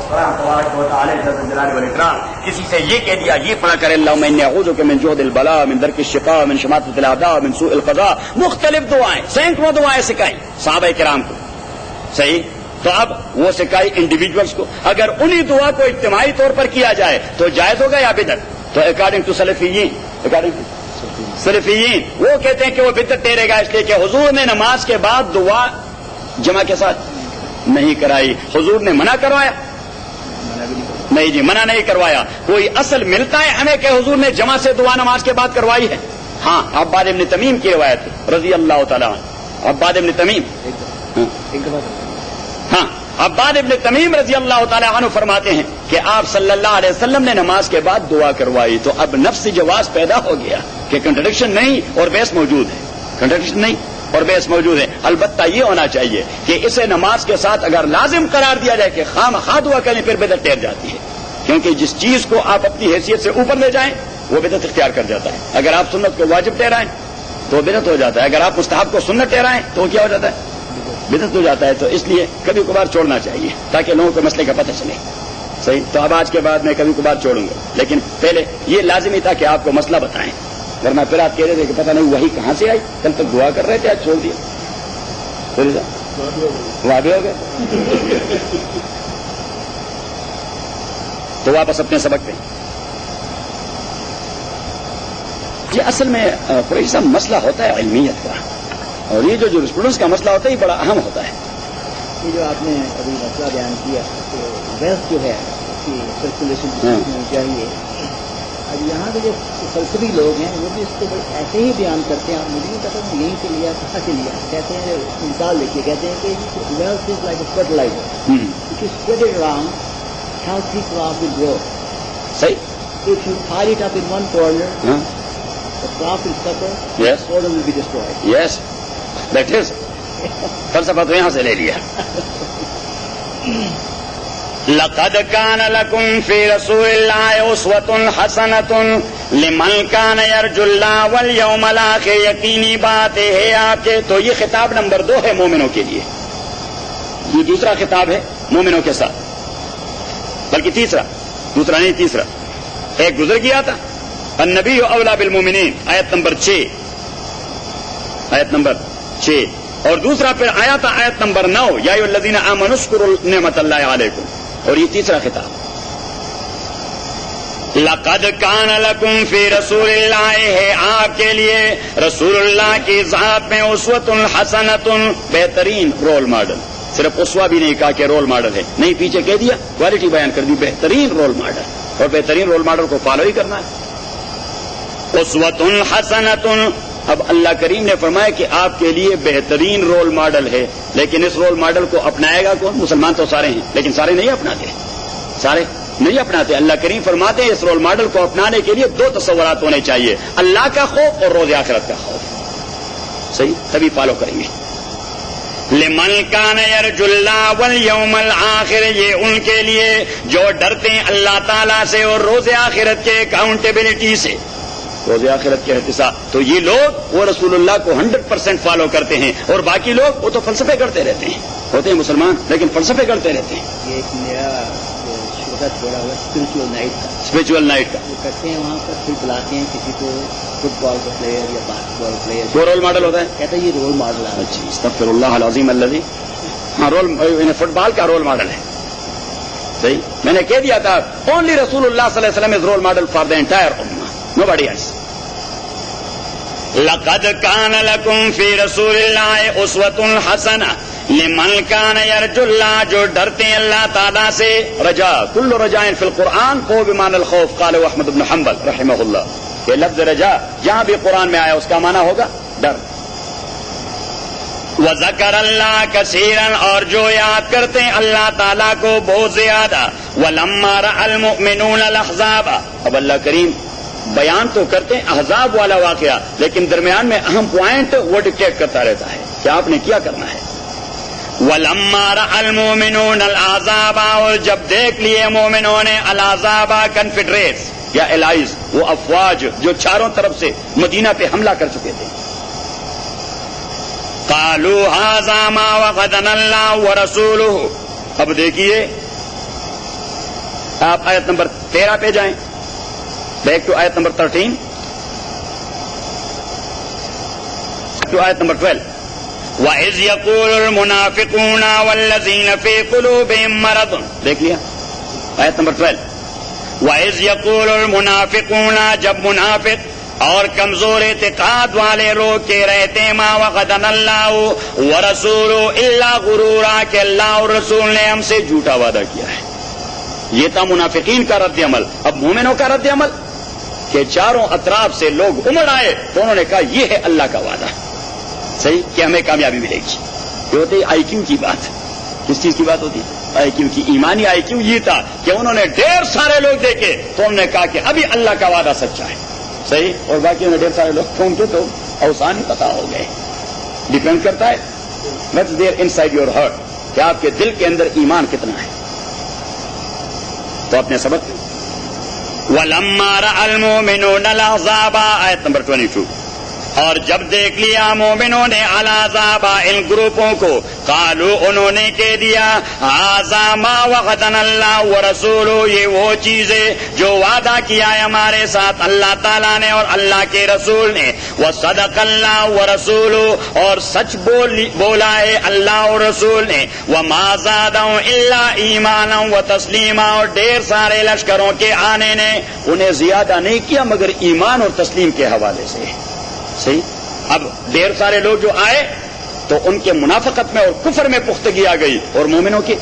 تبارک و تعالی جل جلالہ والاکرام کسی سے یہ کہہ دیا یہ پڑھا کرے اللہم انی اعوذ بک من جہد البلاء من درک الشقاء من شماتۃ الاعداء من سوء القضاء، مختلف دعائیں، سینکڑوں دعائیں سکھائی صحابہ کرام کو، صحیح؟ تو اب وہ سکھائی انڈیویجولس کو، اگر انہی دعا کو اجتماعی طور پر کیا جائے تو جائز ہوگا یا بدعت؟ تو اکارڈنگ ٹو سلفیین وہ کہتے ہیں کہ وہ بدعت ٹھہرے گا، اس لیے کہ حضور نے نماز کے بعد دعا جمع کے ساتھ نہیں کرائی، حضور نے منع کروایا؟ نہیں جی، منع نہیں کروایا۔ کوئی اصل ملتا ہے ہمیں کہ حضور نے جمع سے دعا نماز کے بعد کروائی ہے؟ ہاں، عباد ابن تمیم کی روایت ہے رضی اللہ تعالیٰ عنہ، عباد ابن تمیم، ہاں عباد ابن تمیم رضی اللہ تعالیٰ عنہ فرماتے ہیں کہ آپ صلی اللہ علیہ وسلم نے نماز کے بعد دعا کروائی، تو اب نفس جواز پیدا ہو گیا کہ کنٹرڈکشن نہیں اور بحث موجود ہے، کنٹرڈکشن نہیں اور بحث موجود ہے۔ البتہ یہ ہونا چاہیے کہ اسے نماز کے ساتھ اگر لازم قرار دیا جائے کہ خواہ دعا کریں پھر بدعت ٹھہر جاتی ہے، کیونکہ جس چیز کو آپ اپنی حیثیت سے اوپر لے جائیں وہ بدعت اختیار کر جاتا ہے۔ اگر آپ سنت کو واجب ٹھہرائیں تو بدعت ہو جاتا ہے، اگر آپ مستحب کو سنت ٹھہرائیں تو کیا ہو جاتا ہے؟ بدعت ہو جاتا ہے۔ تو اس لیے کبھی کبھار چھوڑنا چاہیے تاکہ لوگوں کو مسئلے کا پتہ چلے، صحیح؟ تو اب آج کے بعد میں کبھی کبھار چھوڑوں گا، لیکن پہلے یہ لازمی تھا کہ آپ کو مسئلہ بتائیں، ورنہ پھر آپ کہہ رہے تھے کہ پتہ نہیں وہی کہاں سے آئی، کل تک دعا کر رہے تھے آج چھوڑ دیا، وعدے ہو گئے۔ تو واپس اپنے سبق پہ، یہ اصل میں قریشی صاحب مسئلہ ہوتا ہے علمیت کا، اور یہ جو اسٹوڈنٹس کا مسئلہ ہوتا ہے یہ بڑا اہم ہوتا ہے۔ یہ جو آپ نے ابھی مسئلہ بیان کیا کہ ویلتھ جو ہے کہ سرکولیشن ہونی چاہیے، اب یہاں کے جو فلسفی لوگ ہیں وہ بھی اس کو ایسے ہی بیان کرتے ہیں، مجھے نہیں پتا یہیں سے لیا کہاں سے لیا، کہتے ہیں مثال دیکھیے، کہتے ہیں کہ wealth is like a fertiliser, it is spread around, healthy crop will grow. صحیح؟ If you pile it up in one corner, the crop will suffer, Yes. the soil will be destroyed. Yes, that is. فلسفہ تو یہاں سے لے لیا۔ لقد كان لكم في رسول الله أسوة حسنة لمن كان يرجو الله واليوم الآخر، یقینی بات ہے آپ کے۔ تو یہ خطاب نمبر 2 ہے مومنوں کے لیے، یہ دوسرا خطاب ہے مومنوں کے ساتھ، بلکہ دوسرا نہیں تیسرا، ایک گزر گیا تھا النبی اولا بالمومنین آیت نمبر 6، اور دوسرا پھر آیا تھا آیت نمبر 9 یا ایھا الذین آمنوا اذکروا نعمت اللہ علیکم، اور یہ تیسرا خطاب۔ لقد کان لکم فی رسول اللہ، ہے آپ کے لیے رسول اللہ کی ذات میں اسوۃ حسنۃ، بہترین رول ماڈل۔ صرف اسوا بھی نہیں کہا کہ رول ماڈل ہے، نہیں پیچھے کہہ دیا کوالٹی بیان کر دی، بہترین رول ماڈل، اور بہترین رول ماڈل کو فالو ہی کرنا ہے۔ اسوۃ حسنۃ، اب اللہ کریم نے فرمایا کہ آپ کے لیے بہترین رول ماڈل ہے، لیکن اس رول ماڈل کو اپنائے گا کون؟ مسلمان تو سارے ہیں لیکن سارے نہیں اپناتے، اللہ کریم فرماتے ہیں اس رول ماڈل کو اپنانے کے لیے 2 تصورات ہونے چاہیے، اللہ کا خوف اور روز آخرت کا خوف، صحیح؟ تبھی فالو کریں گے۔ لمن کان یرجو اللہ والیوم الآخر، یہ ان کے لیے جو ڈرتے ہیں اللہ تعالیٰ سے اور روز آخرت کے اکاؤنٹیبلٹی سے، روز آخرت کے احتساب۔ تو یہ لوگ وہ رسول اللہ کو 100% فالو کرتے ہیں، اور باقی لوگ وہ تو فلسفے کرتے رہتے ہیں، ہوتے ہیں مسلمان لیکن فلسفے کرتے رہتے ہیں۔ یہ ایک نیا شعبہ چھوڑا ہوا اسپرچول نائٹ کا وہ کرتے ہیں، وہاں پر پھر بلاتے ہیں کسی کو فٹ بال کا پلیئر یا باسکٹ بال پلیئر، وہ رول ماڈل ہوتا ہے، کہتا ہے یہ رول ماڈل ہے۔ اچھا، استغفر اللہ العظیم الذی، ہاں رول فٹ بال کا رول ماڈل ہے، صحیح؟ میں نے کہہ دیا تھا اونلی رسول اللہ صلی اللہ علیہ وسلم is role model for the entire امہ، nobody else۔ لقد کان لکم فی رسول اللہ اسوۃ حسنہ لمن کان یرجو اللہ، جو ڈرتے ہیں اللہ تعالیٰ سے۔ رجا، کل رجاء فی القرآن کو بمعنی الخوف، قال احمد بن حنبل رحمہ اللہ، یہ لفظ رجا جہاں بھی قرآن میں آیا اس کا معنی ہوگا ڈر۔ وذکر اللہ کثیرا، اور جو یاد کرتے ہیں اللہ تعالیٰ کو بہت زیادہ۔ ولما رأى المؤمنون الاحزاب، اب اللہ کریم بیان تو کرتے ہیں احزاب والا واقعہ، لیکن درمیان میں اہم پوائنٹ وہ ڈکٹیٹ کرتا رہتا ہے کہ آپ نے کیا کرنا ہے۔ وَلَمَّا رَأَى الْمُؤْمِنُونَ الْأَحْزَابَ، اور جب دیکھ لیے مومنوں نے الْأَحْزَابَ کنفیڈریٹس یا الائز، وہ افواج جو چاروں طرف سے مدینہ پہ حملہ کر چکے تھے، قَالُوا هَذَا مَا وَعَدَنَا اللَّهُ وَرَسُولُهُ، اب دیکھیے آپ آیت نمبر 13 پہ جائیں, بیک ٹو آیت نمبر 13 ٹو آیت نمبر 12. وَإِذْ يَقُولُ الْمُنَافِقُونَ وَالَّذِينَ فِي قُلُوبِهِم مَّرَضٌ, دیکھ لیا آیت نمبر 12. وَإِذْ يَقُولُ الْمُنَافِقُونَ, جب منافق اور کمزور اعتقاد والے لوگ کہہ رہے تھے ما وعدنا اللہ ورسولہ الا غرورا, کہ اللہ اور رسول نے ہم سے جھوٹا وعدہ کیا ہے. یہ تھا منافقین کا رد عمل. اب مومنوں کا رد عمل کہ چاروں اطراف سے لوگ امڑ آئے تو انہوں نے کہا یہ ہے اللہ کا وعدہ, صحیح, کہ ہمیں کامیابی ملے گی. یہ ہوتی آئی کیو کی بات. کس چیز کی بات ہوتی ہے؟ آئی کیو کی. ایمانی آئی کیو یہ تھا کہ انہوں نے ڈھیر سارے لوگ دیکھے تو انہوں نے کہا کہ ابھی اللہ کا وعدہ سچا ہے, صحیح, اور باقیوں نے ڈھیر سارے لوگ کون کے تو اوسان پتا ہو گئے. ڈیپینڈ کرتا ہے what's there in side your heart, کہ آپ کے دل کے اندر ایمان کتنا ہے. تو اپنے سبق وَلَمَّا رَأَى الْمُؤْمِنُونَ الْأَحْزَابَ, آیت نمبر 22. اور جب دیکھ لیا مومنوں نے العذاب, ان گروپوں کو, قالوا, انہوں نے کہہ دیا, ھذا ما وعدنا اللہ ورسولہ, یہ وہ چیزیں جو وعدہ کیا ہے ہمارے ساتھ اللہ تعالیٰ نے اور اللہ کے رسول نے, وصدق اللہ ورسولہ, اور سچ بولا ہے اللہ اور رسول نے, وما زادہم الا ایمانا وتسلیما, اور ڈھیر سارے لشکروں کے آنے نے انہیں زیادہ نہیں کیا مگر ایمان اور تسلیم کے حوالے سے, صحیح. اب ڈھیر سارے لوگ جو آئے تو ان کے منافقت میں اور کفر میں پختگی آ گئی اور مومنوں کے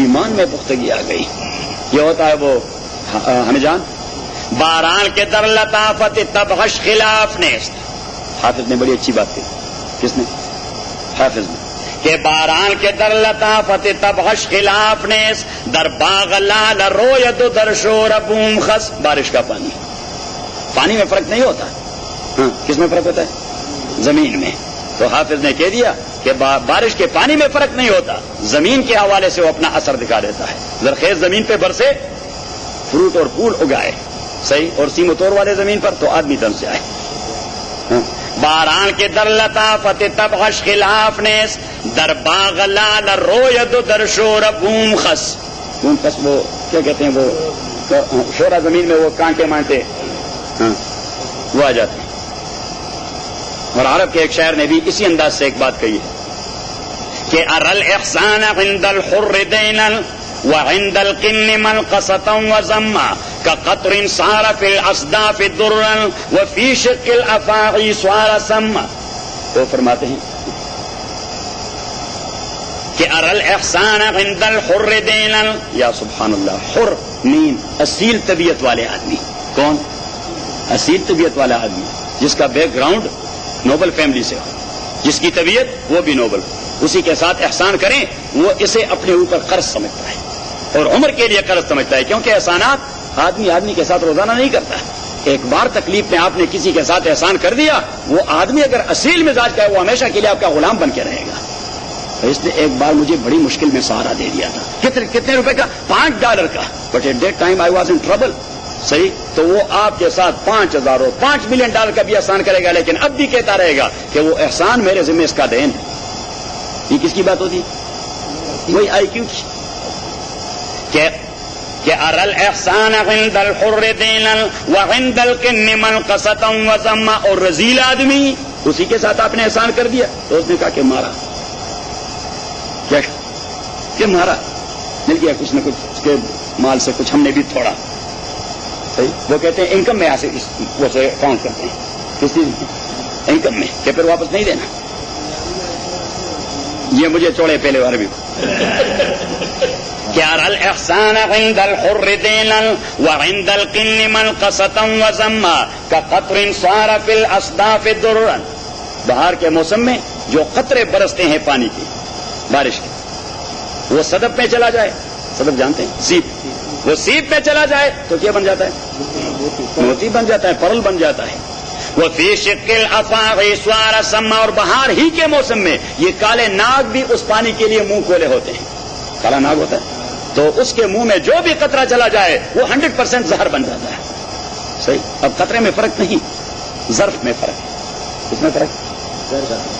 ایمان میں پختگی آ گئی. یہ ہوتا ہے وہ ہمیں جان باران کے در لطافت تبغش خلاف نے. حافظ نے بڑی اچھی بات کی. کس نے؟ حافظ نے, کہ باران کے در لطافت تبغش خلاف نے, در باغ لال روید در شور بوم خس. بارش کا پانی میں فرق نہیں ہوتا. کس میں فرق ہوتا ہے؟ زمین میں. تو حافظ نے کہہ دیا کہ بارش کے پانی میں فرق نہیں ہوتا, زمین کے حوالے سے وہ اپنا اثر دکھا دیتا ہے. زرخیز زمین پہ برسے, فروٹ اور پھول اگائے, صحیح, اور سیم و تور والے زمین پر تو آدمی دم سے آئے. باران کے در لطافت تبغش خلاف نیس, در باغ لال روید در شور بوم خس. بوم خس وہ کیا کہتے ہیں, وہ شورا زمین میں وہ کانٹے مانٹے وہ آ جاتے ہیں. اور عرب کے ایک شاعر نے بھی اسی انداز سے ایک بات کہی ہے کہ ارل احسان عند الحر دینا وعند القن منقصة وزما كقطر صار في الاصداف درا وفي شق الافاعي صار سما. وہ فرماتے ہیں کہ ارل احسان عند الحر دینا, یا سبحان اللہ, حر مین اصیل طبیعت والے آدمی. کون اصیل طبیعت والا آدمی؟ جس کا بیک گراؤنڈ نوبل فیملی سے ہو, جس کی طبیعت وہ بھی نوبل, اسی کے ساتھ احسان کریں, وہ اسے اپنے اوپر قرض سمجھتا ہے اور عمر کے لیے قرض سمجھتا ہے. کیونکہ احسانات آدمی کے ساتھ روزانہ نہیں کرتا. ایک بار تکلیف میں آپ نے کسی کے ساتھ احسان کر دیا, وہ آدمی اگر اصیل مزاج کا ہے وہ ہمیشہ کے لیے آپ کا غلام بن کے رہے گا. اس نے ایک بار مجھے بڑی مشکل میں سہارا دے دیا تھا. کتنے روپے کا؟ $5 کا. But at that time I was in trouble, صحیح. تو وہ آپ کے ساتھ $5,000 اور $5 ملین کا بھی احسان کرے گا, لیکن اب بھی کہتا رہے گا کہ وہ احسان میرے ذمہ اس کا دین ہے. یہ کس کی بات ہوتی؟ وہی آئی کیو کی. کہ ارل احسان عند الحر دینا وعند القن منقصة وزما, اور رذیل آدمی اسی کے ساتھ آپ نے احسان کر دیا تو اس نے کہا کہ مارا, کیا کہ مارا, مل گیا کچھ نہ کچھ اس کے مال سے, کچھ ہم نے بھی تھوڑا, صحیح. وہ کہتے ہیں انکم میں وہ سے کاؤنٹ کرتے ہیں, کس چیز انکم میں, کہ پھر واپس نہیں دینا. یہ مجھے چھوڑے پہلے والے بھی. کیا الاحسان عند الحر دینا وعند القن منقصة وزما كقطر صار في الاصداف درا. بہار کے موسم میں جو قطرے برستے ہیں پانی کے, بارش کے, وہ صدف میں چلا جائے, صدف جانتے ہیں, سیپ, وہ سیپ میں چلا جائے تو کیا بن جاتا ہے؟ موتی بن جاتا ہے, پرل بن جاتا ہے. وہ فی شق الافاعی صار سما, اور بہار ہی کے موسم میں یہ کالے ناگ بھی اس پانی کے لیے منہ کھولے ہوتے ہیں. کالا ناگ ہوتا ہے تو اس کے منہ میں جو بھی قطرہ چلا جائے وہ 100% زہر بن جاتا ہے, صحیح. اب قطرے میں فرق نہیں, ظرف میں فرق ہے. اس میں فرق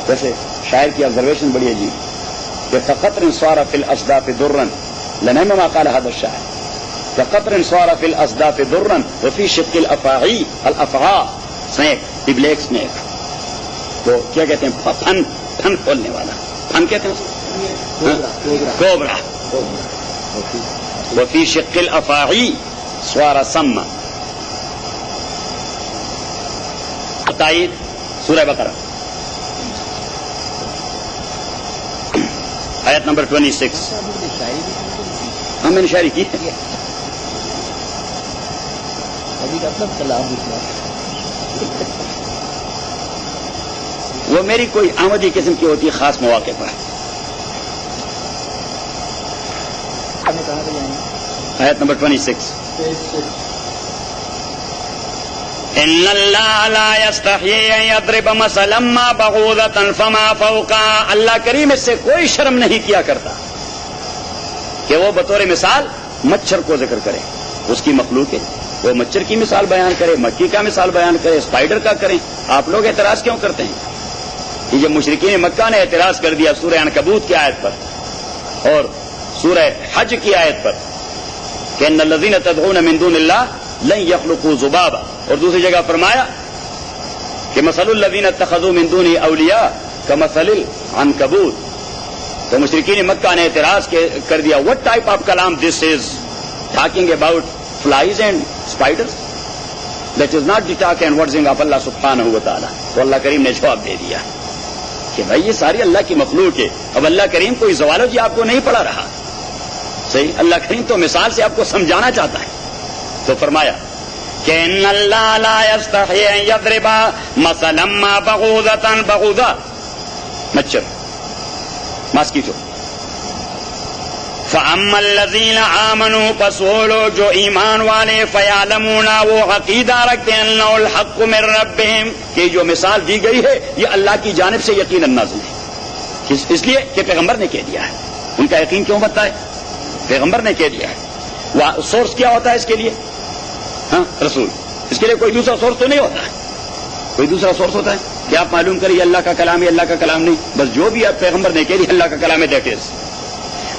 ویسے شاعر کی آبزرویشن بڑی عجیب کہ فقطر صار فی الاصداف درا لنعم ما قال هذا الشاعر. فقطر صار في الأصداف ضرا وفي شق الأفاعي الأفعاء سنیک بلیک سنیک تو کیا کہتے ہیں پھن کھولنے والا پھن کہتے ہیں کوبرا وفي شق الأفاعي صار سما تائید سورہ بقرہ آیت نمبر 26 ہم نے شاعری کی ہے وہ میری کوئی آمدی قسم کی ہوتی ہے خاص مواقع پر. آیت نمبر 26 ان اللہ لا یستحیی ان یضرب مثلا ما بعوضة فما فوقها. اللہ کریم اس سے کوئی شرم نہیں کیا کرتا کہ وہ بطور مثال مچھر کو ذکر کرے. اس کی مخلوق ہے وہ مچھر کی مثال بیان کرے, مکھی کا مثال بیان کرے, اسپائڈر کا کریں. آپ لوگ اعتراض کیوں کرتے ہیں؟ یہ جب مشرکین مکہ نے اعتراض کر دیا سورہ عنکبوت کی آیت پر اور سورہ حج کی آیت پر کہ ان الذین تدعون من دون اللہ لن یخلقوا ذبابا, اور دوسری جگہ فرمایا کہ مثل الذین اتخذوا من دونہ اولیاء کمثل العنکبوت. تو مشرکین مکہ نے اعتراض کر دیا what type of کلام this is talking about flies and spiders, that is not the talk and words of Allah subhanahu wa ta'ala. تو اللہ کریم نے جواب دے دیا کہ بھائی یہ ساری اللہ کی مخلوق ہے. اب اللہ کریم کوئی زوالوجی آپ کو نہیں پڑھا رہا, صحیح. اللہ کریم تو مثال سے آپ کو سمجھانا چاہتا ہے. تو فرمایا کہ ان اللہ لا یستحیی ان یضرب مثلا ما بعوضة, بعوضہ مچھر, ماسکیٹو. فَأَمَّا الَّذِينَ آمَنُوا پس وہ لوگ جو ایمان والے فَيَعْلَمُونَ وہ عقیدہ رکھتے ہیں أَنَّهُ الْحَقُّ مِن رَبِّهِمْ کہ جو مثال دی گئی ہے یہ اللہ کی جانب سے یقیناً نازل ہے. اس لیے کہ پیغمبر نے کہہ دیا ہے. ان کا یقین کیوں بنتا ہے؟ پیغمبر نے کہہ دیا ہے. وہ سورس کیا ہوتا ہے اس کے لیے؟ ہاں رسول. اس کے لیے کوئی دوسرا سورس تو نہیں ہوتا ہے. کوئی دوسرا سورس ہوتا ہے کہ آپ معلوم کریں یہ اللہ کا کلام ہے, اللہ کا کلام نہیں. بس جو بھی آپ پیغمبر نے کہہ دیا اللہ کا کلام ہے, دیٹ از.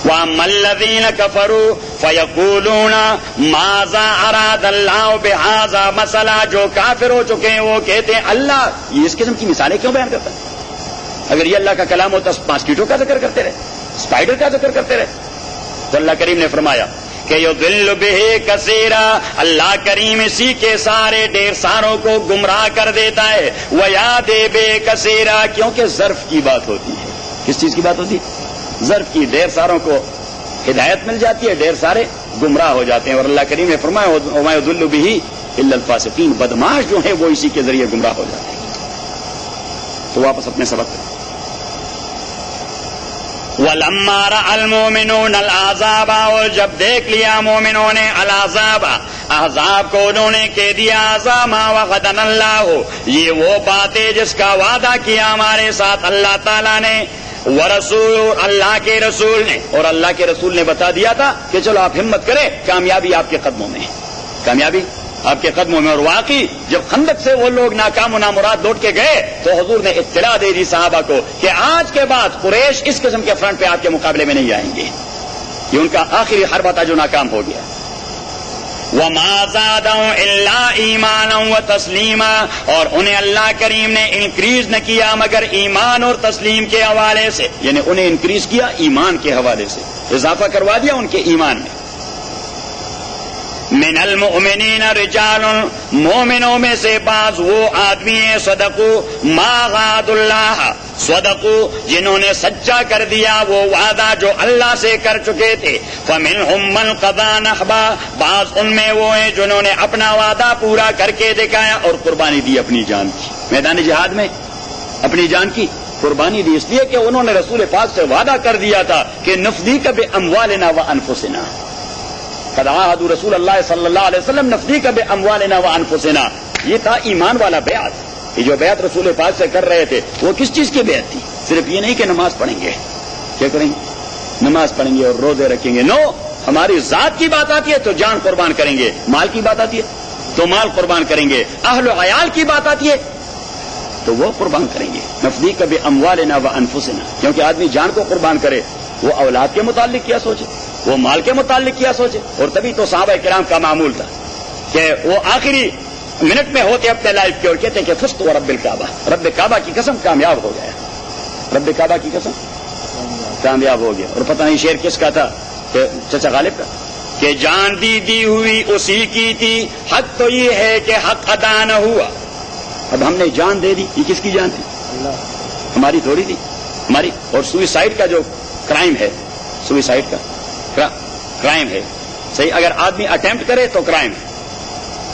وَأَمَّا الَّذِينَ كَفَرُوا فَيَقُولُونَ مَاذَا أَرَادَ اللَّهُ بِهَذَا مَثَلًا جو کافر ہو چکے ہیں وہ کہتے ہیں اللہ یہ اس قسم کی مثالیں کیوں بیان کرتا ہے؟ اگر یہ اللہ کا کلام ہوتا ماسکیٹو کا ذکر کرتے رہے, اسپائڈر کا ذکر کرتے رہے. تو اللہ کریم نے فرمایا کہ یضل بہ کثیرا, اللہ کریم اسی کے سارے ڈھیر ساروں کو گمراہ کر دیتا ہے. ویہدی بہ کثیرا کیونکہ ظرف کی بات ہوتی ہے. کس چیز کی بات ہوتی ہے؟ ظرف کی. ڈھیر ساروں کو ہدایت مل جاتی ہے, ڈھیر سارے گمراہ ہو جاتے ہیں. اور اللہ کریم نے فرمایا وما یضل بہ الا الفاسقین, بدماش جو ہیں وہ اسی کے ذریعے گمراہ ہو جاتے ہیں. تو واپس اپنے سبق پہ. وَلَمَّا رَأَى الْمُؤْمِنُونَ الْعَذَابَ اور جب دیکھ لیا مومنوں نے العذاب عذاب کو انہوں نے کہہ دیا عذاب ما وعدنا اللہ یہ وہ بات ہے جس کا وعدہ کیا ہمارے ساتھ اللہ تعالیٰ نے ورسول اللہ کے رسول نے. اور اللہ کے رسول نے بتا دیا تھا کہ چلو آپ ہمت کریں کامیابی آپ کے قدموں میں, کامیابی آپ کے قدموں میں. اور واقعی جب خندق سے وہ لوگ ناکام و نامراد لوٹ کے گئے تو حضور نے اطلاع دے دی صحابہ کو کہ آج کے بعد قریش اس قسم کے فرنٹ پہ آپ کے مقابلے میں نہیں آئیں گے. یہ ان کا آخری حربہ تھا جو ناکام ہو گیا. وَمَا زَادَهُمْ إِلَّا إِيمَانًا وَتَسْلِيمًا اور انہیں اللہ کریم نے انکریز نہ کیا مگر ایمان اور تسلیم کے حوالے سے. یعنی انہیں انکریز کیا ایمان کے حوالے سے, اضافہ کروا دیا ان کے ایمان میں. من المؤمنین رجال مومنوں میں سے بعض وہ آدمی ہیں صدقوا ما عاہد اللہ صدقوا جنہوں نے سچا کر دیا وہ وعدہ جو اللہ سے کر چکے تھے. فمنہم من قضى نحبہ بعض ان میں وہ ہیں جنہوں نے اپنا وعدہ پورا کر کے دکھایا اور قربانی دی اپنی جان کی. میدان جہاد میں اپنی جان کی قربانی دی اس لیے کہ انہوں نے رسول پاک سے وعدہ کر دیا تھا کہ نفدیک باموالنا وانفسنا. قد عاہدوا رسول اللہ صلی اللہ علیہ وسلم نفدیک باموالنا وانفسنا. یہ تھا ایمان والا بیعت. یہ جو بیعت رسول پاک سے کر رہے تھے وہ کس چیز کی بیعت تھی؟ صرف یہ نہیں کہ نماز پڑھیں گے, کیا کریں گے؟ نماز پڑھیں گے اور روزے رکھیں گے. نو, ہماری ذات کی بات آتی ہے تو جان قربان کریں گے, مال کی بات آتی ہے تو مال قربان کریں گے, اہل و عیال کی بات آتی ہے تو وہ قربان کریں گے. نفدیک باموالنا وانفسنا کیونکہ آدمی جان کو قربان کرے وہ اولاد کے متعلق کیا سوچے, وہ مال کے متعلق کیا سوچے. اور تبھی تو صحابہ کرام کا معمول تھا کہ وہ آخری منٹ میں ہوتے اپنے لائف کے اور کہتے ہیں کہ فزت و رب الکعبہ، رب کعبہ کی قسم کامیاب ہو گیا، رب کعبہ کی قسم کامیاب ہو گیا. اور پتہ نہیں شعر کس کا تھا، کہ چچا غالب کا، کہ جان دی ہوئی اسی کی تھی، حق تو یہ ہے کہ حق ادا نہ ہوا. اب ہم نے جان دے دی، یہ کس کی جان تھی؟ ہماری تھوڑی تھی، ہماری. اور سوئسائڈ کا جو کرائم ہے، سوئسائڈ کا کرائم ہے، صحیح، اگر آدمی اٹیمپٹ کرے تو کرائم ہے.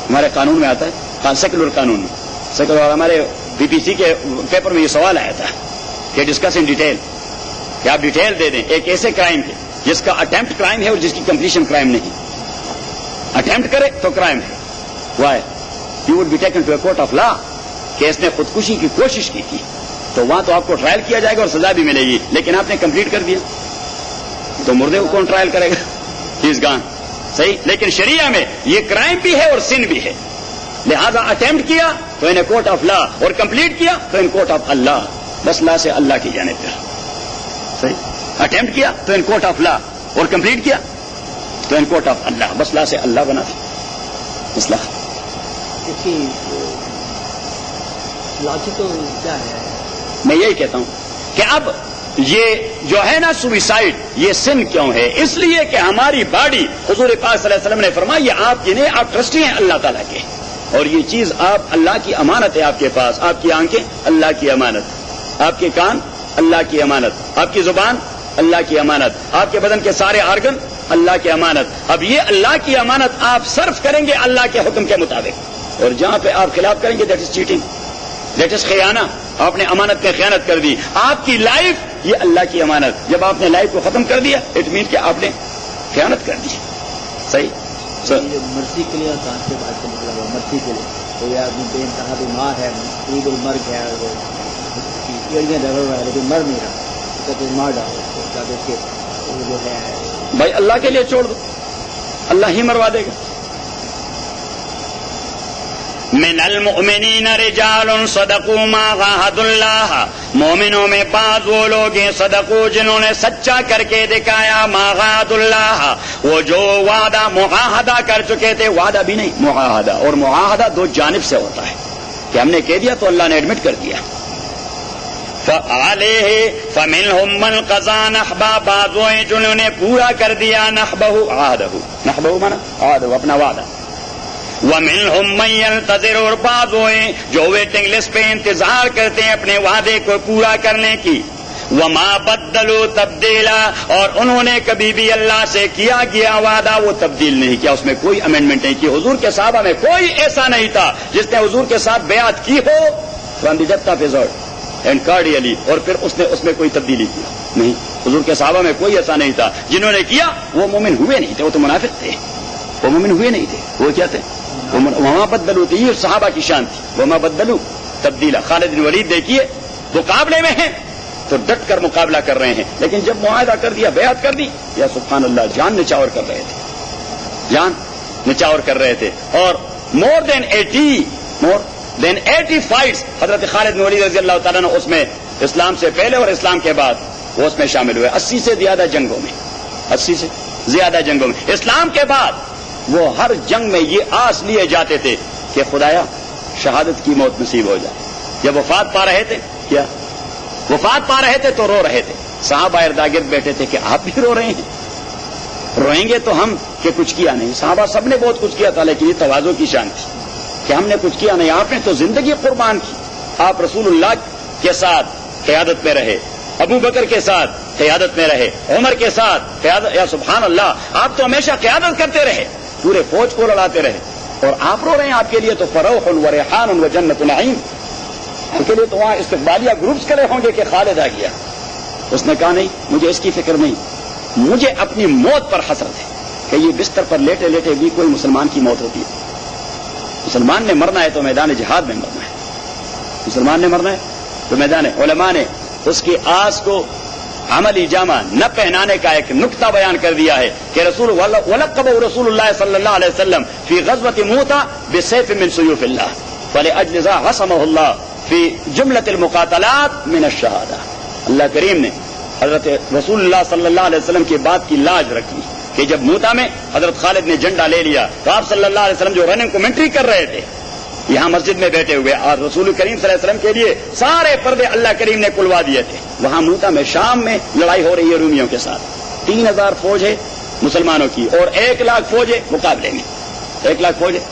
ہمارے قانون میں آتا ہے، سیکولر قانون میں، سیکولر. ہمارے بی پی سی کے پیپر میں یہ سوال آیا تھا کہ ڈسکس ان ڈیٹیل، کہ آپ ڈیٹیل دے دیں ایک ایسے کرائم کے جس کا اٹیمپٹ کرائم ہے اور جس کی کمپلیشن کرائم نہیں. اٹیمپٹ کرے تو کرائم ہے. Why you would be taken to a court of law, کہ اس نے خودکشی کی کوشش کی تھی تو وہاں تو آپ کو ٹرائل کیا جائے گا اور سزا بھی ملے گی، لیکن آپ نے کمپلیٹ کر دیا تو مردے کو کون ٹرائل کرے گا؟ ہی از گان. صحیح. لیکن شریعہ میں یہ کرائم بھی ہے اور سن بھی ہے، لہذا اٹیمپٹ کیا تو ان کورٹ آف لا اور کمپلیٹ کیا تو ان کورٹ آف اللہ. بس لا سے اللہ کی جانب پر. صحیح. اٹیمپٹ کیا تو ان کورٹ آف لا اور کمپلیٹ کیا تو ان کورٹ آف اللہ. بس لا سے اللہ بنا مسئلہ. اس کی لاجیکل کیا ہے؟ میں یہی کہتا ہوں کہ اب یہ جو ہے نا سوئسائڈ، یہ سن کیوں ہے؟ اس لیے کہ ہماری باڈی، حضور پاک صلی اللہ علیہ وسلم نے فرمایا یہ آپ کی نہیں، آپ ٹرسٹی ہیں اللہ تعالیٰ کے، اور یہ چیز آپ اللہ کی امانت ہے آپ کے پاس. آپ کی آنکھیں اللہ کی امانت، آپ کے کان اللہ کی امانت، آپ کی زبان اللہ کی امانت، آپ کے بدن کے سارے آرگن اللہ کی امانت. اب یہ اللہ کی امانت آپ صرف کریں گے اللہ کے حکم کے مطابق، اور جہاں پہ آپ خلاف کریں گے that is cheating, that is خیانہ. آپ نے امانت میں خیانت کر دی. آپ کی لائف یہ اللہ کی امانت، جب آپ نے لائف کو ختم کر دیا اٹ مین کہ آپ نے خیانت کر دی. صحیح. مرضی کے لیے کہاں سے بات کا مطلب ہے؟ مرضی کے لیے کوئی آدمی بے انتہا بیمار ہے، قریب المرگ ہے، وہ ایڑیاں ڈر رہا ہے لیکن مر نہیں رہا، تو مار ڈالو کے وہ جو ہے. بھائی اللہ کے لیے چھوڑ دو، اللہ ہی مروا دے گا. من المؤمنین رجال صدقوا ما عاهدوا اللہ، مومنوں میں بعض وہ لوگ ہیں صدقوا جنہوں نے سچا کر کے دکھایا، ما عاهدوا اللہ، وہ جو وعدہ معاہدہ کر چکے تھے. وعدہ بھی نہیں، معاہدہ. اور معاہدہ دو جانب سے ہوتا ہے کہ ہم نے کہہ دیا تو اللہ نے ایڈمٹ کر دیا. فعليه فمنهم من قضى نحبا، بعض وہ ہیں جنہوں نے پورا کر دیا نحبہ، عہدہ. نحبہ مانا عہدہ، اپنا وعدہ. ومنهم من ينتظر، اور بعض وہ ہیں جو ویٹنگ لسٹ پہ انتظار کرتے ہیں اپنے وعدے کو پورا کرنے کی. وما بدلوا تبدیلا، اور انہوں نے کبھی بھی اللہ سے کیا گیا وعدہ وہ تبدیل نہیں کیا، اس میں کوئی امینڈمنٹ نہیں کی. حضور کے صحابہ میں کوئی ایسا نہیں تھا جس نے حضور کے ساتھ بیعت کی ہو from the depth of his heart and cordially اور پھر اس نے اس میں کوئی تبدیلی کی نہیں. حضور کے صحابہ میں کوئی ایسا نہیں تھا. جنہوں نے کیا وہ مومن ہوئے نہیں تھے، وہ تو منافق تھے، وہ مومن ہوئے نہیں تھے. وہ کیا تھے؟ وما بدلو تھی. یہ صحابہ کی شان تھی، وما بدلو تبدیلا. خالد بن ولید دیکھیے مقابلے میں ہیں تو ڈٹ کر مقابلہ کر رہے ہیں، لیکن جب معاہدہ کر دیا، بیعت کر دی، یا سبحان اللہ، جان نچاور کر رہے تھے، جان نچاور کر رہے تھے. اور مور دین 80 فائٹس حضرت خالد بن ولید رضی اللہ تعالیٰ نے اس میں اسلام سے پہلے اور اسلام کے بعد وہ اس میں شامل ہوئے. 80 سے زیادہ جنگوں میں، 80 سے زیادہ جنگوں میں. اسلام کے بعد وہ ہر جنگ میں یہ آس لیے جاتے تھے کہ خدایا شہادت کی موت نصیب ہو جائے. جب وفات پا رہے تھے، کیا وفات پا رہے تھے تو رو رہے تھے. صحابہ ارد بیٹھے تھے کہ آپ بھی رو رہے ہیں، روئیں گے تو ہم کہ کچھ کیا نہیں. صحابہ سب نے بہت کچھ کیا تھا، لیکن یہ تواضع کی شان تھی کہ ہم نے کچھ کیا نہیں. آپ نے تو زندگی قربان کی. آپ رسول اللہ کے ساتھ قیادت میں رہے، ابو بکر کے ساتھ قیادت میں رہے، عمر کے ساتھ قیادت. یا سبحان اللہ، آپ تو ہمیشہ قیادت کرتے رہے، پورے فوج کو لڑاتے رہے، اور آپ رو رہے ہیں. آپ کے لیے تو فروخ و ریحان و جنت نعیم، ان کے لیے تو وہاں استقبالیہ گروپس کھڑے ہوں گے کہ خالد آ گیا. اس نے کہا نہیں، مجھے اس کی فکر نہیں، مجھے اپنی موت پر حسرت ہے کہ یہ بستر پر لیٹے لیٹے بھی کوئی مسلمان کی موت ہوتی ہے. مسلمان نے مرنا ہے تو میدان جہاد میں مرنا ہے، مسلمان نے مرنا ہے تو میدان. علماء نے اس کی آس کو عملی جامہ نہ پہنانے کا ایک نقطہ بیان کر دیا ہے کہ ولقب رسول اللہ صلی اللہ علیہ وسلم فی غزوۃ موتا بسیف من سیوف اللہ فلأجل ذا عصمہ اللہ فی جملۃ المقاتلات من الشہادہ. اللہ کریم نے حضرت رسول اللہ صلی اللہ علیہ وسلم کی بات کی لاج رکھی کہ جب موتا میں حضرت خالد نے جھنڈا لے لیا تو آپ صلی اللہ علیہ وسلم جو رننگ کمنٹری کر رہے تھے یہاں مسجد میں بیٹھے ہوئے، اور رسول کریم صلی اللہ علیہ وسلم کے لیے سارے پردے اللہ کریم نے کھلوا دیے تھے. وہاں موتا میں شام میں لڑائی ہو رہی ہے رومیوں کے ساتھ، 3000 فوج ہے مسلمانوں کی اور 1,00,000 فوج ہے مقابلے میں. 1,00,000 فوج ہے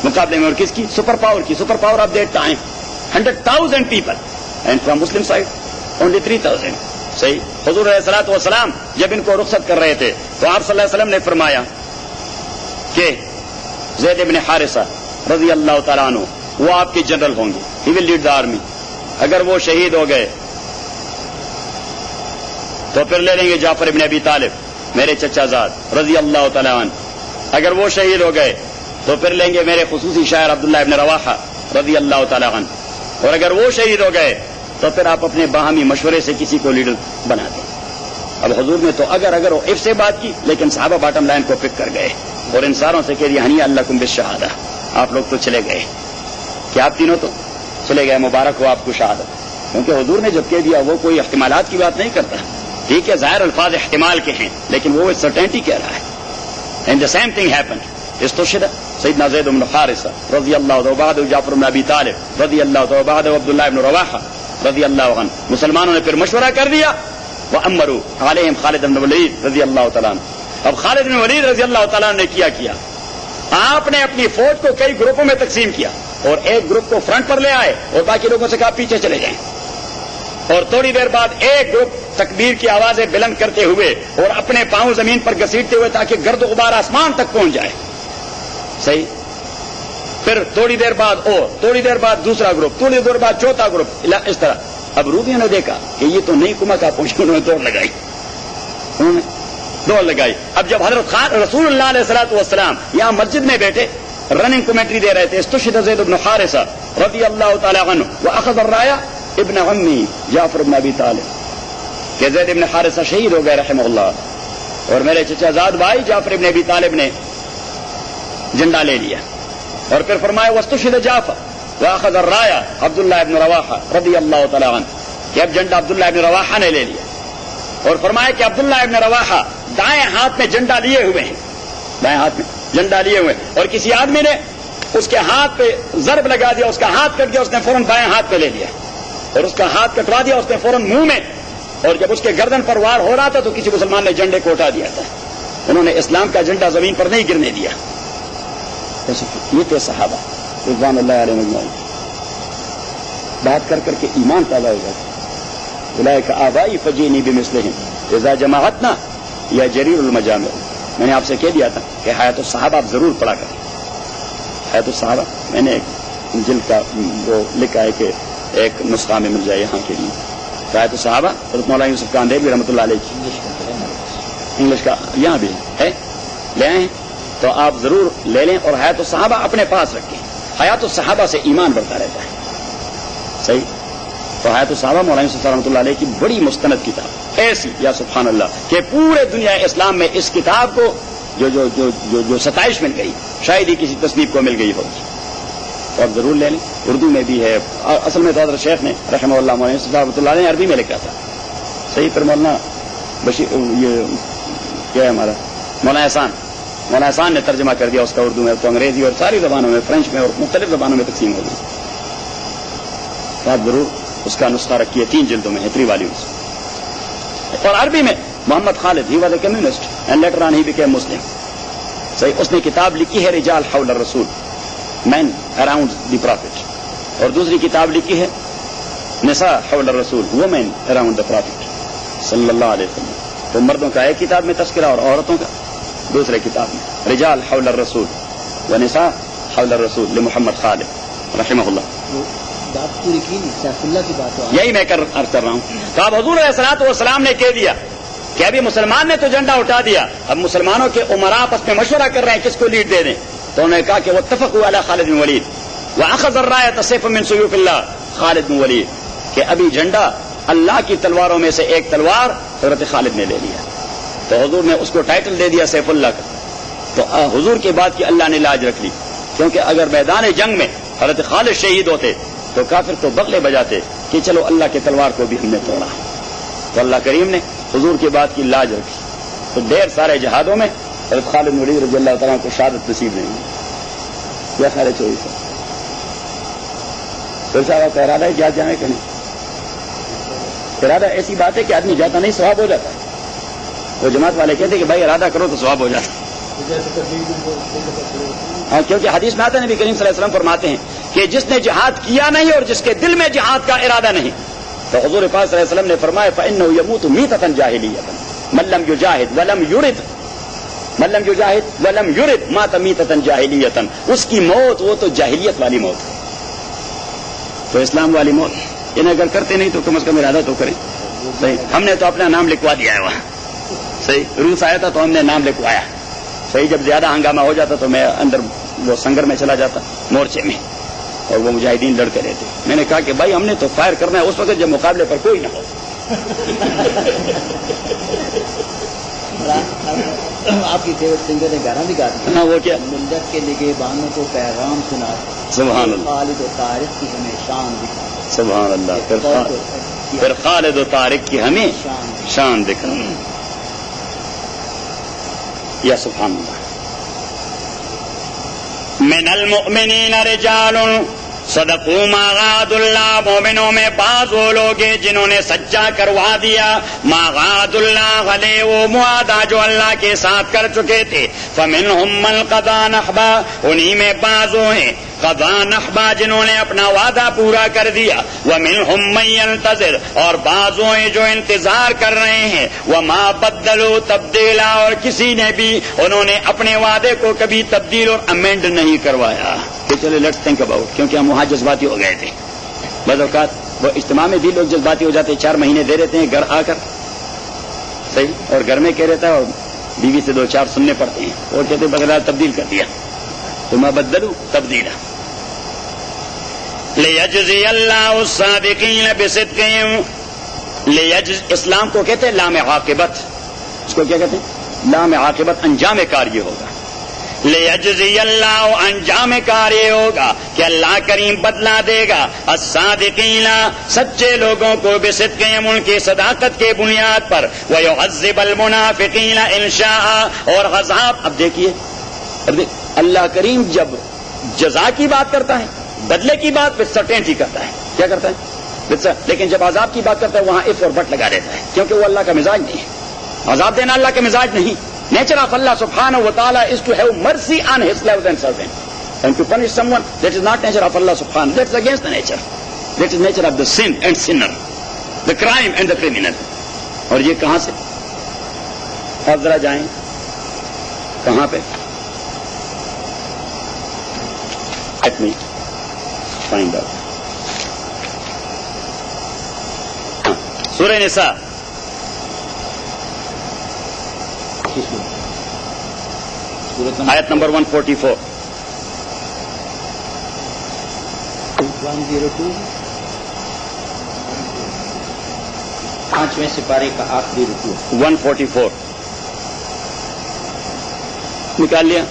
مقابلے میں، اور کس کی؟ سپر پاور کی. Super power of that time 100,000 people and from Muslim side only 3,000. صحیح. حضور علیہ الصلوۃ والسلام جب ان کو رخصت کر رہے تھے تو آپ صلی اللہ علیہ وسلم نے فرمایا کہ زید ابن حارثہ رضی اللہ تعالیٰ عنہ وہ آپ کے جنرل ہوں گے، ہی ول لیڈ دا آرمی. اگر وہ شہید ہو گئے تو پھر لے لیں گے جعفر ابن ابی طالب میرے چچا زاد رضی اللہ تعالیٰ عنہ. اگر وہ شہید ہو گئے تو پھر لیں گے میرے خصوصی شاعر عبداللہ ابن رواحہ رضی اللہ تعالیٰ عنہ. اور اگر وہ شہید ہو گئے تو پھر آپ اپنے باہمی مشورے سے کسی کو لیڈر بنا دیں. اب حضور نے تو اگر وہ اف سے بات کی، لیکن صحابہ باٹم لائن کو پک کر گئے اور ان ساروں سے کہہ دیا ہنی اللکم بالشہادہ، آپ لوگ تو چلے گئے، کہ آپ تینوں تو چلے گئے، مبارک ہو آپ کو شہادت. کیونکہ حضور نے جب کہہ دیا وہ کوئی احتمالات کی بات نہیں کرتا. ٹھیک ہے ظاہر الفاظ احتمال کے ہیں لیکن وہ سرٹینٹی کہہ رہا ہے. And the same thing happened. استشهد سیدنا زید بن حارثہ رضی اللہ عنہ، بعد جعفر بن ابی طالب رضی اللہ عنہ، بعد عبداللہ ابن رواحہ رضی اللہ عنہ. مسلمانوں نے پھر مشورہ کر دیا وَأَمَّرُوا عَلَيْهِمْ خالد بن ولید رضی اللہ تعالیٰ عنہ. اب خالد بن ولید رضی اللہ تعالیٰ عنہ نے کیا آپ نے اپنی فوج کو کئی گروپوں میں تقسیم کیا اور ایک گروپ کو فرنٹ پر لے آئے اور باقی لوگوں سے کہا پیچھے چلے جائیں. اور تھوڑی دیر بعد ایک گروپ تکبیر کی آوازیں بلند کرتے ہوئے اور اپنے پاؤں زمین پر گھسیٹتے ہوئے تاکہ گرد و غبار آسمان تک پہنچ جائے. صحیح. پھر تھوڑی دیر بعد دوسرا گروپ، تھوڑی دیر بعد چوتھا گروپ، اس طرح. اب رومیوں نے دیکھا کہ یہ تو نہیں کما کا پہنچی، انہوں نے دوڑ لگائی. اب جب حضرت رسول اللہ علیہ الصلوۃ والسلام یہاں مسجد میں بیٹھے رننگ کمنٹری دے رہے تھے، استشهد زید بن حارثہ رضی اللہ تعالی عنہ واخذ الرایا ابن عمی جعفر بن ابی طالب، کہ زید ابن حارثہ شہید ہو گئے رحمہ اللہ اور میرے چچا زاد بھائی جعفر ابن ابی طالب نے جھنڈا لے لیا. اور پھر فرمایا واستشهد جعفر واخذ الرایا عبداللہ ابن رواحہ رضی اللہ تعالی عنہ، کہ اب جھنڈا عبداللہ ابن رواحہ نے لے لیا. اور فرمایا کہ عبداللہ ابن رواحہ دائیں ہاتھ میں جھنڈا لیے ہوئے ہیں، دائیں ہاتھ میں جھنڈا لیے ہوئے، اور کسی آدمی نے اس کے ہاتھ پہ ضرب لگا دیا، اس کا ہاتھ کٹ گیا، اس نے فوراً بائیں ہاتھ پہ لے لیا اور اس کا ہاتھ کٹوا دیا، اس نے فوراً منہ میں. اور جب اس کے گردن پر وار ہو رہا تھا تو کسی مسلمان نے جھنڈے کو اٹھا دیا تھا. انہوں نے اسلام کا جھنڈا زمین پر نہیں گرنے دیا. یہ تھے صحابہ رضوان اللہ علیہ مجمعین. بات کر کر کے ایمان تازہ ہو جاتا. اولئک آبائی فجینی بمثلہم اذا جماعتنا یا جریر المجامع. میں نے آپ سے کہہ دیا تھا کہ حیات الصحابہ آپ ضرور پڑھا کریں. حیات الصحابہ میں نے ایک جلد کا وہ لکھا ہے کہ ایک نسخہ میں مل جائے یہاں کے لیے. حیات الصحابہ حضرت مولانا یوسف کاندیل رحمۃ اللہ علیہ کی انگلش کا یہاں بھی ہے، لے آئے ہیں تو آپ ضرور لے لیں اور حیات الصحابہ اپنے پاس رکھیں. حیات الصحابہ سے ایمان بڑھتا رہتا ہے. صحیح. تو حیات الصحابہ مولانا یوسف رحمۃ اللہ علیہ کی بڑی مستند کتاب ایسی، یا سبحان اللہ، کہ پورے دنیا اسلام میں اس کتاب کو جو 27 مل گئی شاید ہی کسی تصنیف کو مل گئی ہوگی. اور ضرور لے لیں. اردو میں بھی ہے. اصل میں تو حضرت شیخ نے رحمہ اللہ مولانا یوسف رحمۃ اللہ علیہ عربی میں لکھا تھا. صحیح. پھر مولانا بشیر یہ کیا ہے ہمارا مولانا احسان نے ترجمہ کر دیا اس کا اردو میں، تو انگریزی اور ساری زبانوں میں، فرینچ میں اور مختلف زبانوں میں تقسیم ہو گئی. تو آپ ضرور اس کا نسخہ رکھیے. 3 جلدوں میں ہے، 3 والیومز. اور عربی میں Muhammad Khalid, he was a communist and later on he became Muslim. صحیح. اس نے کتاب لکھی ہے رجال حول الرسول، مین اراؤنڈ دی پرافٹ. اور دوسری کتاب لکھی ہے نساء حول الرسول، وومین اراؤنڈ دا پرافٹ صلی اللہ علیہ وسلم. تو مردوں کا ایک کتاب میں تذکرہ اور عورتوں کا دوسرے کتاب میں. رجال حول الرسول و نساء حول الرسول لمحمد خالد رحمہ اللہ. بات پوری کی نہیں، سیف اللہ کی بات ہو، یہی میں عرض کر رہا ہوں. تو اب حضور علیہ الصلوۃ والسلام نے کہہ دیا کہ ابھی مسلمان نے تو جھنڈا اٹھا دیا، اب مسلمانوں کے عمراء آپس میں مشورہ کر رہے ہیں کس کو لیڈ دے دیں. تو انہوں نے کہا کہ واتفقوا علی خالد بن ولید واخذ الراية سيفا من سيوف الله خالد بن ولید، کہ ابھی جھنڈا اللہ کی تلواروں میں سے ایک تلوار حضرت خالد نے لے لیا. تو حضور نے اس کو ٹائٹل دے دیا سیف اللہ کا. تو حضور کے بعد کی اللہ نے لاج رکھ لی، کیونکہ اگر میدان جنگ میں حضرت خالد شہید ہوتے تو کافر تو بغلے بجاتے کہ چلو اللہ کے تلوار کو بھی ہم نے توڑا. تو اللہ کریم نے حضور کے بعد کی لاج رکھی تو ڈھیر سارے جہادوں میں حضرت خالد بن ولید رضی اللہ تعالیٰ کو شہادت نصیب نہیں ہوئی. کیا خیال ہے چوری صاحب؟ پھر صاحب آپ کا ارادہ ہے جہاد جانے کا نہیں؟ ارادہ ایسی بات ہے کہ آدمی جاتا نہیں ثواب ہو جاتا ہے. وہ جماعت والے کہتے ہیں کہ بھائی ارادہ کرو تو ثواب ہو جاتا ہے. ہاں کیونکہ حدیث میں آتا ہے نبی کریم صلی اللہ علیہ وسلم فرماتے ہیں کہ جس نے جہاد کیا نہیں اور جس کے دل میں جہاد کا ارادہ نہیں، تو حضور پاک صلی اللہ علیہ وسلم نے فرمایا فإنه يموت میتۃ جاہلیۃ من لم یجاہد ولم یرد مات میتۃ جاہلیۃ. اس کی موت وہ تو جاہلیت والی موت ہے، تو اسلام والی موت. انہیں اگر کرتے نہیں تو کم از کم ارادہ تو کریں. صحیح، ہم نے تو اپنا نام لکھوا دیا ہے وہاں. صحیح، روس آیا تھا تو ہم نے نام لکھوایا. صحیح، جب زیادہ ہنگامہ ہو جاتا تو میں اندر وہ سنگر میں چلا جاتا مورچے میں، اور وہ مجاہدین لڑتے رہتے. میں نے کہا کہ بھائی ہم نے تو فائر کرنا ہے اس وقت جب مقابلے پر کوئی نہ ہو. آپ کی فیوریٹ سنگر نے گانا بھی گا دیا. ہاں وہ کیا؟ ملت کے نگہبانوں کو پیغام سنا، سبحان اللہ. خالد و طارق کی ہمیں شان دکھا. سبحان اللہ. پھر خالد و طارق کی ہمیں شان دکھا. یا سبحان اللہ. من المؤمنین رجال صدقوا ما عاهدوا اللہ. مومنوں میں بعض وہ لوگ ہیں جنہوں نے سچا کروا دیا ما عاهدوا اللہ علیہ، وہ معاہدہ جو اللہ کے ساتھ کر چکے تھے. فمنهم من قضى نحبه، انہی میں بعض وہ ہیں قضا نحبا جنہوں نے اپنا وعدہ پورا کر دیا. ومنهم من ينتظر، اور بعضوں ہیں جو انتظار کر رہے ہیں. وما بدلوا تبدیلا، اور کسی نے بھی انہوں نے اپنے وعدے کو کبھی تبدیل اور امینڈ نہیں کروایا. کہ چلے لیٹس تھنک اباؤٹ، کیونکہ ہم وہاں جذباتی ہو گئے تھے. بعض اوقات وہ اجتماع میں بھی لوگ جذباتی ہو جاتے ہیں، 4 مہینے دے دیتے ہیں گھر آ کر. صحیح، اور گھر میں کہہ رہتا ہے اور بیوی سے 2-4 سننے پڑتے ہیں اور کہتے ہیں بغیر تبدیل کر دیا. تو ما بدلوا تبدیلا. لیجزی اللہ الصادقین بصدقہم. اسلام کو کہتے ہیں لام عاقبت. اس کو کیا کہتے ہیں؟ لام عاقبت. انجام کار یہ ہوگا. لیجزی اللہ، انجام کار یہ ہوگا کہ اللہ کریم بدلہ دے گا الصادقین، سچے لوگوں کو بصدقہم، ان کی صداقت کے بنیاد پر. ویعذب المنافقین ان شاء، اور عذاب. اب دیکھیے اللہ کریم جب جزا کی بات کرتا ہے، بدلے کی بات پھر سرٹینٹی کرتا ہے. کیا کرتا ہے؟ لیکن جب عذاب کی بات کرتا ہے وہاں اف اور بٹ لگا دیتا ہے، کیونکہ وہ اللہ کا مزاج نہیں ہے. عذاب دینا اللہ کا مزاج نہیں. نیچر آف اللہ سبحانہ و تعالی is to have mercy on his slaves and servants, and to punish someone, that is not nature of Allah subhanahu. That is against the nature. That is nature of the sin and sinner, the crime and the criminal. اور یہ کہاں سے؟ آپ ذرا جائیں کہاں پہ؟ Let me find out. سورہ نساء آیت نمبر 144. 102 5ویں سپارے کا آخری رکوع. 144 نکال لیا.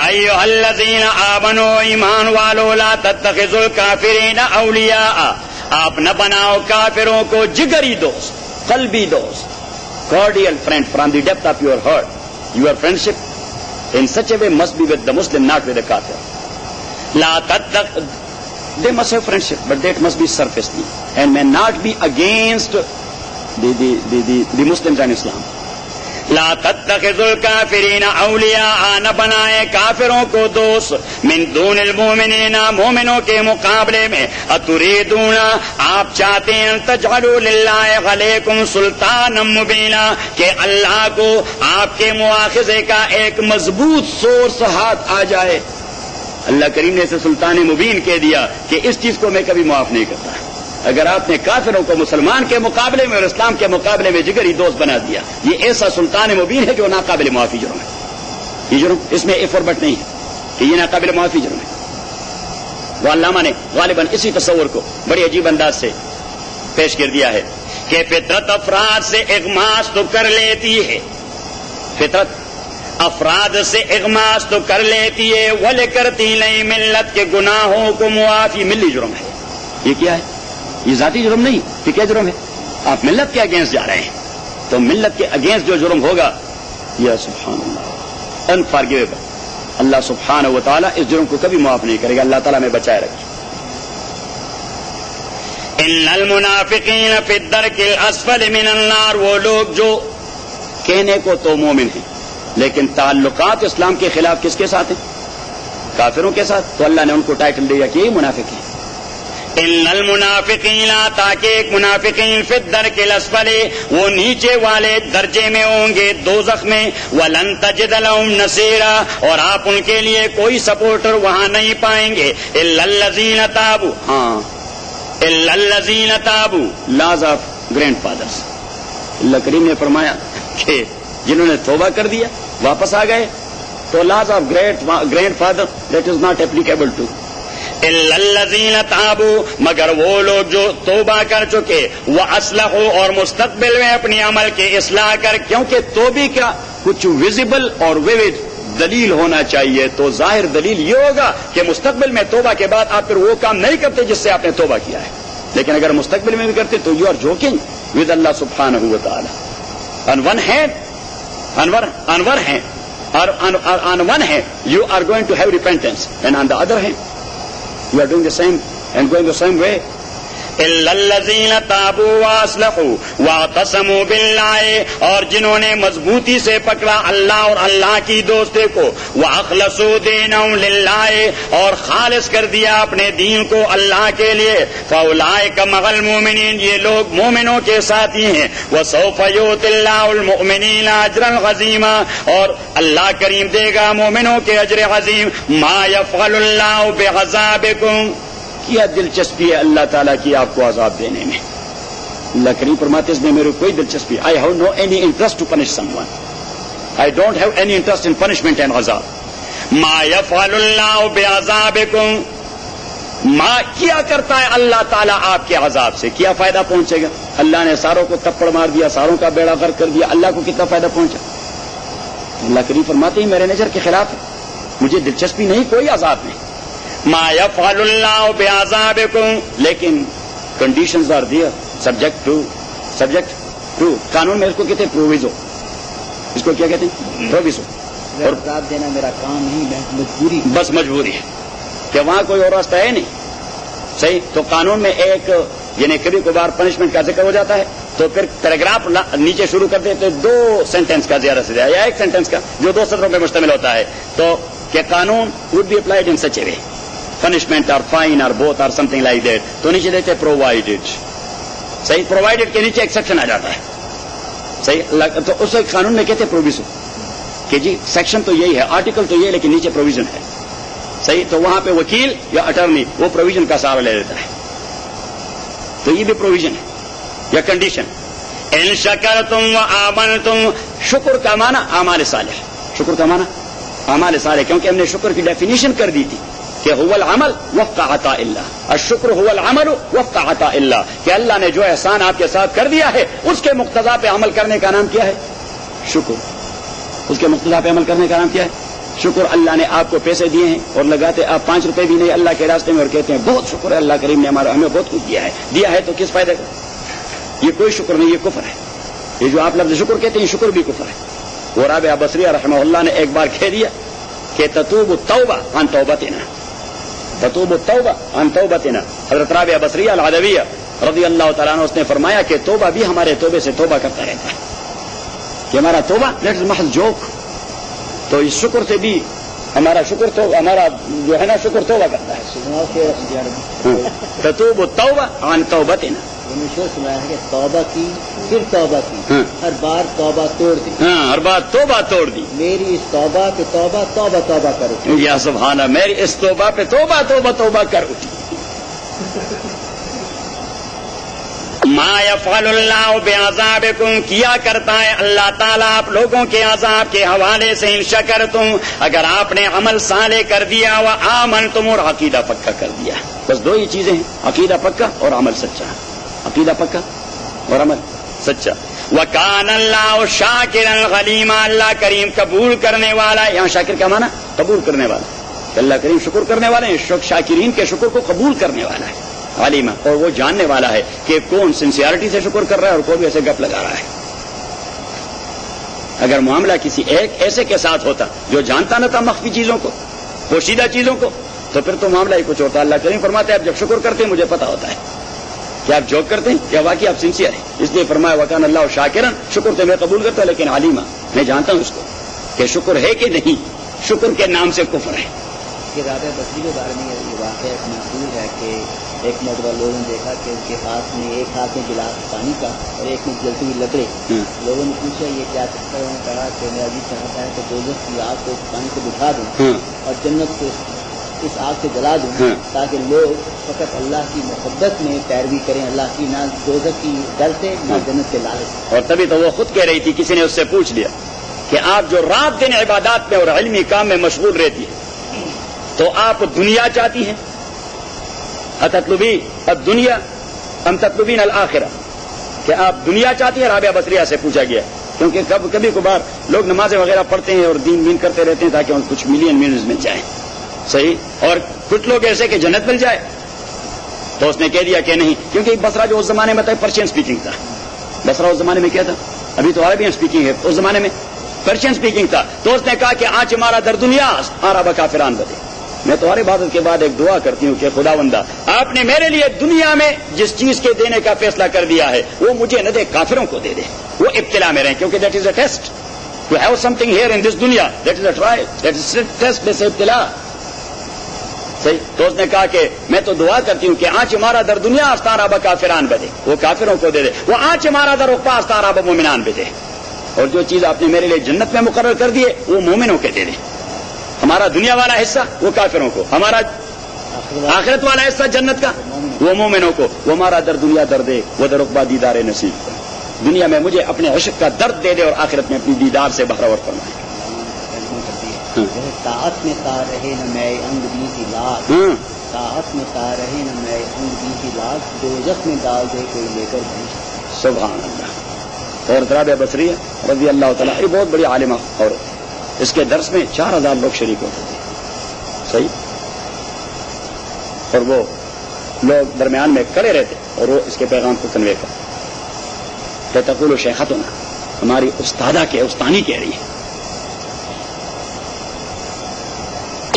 ایھا الذین آمنوا، ایمان والو، لا تتخذوا الکافرین اولیاء، آپ نہ بناؤ کافروں کو جگری دوست، قلبی دوست. cordial friend from the depth of your heart. Your friendship in such a way must be with the Muslim, not with the kafir. They must have friendship, but that must be surfacely and may not be against the Muslims and Islam. لا تتخذوا الکافرین اولیاء، نہ بنائے کافروں کو دوست. من دون المؤمنین، مومنوں کے مقابلے میں. اتریدون، آپ چاہتے ہیں تجعلوا للہ علیکم سلطانا مبینا، کہ اللہ کو آپ کے مواخذے کا ایک مضبوط سورس ہاتھ آ جائے. اللہ کریم نے اسے سلطان مبین کہہ دیا کہ اس چیز کو میں کبھی معاف نہیں کرتا. اگر آپ نے کافروں کو مسلمان کے مقابلے میں اور اسلام کے مقابلے میں جگری دوست بنا دیا، یہ ایسا سلطان مبین ہے جو ناقابل معافی جرم ہے. یہ جرم اس میں ایف اور بٹ نہیں ہے کہ یہ ناقابل معافی جرم ہے. وہ علامہ نے غالباً اسی تصور کو بڑی عجیب انداز سے پیش کر دیا ہے کہ فطرت افراد سے اغماس تو کر لیتی ہے، فطرت افراد سے اغماس تو کر لیتی ہے، ولی کرتی نہیں ملت کے گناہوں کو معافی. ملی جرم ہے. یہ کیا ہے؟ یہ ذاتی جرم نہیں. یہ کیا جرم ہے؟ آپ ملت کے اگینسٹ جا رہے ہیں، تو ملت کے اگینسٹ جو جرم ہوگا، یا سبحان اللہ، انفارگیویبل، اللہ سبحانہ و تعالیٰ اس جرم کو کبھی معاف نہیں کرے گا. اللہ تعالیٰ میں بچائے رکھے. ان المنافقین فی الدرک الاسفل من النار، وہ لوگ جو کہنے کو تو مومن ہیں لیکن تعلقات اسلام کے خلاف کس کے ساتھ ہیں؟ کافروں کے ساتھ. تو اللہ نے ان کو ٹائٹل دیا کہ یہ منافق ہیں. ان المنافقین، تاکہ ایک منافقین فی الدرک الاسفل، وہ نیچے والے درجے میں ہوں گے دوزخ میں. ولن تجد لهم نصیرا، اور آپ ان کے لیے کوئی سپورٹر وہاں نہیں پائیں گے. الا الذین تابوا، ہاں الا الذین تابوا، لاز آف گرینڈ فادرز. اللہ کریم نے فرمایا کہ جنہوں نے توبہ کر دیا واپس آ گئے، تو laws of grandfather that is not applicable to. الا الذین تابوا، مگر وہ لوگ جو توبہ کر چکے، واصلحوا، اور مستقبل میں اپنی عمل کی اصلاح کر، کیونکہ توبے کا کچھ ویزیبل اور ویوڈ دلیل ہونا چاہیے. تو ظاہر دلیل یہ ہوگا کہ مستقبل میں توبہ کے بعد آپ پھر وہ کام نہیں کرتے جس سے آپ نے توبہ کیا ہے. لیکن اگر مستقبل میں بھی کرتے تو یو آر جوکنگ ود اللہ سبحانہ و تعالی. On one hand, you are going to have repentance, and on the other hand, you are doing the same and going the same way. إِلَّا الَّذِينَ تَابُوا وَأَصْلَحُوا وَاعْتَصَمُوا بِاللَّهِ، اور جنہوں نے مضبوطی سے پکڑا اللہ اور اللہ کی دوستی کو، وَأَخْلَصُوا دِينَهُمْ لِلَّهِ، اور خالص کر دیا اپنے دین کو اللہ کے لیے، فَأُولَٰئِكَ مَعَ الْمُؤْمِنِينَ، یہ لوگ مومنوں کے ساتھی ہیں. وَسَوْفَ يُؤْتِ اللَّهُ الْمُؤْمِنِينَ أَجْرًا عَظِيمًا، اور اللہ کریم دے گا مومنوں کے اجر عظیم. مَا يَفْعَلُ اللَّهُ بِعَذَابِكُمْ، کیا دلچسپی ہے اللہ تعالیٰ کی آپ کو عذاب دینے میں. اللہ کریم فرماتے اس میں میرے کوئی دلچسپی، I have no any interest to punish someone, I don't have any interest in punishment and عذاب. ما یفعل اللہ بعذابکم، ما کیا کرتا ہے اللہ تعالیٰ آپ کے عذاب سے، کیا فائدہ پہنچے گا؟ اللہ نے ساروں کو تپڑ مار دیا، ساروں کا بیڑا غرق کر دیا، اللہ کو کتنا فائدہ پہنچا؟ اللہ کریم فرماتے ہیں میرے نظر کے خلاف ہے، مجھے دلچسپی نہیں کوئی عذاب نہیں. ما یفعل اللہ بعذابکم، لیکن conditions are there, subject to قانون میں اس کو کہتے ہیں پروویزو، اس کو کیا کہتے ہیں؟ پروویزو. اور عذاب دینا میرا کام نہیں، مجبوری، بس مجبوری ہے کہ وہاں کوئی اور راستہ ہے نہیں. صحیح. تو قانون میں ایک یعنی کبھی کبھار پنشمنٹ کا ذکر ہو جاتا ہے تو پھر پیراگراف نیچے شروع کر دیتے 2 سینٹینس کا زیادہ سے زیادہ یا 1 سینٹینس کا جو 2 سطروں پہ مشتمل ہوتا ہے، تو کہ قانون would be applied in such a way, punishment or fine or both or something like that، تو نیچے دیتے provided. صحیح. provided کے نیچے ایکسیپشن آ جاتا ہے. صحیح. تو اس قانون میں کہتے ہیں پروویژن کہ جی سیکشن تو یہی ہے، آرٹیکل تو یہ ہے، لیکن نیچے پروویژن ہے. صحیح. تو وہاں پہ وکیل یا اٹارنی وہ پروویژن کا سہارا لے لیتا ہے. تو یہ بھی پروویژن ہے یا کنڈیشن. ان شکرتم وآمنتم، شکر کا معنی اعمال صالح، شکر کا معنی اعمال صالح، کیونکہ ہم نے شکر کی ڈیفینیشن کر دی تھی کہ هو العمل وفق عطاء اللہ، الشکر هو العمل وفق عطاء اللہ، کہ اللہ نے جو احسان آپ کے ساتھ کر دیا ہے اس کے مقتضا پہ عمل کرنے کا نام کیا ہے؟ شکر. اس کے مقتضا پہ عمل کرنے کا نام کیا ہے؟ شکر. اللہ نے آپ کو پیسے دیے ہیں اور لگاتے آپ 5 روپے بھی نہیں اللہ کے راستے میں اور کہتے ہیں بہت شکر ہے اللہ کریم نے ہمیں بہت کچھ دیا ہے تو کس فائدے کا؟ یہ کوئی شکر نہیں، یہ کفر ہے. یہ جو آپ لفظ شکر کہتے ہیں شکر بھی کفر ہے. اور رابعہ بصریہ رحمہ اللہ نے ایک بار کہہ دیا کہ تتوب التوبہ عن توبتنا، تتوب التوبہ عن توبتنا. حضرت رابعہ بصریہ العدویہ رضی اللہ تعالیٰ عنہ اس نے فرمایا کہ توبہ بھی ہمارے توبے سے توبہ کرتا رہتا ہے، کہ ہمارا توبہ دیٹ از محض جوک. تو اس شکر سے بھی ہمارا شکر تو ہمارا جو ہے نا شکر توبہ کرتا ہے. تتوب التوبہ عن توبتنا، سنایا ہے کہ توبہ کی پھر توبہ کی، ہر بار توبہ توڑ دی، ہر بار توبہ توڑ دی. میری اس توبہ پہ توبہ توبہ توبہ کرو، یا سبحان اللہ، میری اس توبہ پہ توبہ توبہ توبہ کرو. ما یفعل اللہ بعذابکم، کیا کرتا ہے اللہ تعالیٰ آپ لوگوں کے عذاب کے حوالے سے، ان شکرتم، اگر آپ نے عمل صالح کر دیا، وآمنتم، اور عقیدہ پکا کر دیا. بس 2 ہی چیزیں ہیں، عقیدہ پکا اور عمل سچا. عقیدہ پکا اور عمل سچا. وَكَانَ اللَّهُ شَاكِرًا عَلِيمًا، اللہ کریم قبول کرنے والا. یہاں شاکر کا معنی قبول کرنے والا، اللہ کریم شکر کرنے والے ہیں، شاکرین کے شکر کو قبول کرنے والا ہے. علیما، اور وہ جاننے والا ہے کہ کون سنسیئرٹی سے شکر کر رہا ہے اور کون ایسے گپ لگا رہا ہے. اگر معاملہ کسی ایک ایسے کے ساتھ ہوتا جو جانتا نہ تھا مخفی چیزوں کو، پوشیدہ چیزوں کو، تو پھر تو معاملہ ہی کچھ ہوتا. اللہ کریم فرماتے ہیں آپ جب شکر کرتے ہیں مجھے پتا ہوتا ہے کہ آپ جوک کرتے ہیں یا واقعی آپ سنسیئر ہیں. اس لیے فرمایا وکان اللہ شاکرن، شکر تو میں قبول کرتا ہوں لیکن علیما، میں جانتا ہوں اس کو کہ شکر ہے کہ نہیں. شکر کے نام سے کفر ہے. کہ رابعہ بصری کے بارے میں یہ واقعہ ایک محفوظ ہے کہ ایک مرتبہ لوگوں نے دیکھا کہ ان کے ہاتھ میں ایک ہاتھ میں گلاس پانی کا اور ایک میں جلتی ہوئی لکڑی. لوگوں نے پوچھا یہ کیا چکر ہے؟ انہوں نے کہا کہ میرا جی چاہتا ہے کہ دوزخ کی آگ کو پانی سے بجھا دوں اور جنت کو اس آگ سے جلا دوں تاکہ لوگ فقط اللہ کی محبت میں پیروی کریں، اللہ کی نہ دوزخ کی ڈر سے نہ جنت کے لالچ سے. اور تبھی تو وہ خود کہہ رہی تھی، کسی نے اس سے پوچھ لیا کہ آپ جو رات دن عبادات میں اور علمی کام میں مشغول رہتی ہے تو آپ دنیا چاہتی ہیں؟ اتطلبی الدنیا ام تطلبین الآخرہ، کہ آپ دنیا چاہتی ہیں؟ رابعہ بصریہ سے پوچھا گیا، کیونکہ کبھی کبھار لوگ نمازیں وغیرہ پڑھتے ہیں اور دین کرتے رہتے ہیں تاکہ ان کچھ ملینز میں جائیں، صحیح، اور کچھ لوگ ایسے کہ جنت مل جائے. تو اس نے کہہ دیا کہ نہیں، کیونکہ بصرہ جو اس زمانے میں تھا پرشین سپیکنگ تھا. بصرہ اس زمانے میں کیا تھا؟ ابھی تو عربین سپیکنگ ہے، اس زمانے میں پرشین سپیکنگ تھا. تو اس نے کہا کہ آج ہمارا در دنیا عرب کافران بدے. میں تمہاری عبادت کے بعد ایک دعا کرتی ہوں کہ خداوندہ آپ نے میرے لیے دنیا میں جس چیز کے دینے کا فیصلہ کر دیا ہے وہ مجھے نہ دے، کافروں کو دے دے. وہ ابتلا میں رہیں، کیونکہ that is a test. To have something here in this دنیا، that is a trial, that is test, this ابتلا. صحیح. تو اس نے کہا کہ میں تو دعا کرتی ہوں کہ آج ہمارا در دنیا استارا ب کافران بدے، وہ کافروں کو دے دے. وہ آج ہمارا در عقبا استارا ب مومنان بدے، اور جو چیز آپ نے میرے لیے جنت میں مقرر کر دیے وہ مومنوں کے دے دے. ہمارا دنیا والا حصہ وہ کافروں کو، ہمارا آخرت والا حصہ جنت کا وہ مومنوں کو. وہ ہمارا در دنیا درد دے، وہ در عقبا دیدار نصیب. دنیا میں مجھے اپنے عشق کا درد دے دے اور آخرت میں اپنی دیدار سے بہرور فرمائے. طاعت میں تا رہے نہ میں انگ دی کی لاج، طاعت میں تا رہے نہ میں انگ دی کی لاج، دوزخ میں ڈال دے کوئی لے کر بھیج. سبحان اللہ. اور رابعہ بصریہ رضی اللہ تعالیٰ یہ بہت بڑی عالمہ عورت، اس کے درس میں 4000 لوگ شریک ہوتے تھے. صحیح. اور وہ لوگ درمیان میں کھڑے رہتے اور وہ اس کے پیغام کو کنوے کرتے. تقول شیختنا، ہماری استادہ کے استانی کہہ رہی ہے.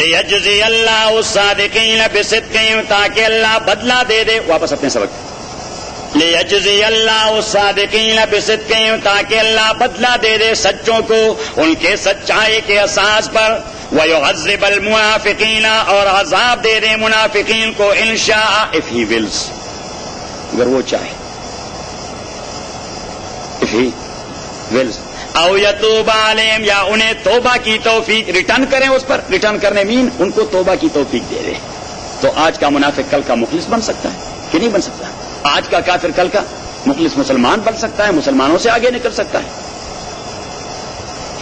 یجزی اللہ الصادقین بصدقہم، تاکہ اللہ بدلہ دے دے. واپس اپنے سبق. لیجزی اللہ الصادقین بصدقہم، تاکہ اللہ بدلہ دے دے سچوں کو ان کے سچائی کے اساس پر. ویعذب المنافقین، اور عذاب دے دے منافقین کو ان شاء، if he wills، اگر وہ چاہے. if he wills. او یتوب علیہم، یا انہیں توبہ کی توفیق، ریٹرن کریں اس پر. ریٹرن کرنے مین ان کو توبہ کی توفیق دے دے. تو آج کا منافق کل کا مخلص بن سکتا ہے کہ نہیں بن سکتا؟ آج کا کافر کل کا مخلص مسلمان بن سکتا ہے، مسلمانوں سے آگے نکل سکتا ہے.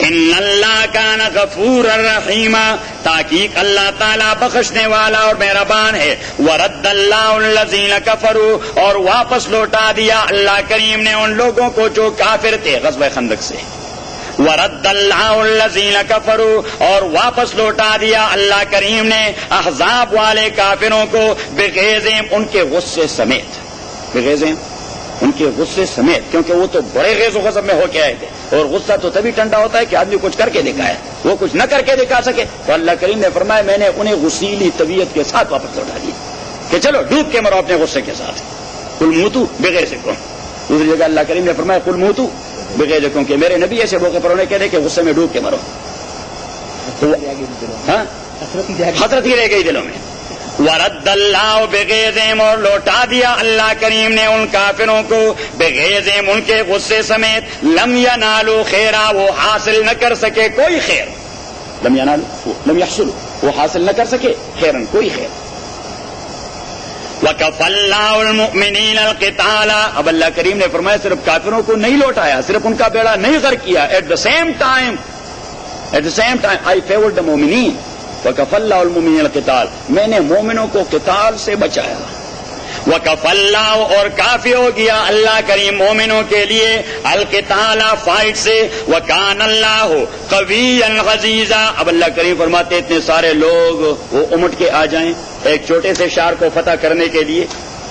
ان اللہ کان غفورا رحیما، تحقیق اللہ تعالیٰ بخشنے والا اور مہربان ہے. ورد اللہ الذین کفروا، اور واپس لوٹا دیا اللہ کریم نے ان لوگوں کو جو کافر تھے غزوہ خندق سے. ورد اللہ الذین کفروا، اور واپس لوٹا دیا اللہ کریم نے احزاب والے کافروں کو بغیظہم، ان کے غصے سمیت. بغیظہم، ان کے غصے سمیت، کیونکہ وہ تو بڑے غیظ و غضب میں ہو کے آئے تھے. اور غصہ تو تبھی ٹھنڈا ہوتا ہے کہ آدمی کچھ کر کے دکھائے. وہ کچھ نہ کر کے دکھا سکے تو اللہ کریم نے فرمایا میں نے انہیں غسیلی طبیعت کے ساتھ واپس لوٹا دی کہ چلو ڈوب کے مرو اپنے غصے کے ساتھ. قل موتو بغیظکم. دوسری جگہ اللہ کریم نے فرمایا قل موتو بغیظکم، کہ میرے نبی ایسے موقع پر انہیں کہہ دے کہ غصے میں ڈوب کے مرو. ہاں حسرت ہی رہ گئی دلوں میں. ورد اللہ بغیظہم، اور لوٹا دیا اللہ کریم نے ان کافروں کو بغیظہم، ان کے غصے سمیت. لم ینالوا خیرا، وہ حاصل نہ کر سکے کوئی خیر. لم ینالوا، لم یحصلوا، وہ حاصل نہ کر سکے خیرن کوئی خیر. وکفى اللہ المؤمنین القتال، اب اللہ کریم نے فرمایا صرف کافروں کو نہیں لوٹایا، صرف ان کا بیڑا نہیں غرق کیا. At the same time I favoured the مومنین. وکفى اللہ المؤمنین القتال، میں نے مومنوں کو قتال سے بچایا. وکفى اللہ، اور کافی ہو گیا اللہ کریم مومنوں کے لیے القتال، فائٹ سے. وکان اللہ قویا عزیزا، اب اللہ کریم فرماتے اتنے سارے لوگ وہ امٹ کے آ جائیں ایک چھوٹے سے شہر کو فتح کرنے کے لیے،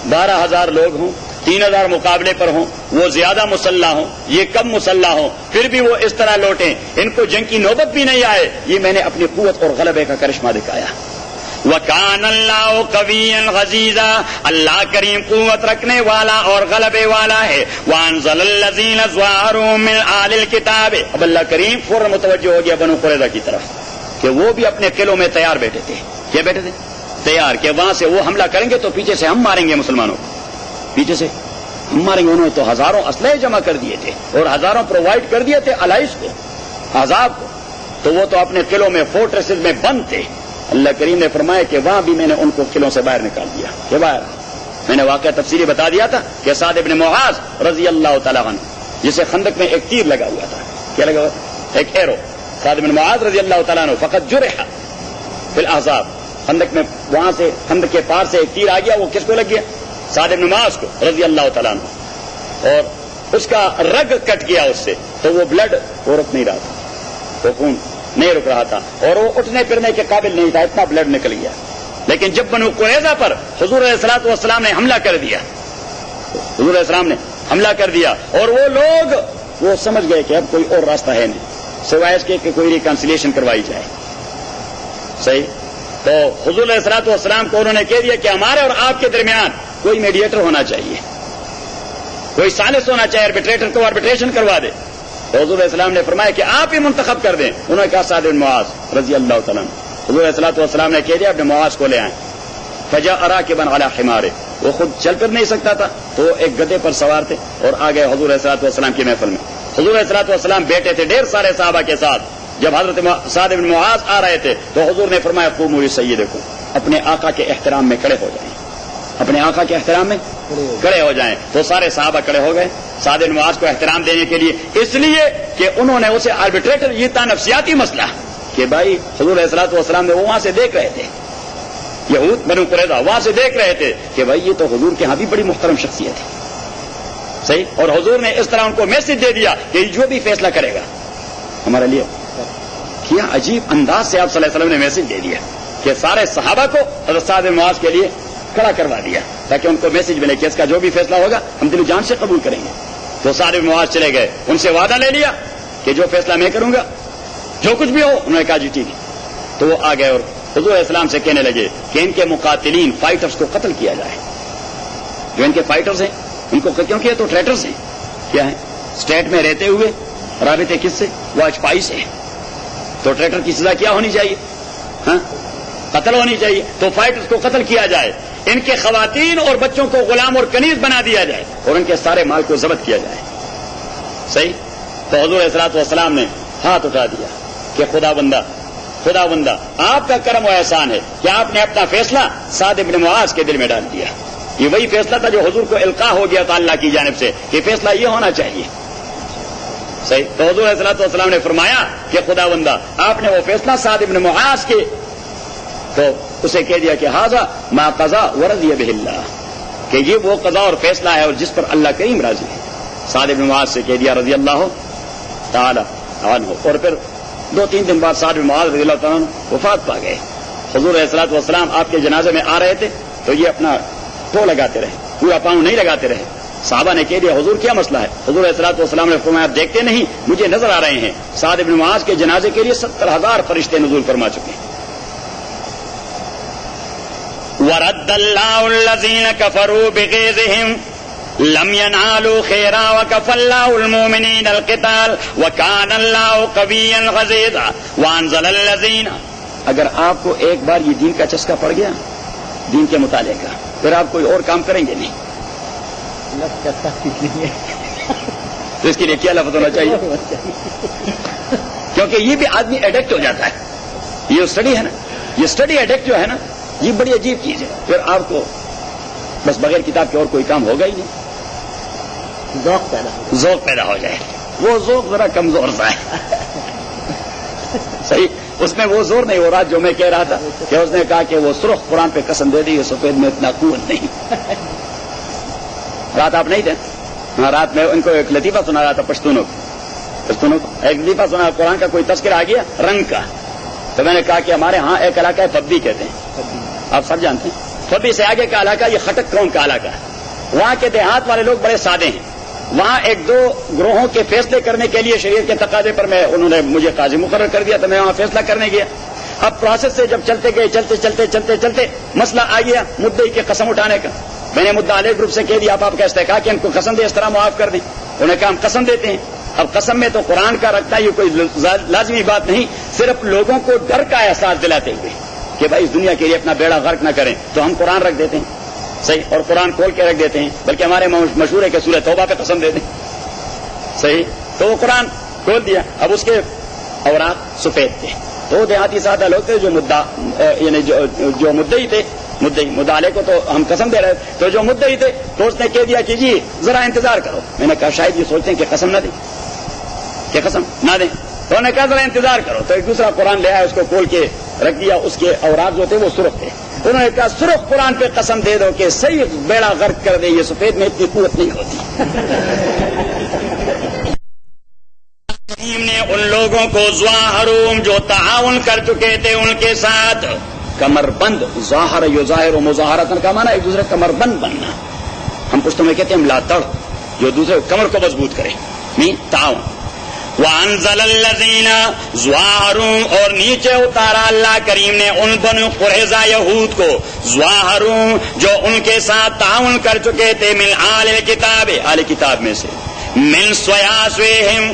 12,000 لوگ ہوں، 3,000 مقابلے پر ہوں، وہ زیادہ مسلح ہوں، یہ کم مسلح ہوں، پھر بھی وہ اس طرح لوٹیں، ان کو جنگ کی نوبت بھی نہیں آئے، یہ میں نے اپنی قوت اور غلبے کا کرشمہ دکھایا۔ وَكَانَ اللَّهُ قَوِيًّا غَزِيزًا، اللہ کریم قوت رکھنے والا اور غلبے والا ہے۔ وَأَنزَلَ الَّذِينَ ظَاهَرُوا مِنْ أَهْلِ الْكِتَابِ، اب اللہ کریم فوراً متوجہ ہو گیا بنو قریظہ کی طرف کہ وہ بھی اپنے قلعوں میں تیار بیٹھے تھے۔ کیا بیٹھے تھے؟ تیار، کہ وہاں سے وہ حملہ کریں گے تو پیچھے سے ہم ماریں گے مسلمانوں کو، پیچھے سے ہم ماریں گے۔ انہوں نے تو ہزاروں اسلحے جمع کر دیے تھے اور ہزاروں پرووائڈ کر دیے تھے الائس کو، احزاب کو، تو وہ تو اپنے قلعوں میں فورٹریسز میں بند تھے۔ اللہ کریم نے فرمایا کہ وہاں بھی میں نے ان کو قلعوں سے باہر نکال دیا۔ کہ باہر میں نے واقعہ تفصیلی بتا دیا تھا کہ سعد ابن معاذ رضی اللہ تعالیٰ عنہ، جسے خندق میں ایک تیر لگا ہوا تھا، کیا لگا ہوا تھا؟ ایک ایرو۔ سعد ابن معاذ رضی اللہ تعالیٰ عنہ فقط جرح فی الاحزاب، خندق میں وہاں سے خندق کے پار سے ایک تیر آ گیا، وہ کس کو لگ گیا؟ سعد ابن معاذ کو رضی اللہ تعالیٰ عنہ، اور اس کا رگ کٹ گیا اس سے، تو وہ بلڈ وہ رک نہیں رہا تھا، وہ خون نہیں رک رہا تھا، اور وہ اٹھنے پھرنے کے قابل نہیں تھا، اتنا بلڈ نکل گیا۔ لیکن جب بنو قریظہ پر حضور علیہ الصلوۃ والسلام نے حملہ کر دیا، حضور علیہ السلام نے حملہ کر دیا، اور وہ لوگ وہ سمجھ گئے کہ اب کوئی اور راستہ ہے نہیں سوائے اس کے کہ کوئی ریکنسیلیشن کروائی جائے۔ صحیح، تو حضور علیہ الصلوۃ والسلام کو انہوں نے کہہ دیا کہ ہمارے اور آپ کے درمیان کوئی میڈیٹر ہونا چاہیے، کوئی ثالث ہونا چاہیے، آربیٹریٹر کو آربیٹریشن کروا دے۔ تو حضور علیہ السلام نے فرمایا کہ آپ ہی منتخب کر دیں۔ انہوں نے کہا سعد بن معاذ رضی اللہ تعالیٰ عنہ۔ حضور علیہ الصلوۃ والسلام نے کہہ دیا ابن معاذ کو لے آئیں۔ فجاء راکبا علی حمارہ، وہ خود چل پھر نہیں سکتا تھا تو وہ ایک گدھے پر سوار تھے اور آ گئے حضور علیہ الصلوۃ والسلام کی محفل میں۔ حضور علیہ الصلوۃ والسلام بیٹھے تھے ڈھیر سارے صحابہ کے ساتھ۔ جب حضرت سعد بن معاذ آ رہے تھے تو حضور نے فرمایا قوموا لسیدکم، اپنے آقا کے احترام میں کھڑے ہو جائیں، اپنے آقا کے احترام میں کھڑے ہو جائیں۔ تو سارے صحابہ کھڑے ہو گئے سعد بن معاذ کو احترام دینے کے لیے، اس لیے کہ انہوں نے اسے آربیٹریٹر، یہ تھا نفسیاتی مسئلہ کہ بھائی حضور علیہ الصلوۃ والسلام نے وہ وہاں سے دیکھ رہے تھے، یہود بنو قریظہ وہاں سے دیکھ رہے تھے کہ بھائی یہ تو حضور کے ہاں بھی بڑی محترم شخصیت ہے۔ صحیح، اور حضور نے اس طرح ان کو میسج دے دیا کہ جو بھی فیصلہ کرے گا ہمارے لیے، کیا عجیب انداز سے آپ صلی اللہ علیہ وسلم نے میسج دے دیا کہ سارے صحابہ کو حضرت سعد بن معاذ کے لیے کھڑا کروا دیا تاکہ ان کو میسج ملے کہ اس کا جو بھی فیصلہ ہوگا ہم دل و جان سے قبول کریں گے۔ تو سعد بن معاذ چلے گئے، ان سے وعدہ لے لیا کہ جو فیصلہ میں کروں گا جو کچھ بھی ہو، انہوں نے کہا جی ٹھیک ہے۔ تو وہ آ گئے اور حضور علیہ السلام سے کہنے لگے کہ ان کے مقاتلین فائٹرز کو قتل کیا جائے، جو ان کے فائٹرز ہیں ان کو، کیونکہ یہ تو ٹریٹرز ہیں، کیا ہیں اسٹیٹ میں رہتے ہوئے رابطے کس سے؟ واجپائی سے، تو ٹریٹر کی سزا کیا ہونی چاہیے؟ ہاں قتل ہونی چاہیے۔ تو فائٹرز کو قتل کیا جائے، ان کے خواتین اور بچوں کو غلام اور کنیز بنا دیا جائے اور ان کے سارے مال کو ضبط کیا جائے۔ صحیح، تو حضور علیہ الصلوۃ والسلام نے ہاتھ اٹھا دیا کہ خدا بندہ آپ کا کرم و احسان ہے کہ آپ نے اپنا فیصلہ سعد بن معاذ کے دل میں ڈال دیا۔ یہ وہی فیصلہ تھا جو حضور کو القاء ہو گیا تھا اللہ کی جانب سے کہ فیصلہ یہ ہونا چاہیے۔ صحیح، تو حضور علیہ الصلوۃ والسلام نے فرمایا کہ خدا بندہ آپ نے وہ فیصلہ سعد بن معاذ کے، تو اسے کہہ دیا کہ ھذا ما قضا ورضی بہ اللہ، کہ یہ وہ قضا اور فیصلہ ہے اور جس پر اللہ کریم راضی ہے۔ سعد بن معاذ سے کہہ دیا رضی اللہ تعالی عنہ، اور پھر 2-3 دن بعد سعد بن معاذ رضی اللہ تعالیٰ عنہ وفات پا گئے۔ حضور علیہ الصلوۃ والسلام آپ کے جنازے میں آ رہے تھے تو یہ اپنا ٹو لگاتے رہے، پورا پاؤں نہیں لگاتے رہے۔ صحابہ نے کہہ دیا حضور کیا مسئلہ ہے؟ حضور علیہ الصلوۃ والسلام نے فرمایا آپ دیکھتے نہیں، مجھے نظر آ رہے ہیں سعد بن معاذ کے جنازے کے لیے 70,000 فرشتے نزول فرما چکے ہیں۔ وَرَدَّ اللَّهُ الَّذِينَ كَفَرُوا بِغَيْظِهِمْ لَمْ يَنَالُوا خَيْرًا وَكَفَى اللَّهُ الْمُؤْمِنِينَ الْقِتَالَ وَكَانَ اللَّهُ قَوِيًّا غَزِيزًا وَأَنزَلَ الَّذِينَ، اگر آپ کو ایک بار یہ دین کا چسکا پڑ گیا دین کے مطالعے کا، پھر آپ کوئی اور کام کریں گے نہیں۔ تو اس کے لیے کیا لفظ ہونا چاہیے؟ کیونکہ یہ بھی آدمی ایڈکٹ ہو جاتا ہے، یہ اسٹڈی ہے نا، یہ اسٹڈی ایڈکٹ جو ہے نا، یہ بڑی عجیب چیز ہے۔ پھر آپ کو بس بغیر کتاب کے اور کوئی کام ہوگا ہی نہیں، ذوق پیدا ہو جائے، وہ ذوق ذرا کمزور سا ہے۔ صحیح، اس میں وہ زور نہیں ہو رہا جو میں کہہ رہا تھا کہ اس نے کہا کہ وہ سرخ قرآن پہ قسم دے دی، سفید میں اتنا قوت نہیں۔ رات آپ نہیں تھے؟ ہاں، رات میں ان کو ایک لطیفہ سنا رہا تھا پشتونوں کو ایک لطیفہ سنا، قرآن کا کوئی تذکرہ آ گیا رنگ کا، تو میں نے کہا کہ ہمارے ہاں ایک علاقہ ہے پبی کہتے ہیں، آپ سب جانتے ہیں فبی سے آگے کا علاقہ یہ خٹک قوم کا علاقہ ہے. وہاں کے دیہات والے لوگ بڑے سادے ہیں. وہاں ایک دو گروہوں کے فیصلے کرنے کے لیے شریعت کے تقاضے پر انہوں نے مجھے قاضی مقرر کر دیا تو میں وہاں فیصلہ کرنے گیا. اب پروسیس سے جب چلتے گئے چلتے مسئلہ آ گیا مدعی کی قسم اٹھانے کا. میں نے مدعا علیہ گروپ سے کہہ دیا آپ کا استحقاق کہ ان کو قسم دے اس طرح معاف کر دیں. انہوں نے کہا ہم قسم دیتے ہیں. اب قسم میں تو قرآن کا رکھنا یہ کوئی لازمی بات نہیں, صرف لوگوں کو ڈر کا احساس دلاتے ہوئے کہ بھائی اس دنیا کے لیے اپنا بیڑا غرق نہ کریں تو ہم قرآن رکھ دیتے ہیں. صحیح, اور قرآن کھول کے رکھ دیتے ہیں. بلکہ ہمارے مشہور ہے کہ سورہ توبہ پہ قسم دیتے ہیں. صحیح, تو وہ قرآن کھول دیا. اب اس کے اوراق سفید تھے. تو دیہاتی سادہ لوگ تھے جو یعنی جو مدعی تھے, مدعے کو تو ہم قسم دے رہے تھے, تو جو مدعی تھے تو اس نے کہہ دیا کہ جی ذرا انتظار کرو. میں نے کہا شاید یہ سوچتے ہیں کہ قسم نہ دیں, کہ قسم نہ دیں. تو انہوں نے کہا ذرا انتظار کرو. تو ایک دوسرا قرآن لے آیا, اس کو کھول کے رکھ دیا. اس کے اوراق جو تھے وہ سرخ تھے. انہوں نے کہا سرخ قرآن پہ قسم دے دو کہ صحیح بیڑا غرق کر دے, یہ سفید میں اتنی قوت نہیں ہوتی. نے ان لوگوں کو ظاہروم جو تعاون کر چکے تھے ان کے ساتھ کمر بند. ظاہر یظاہر و مظاہرتن کا معنی ایک دوسرے کمر بند بننا. ہم پشتوں میں کہتے ہیں ہم لاتڑ, جو دوسرے کمر کو مضبوط کرے, نہیں تعاون. وانزل الذین ظاہروم, اور نیچے اتارا اللہ کریم نے ان بنو قریظہ یہود کو, ظاہروم جو ان کے ساتھ تعاون کر چکے تھے, من آل کتاب, آل کتاب میں سے, من سویاسوہم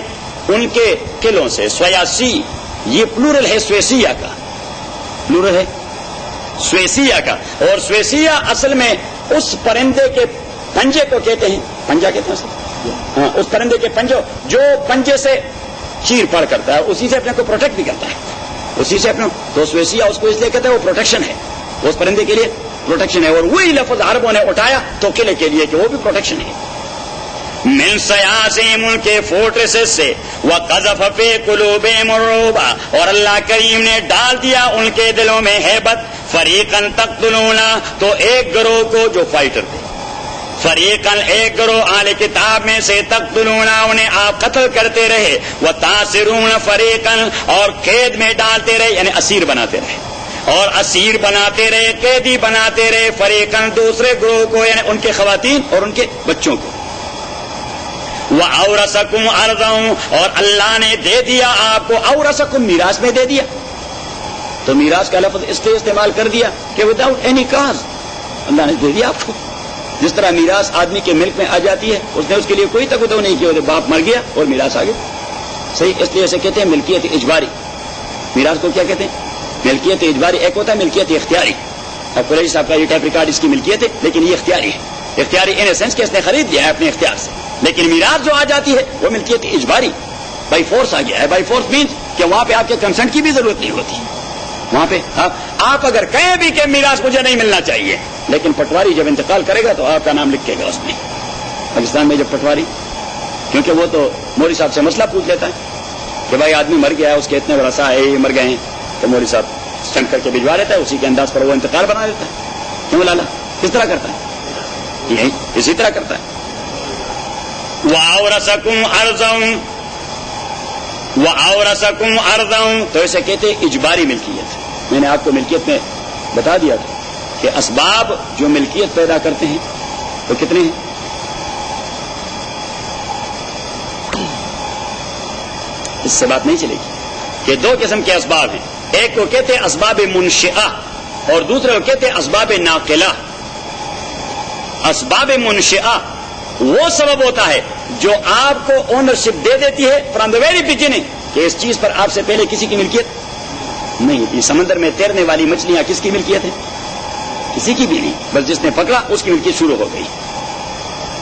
ان کے قلعوں سے. سویاسی یہ پلورل ہے سویسیہ کا, پلورل ہے سویسیہ کا. اور سویسیہ اصل میں اس پرندے کے پنجے کو کہتے ہیں, پنجا کہتے ہیں ہاں, اس پرندے کے پنجوں جو پنجے سے چیر پاڑ کرتا ہے, اسی سے اپنے کو پروٹیکٹ بھی کرتا ہے, اسی سے اپنا. تو سویسیہ اس کو اس لیے کہتے ہیں وہ پروٹیکشن ہے, اس پرندے کے لیے پروٹیکشن ہے. اور وہی لفظ عربوں نے اٹھایا تو قلعے کے لیے کہ وہ بھی پروٹیکشن ہے. من سیاسہم ان کے فورٹریسز سے, وقذف فی قلوبہم الرعب, اور اللہ کریم نے ڈال دیا ان کے دلوں میں ہیبت. فریقاً تقتلون, تو ایک گروہ کو جو فائٹر تھے, فریقاً ایک گروہ اہل کتاب میں سے, تقتلون انہیں آپ قتل کرتے رہے, وتاسرون فریقاً اور قید میں ڈالتے رہے, یعنی اسیر بناتے رہے, اور اسیر بناتے رہے, قیدی بناتے رہے, فریقاً دوسرے گروہ کو, یعنی ان کے خواتین اور ان کے بچوں کو. وَأَوْرَثَكُمْ أَرْضَهُمْ, اور اللہ نے دے دیا آپ کو, اورثکم میراث میں دے دیا. تو میراث کا لفظ اس لیے استعمال کر دیا کہ وداؤٹ اینی کاز اللہ نے دے دیا آپ کو. جس طرح میراث آدمی کے ملک میں آ جاتی ہے, اس نے اس کے لیے کوئی تقدو نہیں کیا, باپ مر گیا اور میراث آ گیا. صحیح, اس لیے اسے کہتے ہیں ملکیت اجباری. میراث کو کیا کہتے ہیں؟ ملکیت اجباری. ایک ہوتا ہے ملکیت اختیاری. اب قریشی صاحب کا یہ ٹیپ ریکارڈ اس کی ملکیت ہے, لیکن یہ اختیاری ہے. اختیاری ان سینس کہ اس نے خرید لیا ہے اپنے اختیار سے. لیکن میراث جو آ جاتی ہے وہ ملکیت اجباری, بائی فورس آ گیا ہے. بائی فورس مینس کہ وہاں پہ آپ کے کنسنٹ کی بھی ضرورت نہیں ہوتی. وہاں پہ آپ اگر کہیں بھی کہ میراث مجھے نہیں ملنا چاہیے, لیکن پٹواری جب انتقال کرے گا تو آپ کا نام لکھے گا اس میں. پاکستان میں جب پٹواری, کیونکہ وہ تو مولوی صاحب سے مسئلہ پوچھ لیتا ہے کہ بھائی آدمی مر گیا ہے, اس کے اتنے ورثہ ہے, یہ مر گئے ہیں, تو مولوی صاحب اسٹمپ کر کے بھجوا لیتا ہے, اسی کے انداز پر وہ انتقال بنا دیتا ہے. کیوں لالا کس طرح کرتا ہے؟ یہی اسی طرح کرتا ہے. وَأَوْرَثَكُمْ أَرْضَهُمْ, وَأَوْرَثَكُمْ أَرْضَهُمْ, تو اسے کہتے ہیں اجباری ملکیت. میں نے آپ کو ملکیت میں بتا دیا تھا کہ اسباب جو ملکیت پیدا کرتے ہیں وہ کتنے ہیں. اس سے بات نہیں چلے گی کہ دو قسم کے اسباب ہیں. ایک کو کہتے ہیں اسباب منشئہ اور دوسرے کو کہتے ہیں اسباب ناقلہ. اسباب منشئہ وہ سبب ہوتا ہے جو آپ کو اونرشپ دے دیتی ہے فرام دا ویری بگننگ کہ اس چیز پر آپ سے پہلے کسی کی ملکیت نہیں ہوتی. سمندر میں تیرنے والی مچھلیاں کس کی ملکیت ہے؟ کسی کی بھی نہیں, بس جس نے پکڑا اس کی ملکیت شروع ہو گئی.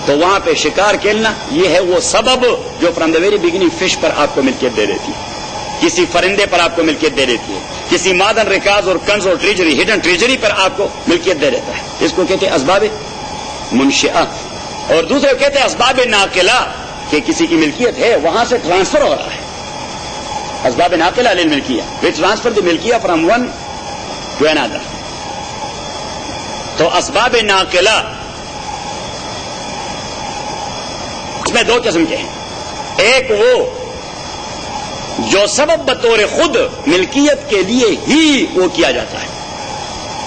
تو وہاں پہ شکار کھیلنا یہ ہے وہ سبب جو فرام دا ویری بگننگ فش پر آپ کو ملکیت دے دیتی ہے, کسی فرندے پر آپ کو ملکیت دے دیتی ہے, کسی معدن ریکاز اور کنز اور ٹریجری ہڈن ٹریجری پر آپ کو ملکیت دے دیتا ہے. اس کو کہتے ہیں اسباب منشئہ. اور دوسرے کہتے ہیں اسباب ناقلہ کہ کسی کی ملکیت ہے وہاں سے ٹرانسفر ہو رہا ہے. اسباب ناقلہ للملکیہ, وچ ٹرانسفر دی ملکیہ فرام ون ٹو انادر. تو اسباب ناقلہ اس میں دو قسم کے ہیں. ایک وہ جو سبب بطور خود ملکیت کے لیے ہی وہ کیا جاتا ہے,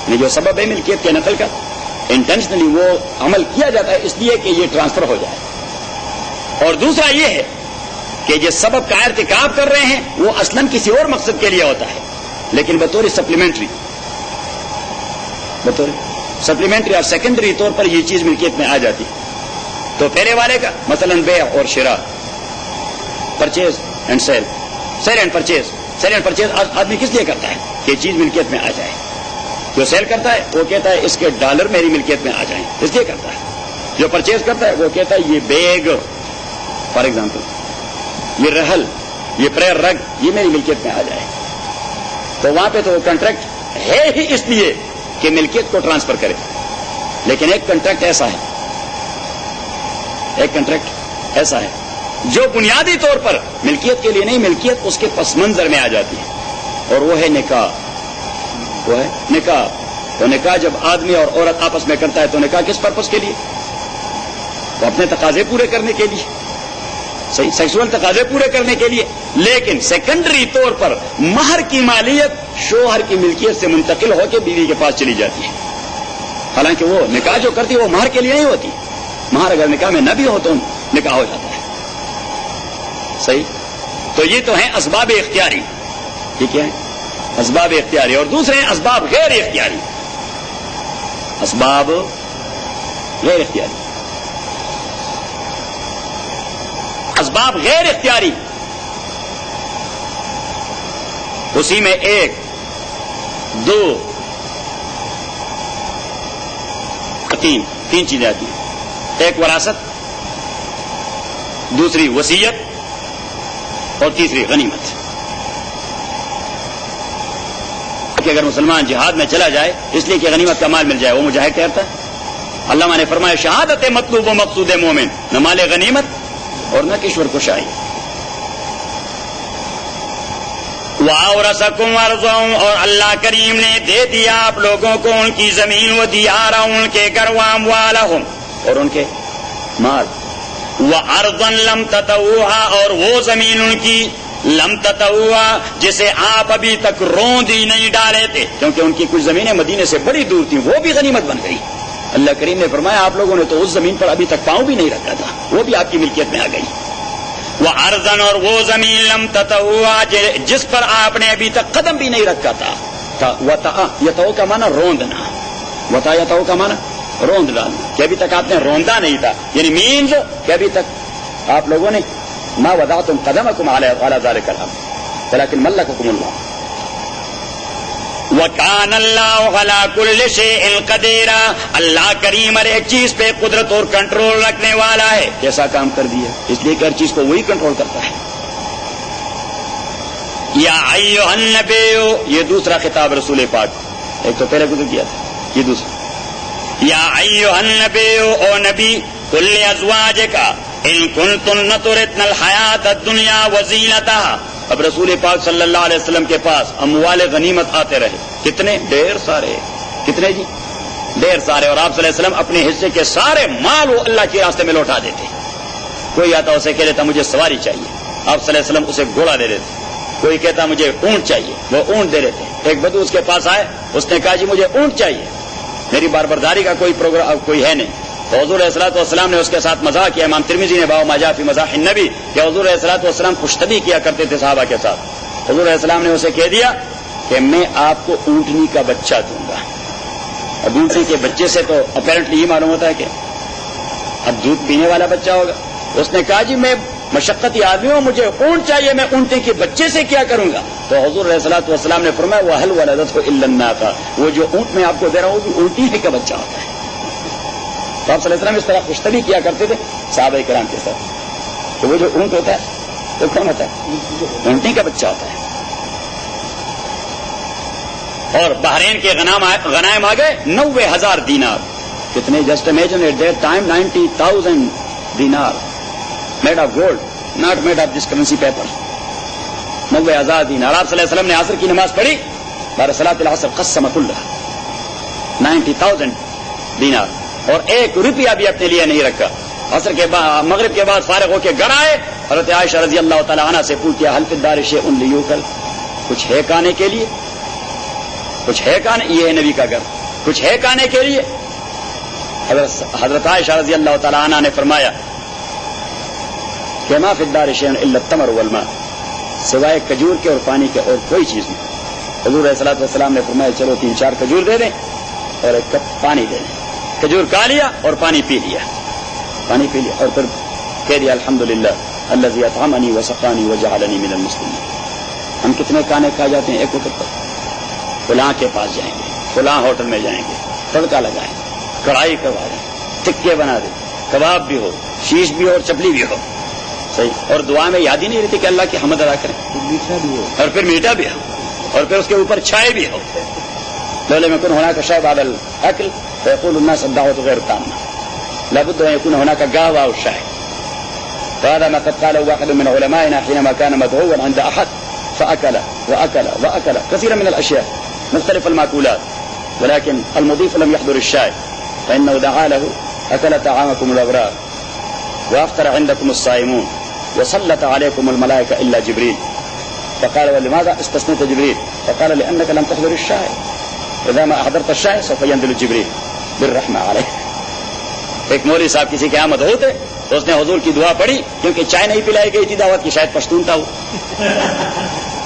جو سبب ہے ملکیت کے نقل کا انٹینشنلی وہ عمل کیا جاتا ہے اس لیے کہ یہ ٹرانسفر ہو جائے. اور دوسرا یہ ہے کہ جس سبب کا ارتکاب کر رہے ہیں وہ اصلاً کسی اور مقصد کے لیے ہوتا ہے لیکن بطور سپلیمنٹری اور سیکنڈری طور پر یہ چیز ملکیت میں آ جاتی. تو پہلے والے کا مثلاً بیع اور شراء، purchase and sale and purchase آدمی کس لیے کرتا ہے کہ یہ چیز ملکیت میں آ جائے. جو سیل کرتا ہے وہ کہتا ہے اس کے ڈالر میری ملکیت میں آ جائیں، اس لیے کرتا ہے. جو پرچیز کرتا ہے وہ کہتا ہے یہ بیگ فار ایگزامپل، یہ رحل، یہ پریر رگ، یہ میری ملکیت میں آ جائے. تو وہاں پہ تو وہ کنٹریکٹ ہے ہی اس لیے کہ ملکیت کو ٹرانسفر کرے. لیکن ایک کنٹریکٹ ایسا ہے جو بنیادی طور پر ملکیت کے لیے نہیں، ملکیت اس کے پس منظر میں آ جاتی ہے، اور وہ ہے نکاح. تو نکاح جب آدمی اور عورت آپس میں کرتا ہے تو نکاح کس پرپس کے لیے؟ تو اپنے تقاضے پورے کرنے کے لیے، صحیح سیکسول تقاضے پورے کرنے کے لیے. لیکن سیکنڈری طور پر مہر کی مالیت شوہر کی ملکیت سے منتقل ہو کے بیوی کے پاس چلی جاتی ہے. حالانکہ وہ نکاح جو کرتی ہے وہ مہر کے لیے نہیں ہوتی. مہر اگر نکاح میں نہ بھی ہو تو نکاح ہو جاتا ہے. صحیح. تو یہ تو ہیں اسباب اختیاری. ٹھیک ہے، اسباب اختیاری. اور دوسرے ہیں اسباب غیر اختیاری. اسباب غیر اختیاری اسی میں 1 2 3 چیزیں آتی ہیں. ایک وراثت، دوسری وصیت، اور تیسری غنیمت. کہ اگر مسلمان جہاد میں چلا جائے اس لیے کہ غنیمت کا مال مل جائے وہ مجاہد ٹھہرتا ہے. علامہ نے فرمایا شہادت مطلوب و مقصود مومن، نہ مال غنیمت اور نہ کشور کشائی. وَأَوْرَثَكُمْ أَرْضَهُمْ، اور اللہ کریم نے دے دیا آپ لوگوں کو ان کی زمین، وَدِيَارَهُمْ، ان کے گھر، وَأَمْوَالَهُمْ، اور ان کے مال. وَأَرْضًا لَمْ تَطَوُّوهَا، اور وہ زمین ان کی لم تطوعا جسے آپ ابھی تک روند ہی نہیں ڈالے تھے، کیونکہ ان کی کچھ زمینیں مدینے سے بڑی دور تھیں، وہ بھی غنیمت بن گئی. اللہ کریم نے فرمایا آپ لوگوں نے تو اس زمین پر ابھی تک پاؤں بھی نہیں رکھا تھا، وہ بھی آپ کی ملکیت میں آ گئی. وَأَرْضًا، اور وہ زمین لم تطوعا جس پر آپ نے ابھی تک قدم بھی نہیں رکھا تھا. یتو کا معنی روندنا، یتو کا معنی روند ڈالنا، کہ ابھی تک آپ نے روندا نہیں تھا، یعنی مینز کہ ابھی تک آپ لوگوں نے ما وضعتم قدمکم علی ذلک الامر ولکن ملککم اللہ. وَكَانَ اللَّهُ عَلَى كُلِّ شَيْءٍ قَدِيرًا، اللہ کریم ہر ایک چیز پہ قدرت اور کنٹرول رکھنے والا ہے. کیسا کام کر دیا، اس لیے کہ ہر چیز کو وہی کنٹرول کرتا ہے. یا ایھا النبی، یہ دوسرا خطاب رسول پاک، ایک تو پہلے گزر کیا تھا، یہ دوسرا. یا ایھا النبی، او نبی، قل لازواجک ان کنتن تردن الحیات الدنیا وزینتها. اب رسول پاک صلی اللہ علیہ وسلم کے پاس اموال غنیمت آتے رہے، کتنے؟ ڈھیر سارے. کتنے جی؟ ڈھیر سارے. اور آپ صلی اللہ علیہ وسلم اپنے حصے کے سارے مال وہ اللہ کے راستے میں لوٹا دیتے. کوئی آتا اسے کہہ دیتا مجھے سواری چاہیے، آپ صلی اللہ علیہ وسلم اسے گھوڑا دے دیتے. کوئی کہتا مجھے اونٹ چاہیے، وہ اونٹ دے دیتے. ایک بدو اس کے پاس آئے، اس نے کہا جی مجھے اونٹ چاہیے، میری باربرداری کا کوئی پروگرام کوئی ہے نہیں. تو حضور علیہ الصلوۃ والسلام نے اس کے ساتھ مزاح کیا. امام ترمذی نے باب ما جاء فی مزاح النبی کہ حضور علیہ الصلوۃ والسلام خوشطبی کیا کرتے تھے صحابہ کے ساتھ. حضور علیہ السلام نے اسے کہہ دیا کہ میں آپ کو اونٹنی کا بچہ دوں گا. اب اونٹنی کے بچے سے تو اپیرنٹلی یہ معلوم ہوتا ہے کہ اب دودھ پینے والا بچہ ہوگا. اس نے کہا جی میں مشقتی آدمی ہوں، مجھے اونٹ چاہیے، میں اونٹنی کے بچے سے کیا کروں گا؟ تو حضور علیہ الصلوۃ والسلام نے فرمایا وَهَلْ وَلَدَتْهُ إِلَّا النَّاقَةُ، وہ جو اونٹ میں آپ کو دے رہا ہوں وہ بھی اونٹنی کا بچہ ہوتا ہے. تو آپ صلی اللہ علیہ وسلم اس طرح خوشطبی کیا کرتے تھے صحابہ کرام کے ساتھ کہ وہ جو اونٹ ہوتا ہے وہ کون ہوتا ہے؟ اونٹنی کا بچہ ہوتا ہے. اور بحرین کے غنائم آ گئے 90,000 دینار. کتنے؟ Just imagine at that time 90,000 دینار made of gold, not made of this currency paper. 90,000 دینار. آپ صلی اللہ علیہ وسلم نے عصر کی نماز پڑھی، بعد صلاۃ العصر قسم کلھا 90,000 دینار، اور 1 روپیہ بھی اپنے لیے نہیں رکھا. عصر کے بعد مغرب کے بعد فارغ ہو کے گھر آئے، حضرت عائشہ رضی اللہ تعالی عنہا سے پوچھا حل فی الدار شیء لیوکل، کچھ ہے کھانے کے لیے؟ کچھ ہے کھانے؟ یہ ہے نبی کا گھر. کچھ ہے کھانے کے لیے؟ حضرت عائشہ رضی اللہ تعالی عنہ نے فرمایا کہ ما فی الدار شیء الا التمر والماء، سوائے کھجور کے اور پانی کے اور کوئی چیز نہیں۔ حضور علیہ الصلوۃ والسلام نے فرمایا چلو 3-4 کھجور دے دیں اور 1 کپ پانی دے دیں۔ کھجور کھا لیا اور پانی پی لیا، پانی پی لیا اور پھر کہہ دیا الحمدللہ الذی اطعمنی وسقانی وجعلنی من المسلمین۔ ہم کتنے کھانے کھا جاتے ہیں ایک وقت پر؟ فلاں کے پاس جائیں گے، فلاں ہوٹل میں جائیں گے، تڑکا لگائیں، کڑھائی کروا دیں، ٹکے بنا دیں، کباب بھی ہو، شیش بھی ہو اور چپلی بھی ہو، صحیح، اور دعا میں یاد ہی نہیں رہتی کہ اللہ کی حمد ادا کریں، میٹھا بھی ہو اور پھر میٹھا بھی ہو اور پھر اس کے اوپر چھائے بھی ہو۔ لولا يكون هناك شيء بعد الاكل فيقول الناس الدعوه غير تامه، لابد ان يكون هناك قهوه او شاي. فهذا ما قد قاله واحد من علمائنا حينما كان مدعوا عند احد فاكل واكل واكل كثيرا من الاشياء مختلف المأكولات، ولكن المضيف لم يحضر الشاي فانه دعا له اكل طعامكم الابرار وافطر عندكم الصائمون وسلط عليكم الملائكه الا جبريل. فقال ولماذا استثنيت جبريل؟ فقال لانك لم تحضر الشاي، اذا ما احضرت الشاي سوف ينزل جبريل بالرحمه عليك. ایک مولوی صاحب کسی کے آمد ہوتے تو اس نے حضور کی دعا پڑھی، کیونکہ چائے نہیں پلائی گئی تھی دعوت کی، شاید پشتون تھا وہ،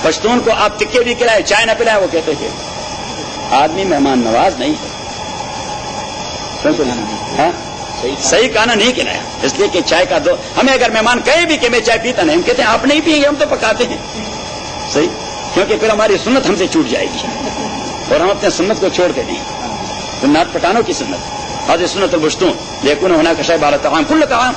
پشتون کو آپ ٹکے بھی کھلائے چائے نہ پلائے، وہ کہتے تھے آدمی مہمان نواز نہیں ہاں صحیح کھانا نہیں کھلایا، اس لیے کہ چائے کا دو ہمیں اگر مہمان کہیں بھی کہ میں چائے پیتا نہیں، ہم کہتے ہیں آپ نہیں پیئیں گے، ہم تو پکاتے ہیں، صحیح، کیونکہ پھر ہماری سنت ہم سے چھوٹ جائے گی اور ہم اپنے سنت کو چھوڑ کے دیں، سنت پٹانوں کی سنت هذه سنة البشتون ليكون هناك شاي بعد الطعام، كل طعام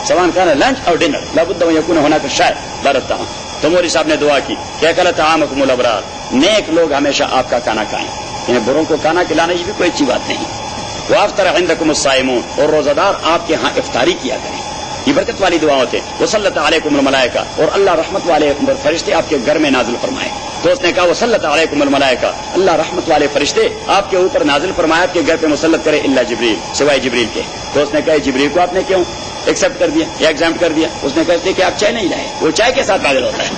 سواء كان لنچ او ڈنر لابد ان يكون هناك شاي بعد الطعام. تو مولوی صاحب نے دعا کی کہ اکل طعامکم الابرار، نیک لوگ ہمیشہ آپ کا کھانا کھائیں، انہیں بروں کو کھانا کھلانا یہ بھی کوئی اچھی بات نہیں. وافطر عندکم الصائمون، اور روزہ دار آپ کے ہاں افطاری کیا کریں، یہ برکت والی دعا ہوتے. وصلت علیکم الملائکہ، اور اللہ رحمت والے فرشتے آپ کے گھر میں نازل فرمائے. تو اس نے کہا وصلت علیکم الملائکہ، اللہ رحمت والے فرشتے آپ کے اوپر نازل فرمائے، آپ کے گھر پہ مسلط کرے الا جبریل، سوائے جبریل کے. تو اس نے کہا جبریل کو آپ نے کیوں ایکسپٹ کر دیا یا ایگزامٹ کر دیا؟ اس نے کہا کہ آپ چائے نہیں لائے، وہ چائے کے ساتھ نازل ہوتا ہے.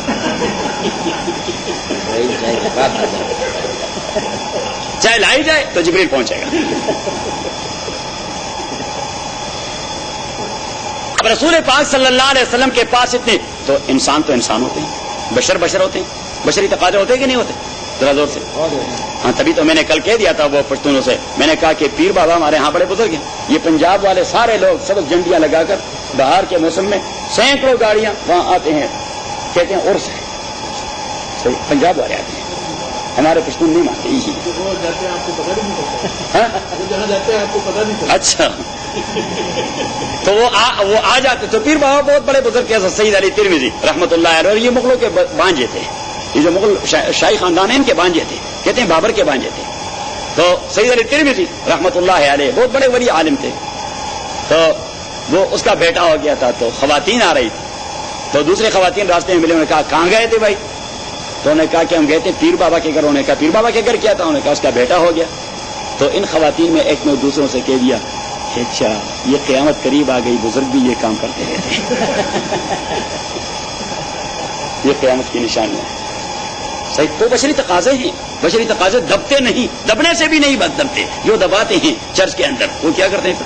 چائے لائی جائے تو جبریل پہنچے گا. اب رسول پاک صلی اللہ علیہ وسلم کے پاس اتنے تو انسان ہوتے ہیں، بشر ہوتے ہیں، بشری تقاضے ہوتے کہ نہیں ہوتے؟ ذرا زور سے. ہاں تبھی تو میں نے کل کہہ دیا تھا وہ پشتونوں سے، میں نے کہا کہ پیر بابا ہمارے ہاں بڑے بزرگ ہیں، یہ پنجاب والے سارے لوگ سبز جھنڈیاں لگا کر بہار کے موسم میں سینکڑوں گاڑیاں وہاں آتے ہیں، کہتے ہیں عرس ہے، پنجاب والے آتے ہیں، ہمارے پشتون نہیں مانتے. اچھا تو وہ آ جاتے. تو پیر بابا بہت بڑے بزرگ کے سید علی ترمذی رحمۃ اللہ علیہ، اور یہ مغلوں کے بانجے تھے، یہ جو مغل شاہی خاندان ہیں ان کے بانجے تھے، کہتے ہیں بابر کے بانجے تھے. تو سید علی ترمذی رحمۃ اللہ علیہ بہت بڑے ولی عالم تھے. تو وہ اس کا بیٹا ہو گیا تھا، تو خواتین آ رہی تھی، تو دوسرے خواتین راستے میں ملے، انہوں نے کہا کہاں گئے تھے بھائی؟ تو انہوں نے کہا کہ ہم گئے تھے پیر بابا کے گھر. انہوں نے کہا پیر بابا کے گھر کیا تھا؟ انہوں نے کہا اس کا بیٹا ہو گیا. تو ان خواتین میں ایک نے دوسروں سے کہہ دیا کہ اچھا یہ قیامت قریب آ گئی، بزرگ بھی یہ کام کرتے رہتے ہیں، یہ قیامت کی نشانیاں ہیں. صحیح. تو بشری تقاضے ہیں، بشری تقاضے دبتے نہیں، دبنے سے بھی نہیں بس دبتے. جو دباتے ہیں چرچ کے اندر وہ کیا کرتے ہیں؟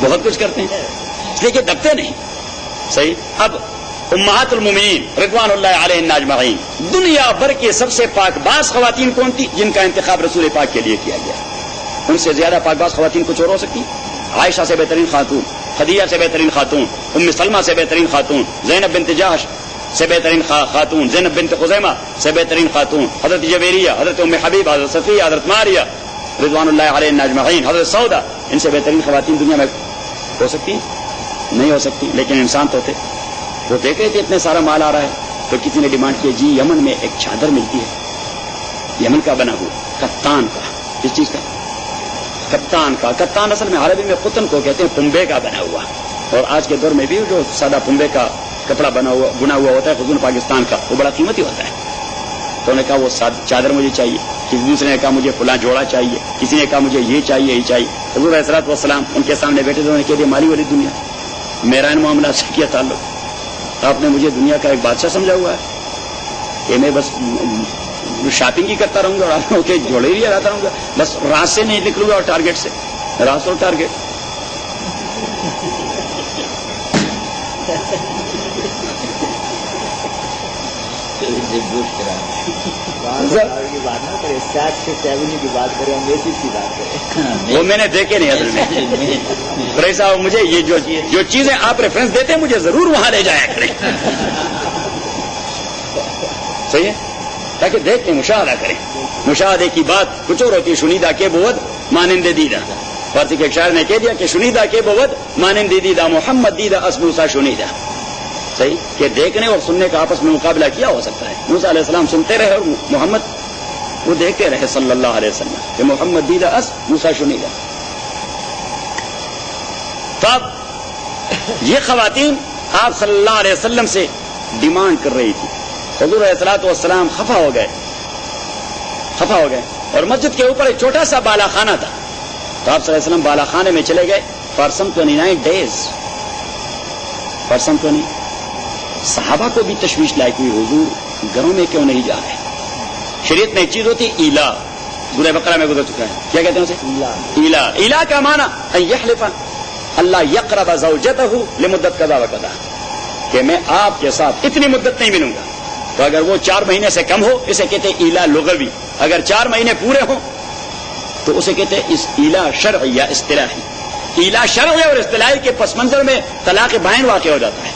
بہت کچھ کرتے ہیں، اس لیے کہ دبتے نہیں. صحیح. اب امہات المومنین رضوان اللہ علیہن اجمعین، دنیا بھر کی سب سے پاک باز خواتین کون تھی جن کا انتخاب رسول پاک کے لیے کیا گیا؟ ان سے زیادہ پاک باز خواتین کچھ اور ہو سکتی؟ عائشہ سے بہترین خاتون، خدیجہ سے بہترین خاتون، ام سلمہ سے بہترین خاتون، زینب بنت جحش سے بہترین خاتون، زینب بنت خزیمہ سے بہترین خاتون، حضرت جویریہ، حضرت ام حبیبہ، حضرت صفیہ، حضرت ماریہ رضوان اللہ علیہن اجمعین، حضرت سودا، ان سے بہترین خواتین دنیا میں ہو سکتی؟ نہیں ہو سکتی. لیکن انسان تو تھے، وہ دیکھ رہے تھے اتنے سارا مال آ رہا ہے، تو کسی نے ڈیمانڈ کی جی یمن میں ایک چادر ملتی ہے، یمن کا بنا ہوا کپتان کا. کس چیز کا؟ کپتان کا. کپتان اصل میں عربی میں قطن کو کہتے ہیں، پنبے کا بنا ہوا. اور آج کے دور میں بھی جو سادہ پنبے کا کپڑا بنا ہوا ہوتا ہے خزون پاکستان کا، وہ بڑا قیمتی ہوتا ہے. تو انہوں نے کہا وہ چادر مجھے چاہیے، کسی دوسرے نے کہا مجھے فلاں جوڑا چاہیے، کسی نے کہا مجھے یہ چاہیے یہ چاہیے. حضور علیہ الصلوۃ والسلام ان کے سامنے بیٹھے تھے، انہوں نے کہہ دیا مالی والی دنیا، میرا ان معاملات سے کیا تعلق؟ آپ نے مجھے دنیا کا ایک بادشاہ سمجھا ہوا ہے کہ میں بس شاپنگ ہی کرتا رہوں گا اور آپ کے جوڑے ہی رہتا رہوں گا, بس راہ سے نہیں نکلوں گا اور ٹارگیٹ سے, راست اور ٹارگیٹ. بات نہ کرے, 7 سے 7 کی بات کریں, میسج کی بات کریں, وہ میں نے دیکھے نہیں اصل میں. رئیس صاحب مجھے یہ جو چیزیں آپ ریفرنس دیتے ہیں مجھے ضرور وہاں لے جایا کریں, صحیح ہے, تاکہ دیکھیں مشاہدہ کریں. مشاہدے کی بات کچھ اور ہوتی ہے, شنیدہ کے بود مانند دیدہ. فارسی کے ایک شاعر نے کہہ دیا کہ شنیدہ کے بود مانند دیدہ محمد دیدہ اس موسیٰ شنیدہ. صحیح کہ دیکھنے اور سننے کا آپس میں مقابلہ کیا ہو سکتا ہے. موسیٰ علیہ السلام سنتے رہے اور محمد وہ دیکھتے رہے صلی اللہ علیہ وسلم کہ محمد دیدہ اس موسیٰ شنیدہ. تو اب یہ خواتین آپ صلی اللہ علیہ وسلم سے ڈیمانڈ کر رہی تھی. حضور علیہ الصلوۃ والسلام خفا ہو گئے اور مسجد کے اوپر ایک چھوٹا سا بالا خانہ تھا. تو آپ صلی اللہ علیہ وسلم بالا خانے میں چلے گئے for some 29 days. For some 20. صحابہ کو بھی تشویش لائق ہوئی, حضور گھروں میں کیوں نہیں جا رہے. شریعت میں ایک چیز ہوتی ہے ایلا, سورہ بقرہ میں گزر چکا ہے, کیا کہتے ہیں اسے؟ ایلا. ایلا کا معنی ان یحلف اللہ یقرب زوجتہ لمدت قضا و قضا, کہ میں آپ کے ساتھ اتنی مدت نہیں ملوں گا. تو اگر وہ 4 مہینے سے کم ہو اسے کہتے ہیں ایلا لغوی. اگر 4 مہینے پورے ہوں تو اسے کہتے ہیں اس ایلا شرعی یا اصطلاحی. ایلا شرعی اور اصطلاحی کے پس منظر میں طلاق بائن واقع ہو جاتا ہے.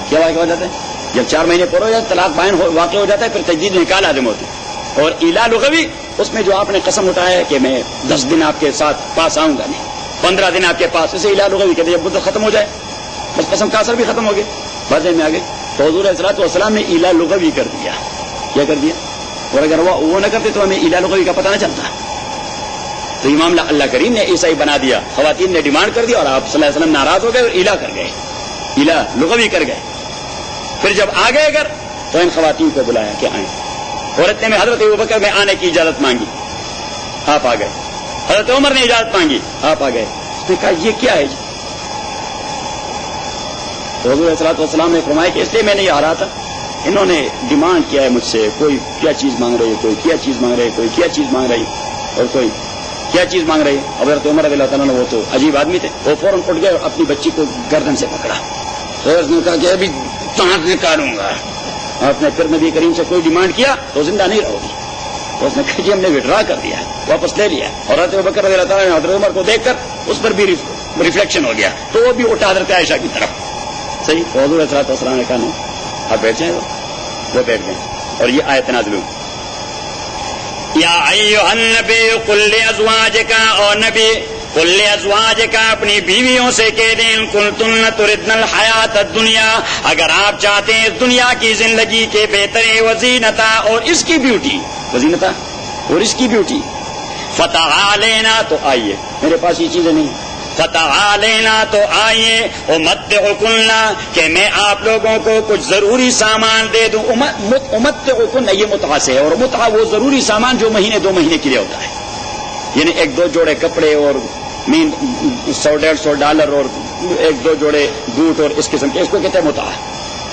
کیا واقع ہو جاتا ہے؟ جب 4 مہینے پورے ہو جاتے طلاق بائن واقع ہو جاتا ہے, پھر تجدید نکاح لازم ہوتی ہے. اور ایلا لغوی اس میں جو آپ نے قسم اٹھایا ہے کہ میں 10 دن آپ کے ساتھ پاس آؤں گا نہیں, 15 دن آپ کے پاس, اسے ایلا لغوی کہتے ہیں. جب مدت ختم ہو جائے بس قسم کا اثر بھی ختم ہو گیا, بازے میں آ گئے. تو حضور علیہ الصلوۃ والسلام نے ایلا لغوی کر دیا. کیا کر دیا؟ اور اگر وہ نہ کرتے تو ہمیں ایلا لغوی کا پتہ نہ چلتا. تو یہ معاملہ اللہ کریم نے ایسا ہی بنا دیا. خواتین نے ڈیمانڈ کر دیا اور آپ صلی اللہ علیہ وسلم ناراض ہو گئے اور ایلا کر گئے, ایلا لغوی کر گئے. پھر جب آ گئے گھر تو ان خواتین کو بلایا کہ آئیں. عورت نے حضرت ابوبکر میں آنے کی اجازت مانگی, آپ آ گئے. حضرت عمر نے اجازت مانگی, آپ آ گئے. اس نے کہا یہ کیا ہے جی؟ تو حضور علیہ الصلوۃ والسلام نے فرمایا کہ اس لیے میں نہیں آ رہا تھا, انہوں نے ڈیمانڈ کیا ہے مجھ سے, کوئی کیا چیز مانگ رہی ہے, کوئی کیا چیز مانگ رہی ہے, کوئی کیا چیز مانگ رہی اور کوئی کیا چیز مانگ رہی ہے. حضرت عمر رضی اللہ تعالیٰ نے, وہ تو عجیب آدمی تھے, وہ فوراً اٹھ گئے اور اپنی بچی کو گردن سے پکڑا. تو اس نے کہا کہ ابھی دانت نکالوں گا. آپ نے پھر نبی کریم سے کوئی ڈیمانڈ کیا تو زندہ نہیں رہو گی. تو اس نے کہا جی ہم نے وڈرا کر دیا ہے, واپس لے لیا. اور حضرت ابوبکر رضی اللہ تعالیٰ نے حضرت عمر کو دیکھ کر اس پر بھی ریفلیکشن ہو گیا, تو وہ بھی اٹھا حضرت عائشہ کی طرف. صحیح. تو حضور صلی اللہ علیہ وسلم نے کہا نہیں آپ بیٹھ جائیں. وہ بیٹھ گئے اور یہ آیت نازل ہوئی, یا ایھا النبی قل لازواجک, اور نبی قل لازواجک اپنی بیویوں سے کہہ دیں, ان کنتن تردن الحیات الدنیا, اگر آپ چاہتے ہیں اس دنیا کی زندگی کے بہترین وزینتا اور اس کی بیوٹی, وزینتا اور اس کی بیوٹی, فتعالینا تو آئیے, میرے پاس یہ چیزیں نہیں, فتعالینا تو آئیے, امتعکن کہ میں آپ لوگوں کو کچھ ضروری سامان دے دوں. امتعکن یہ متعہ سے ہے, اور متعہ وہ ضروری سامان جو مہینے 2 مہینے کے لیے ہوتا ہے, یعنی 1-2 جوڑے کپڑے اور $100-150 اور 1-2 جوڑے بوٹ اور اس قسم کے, اس کو کہتے ہیں متعہ.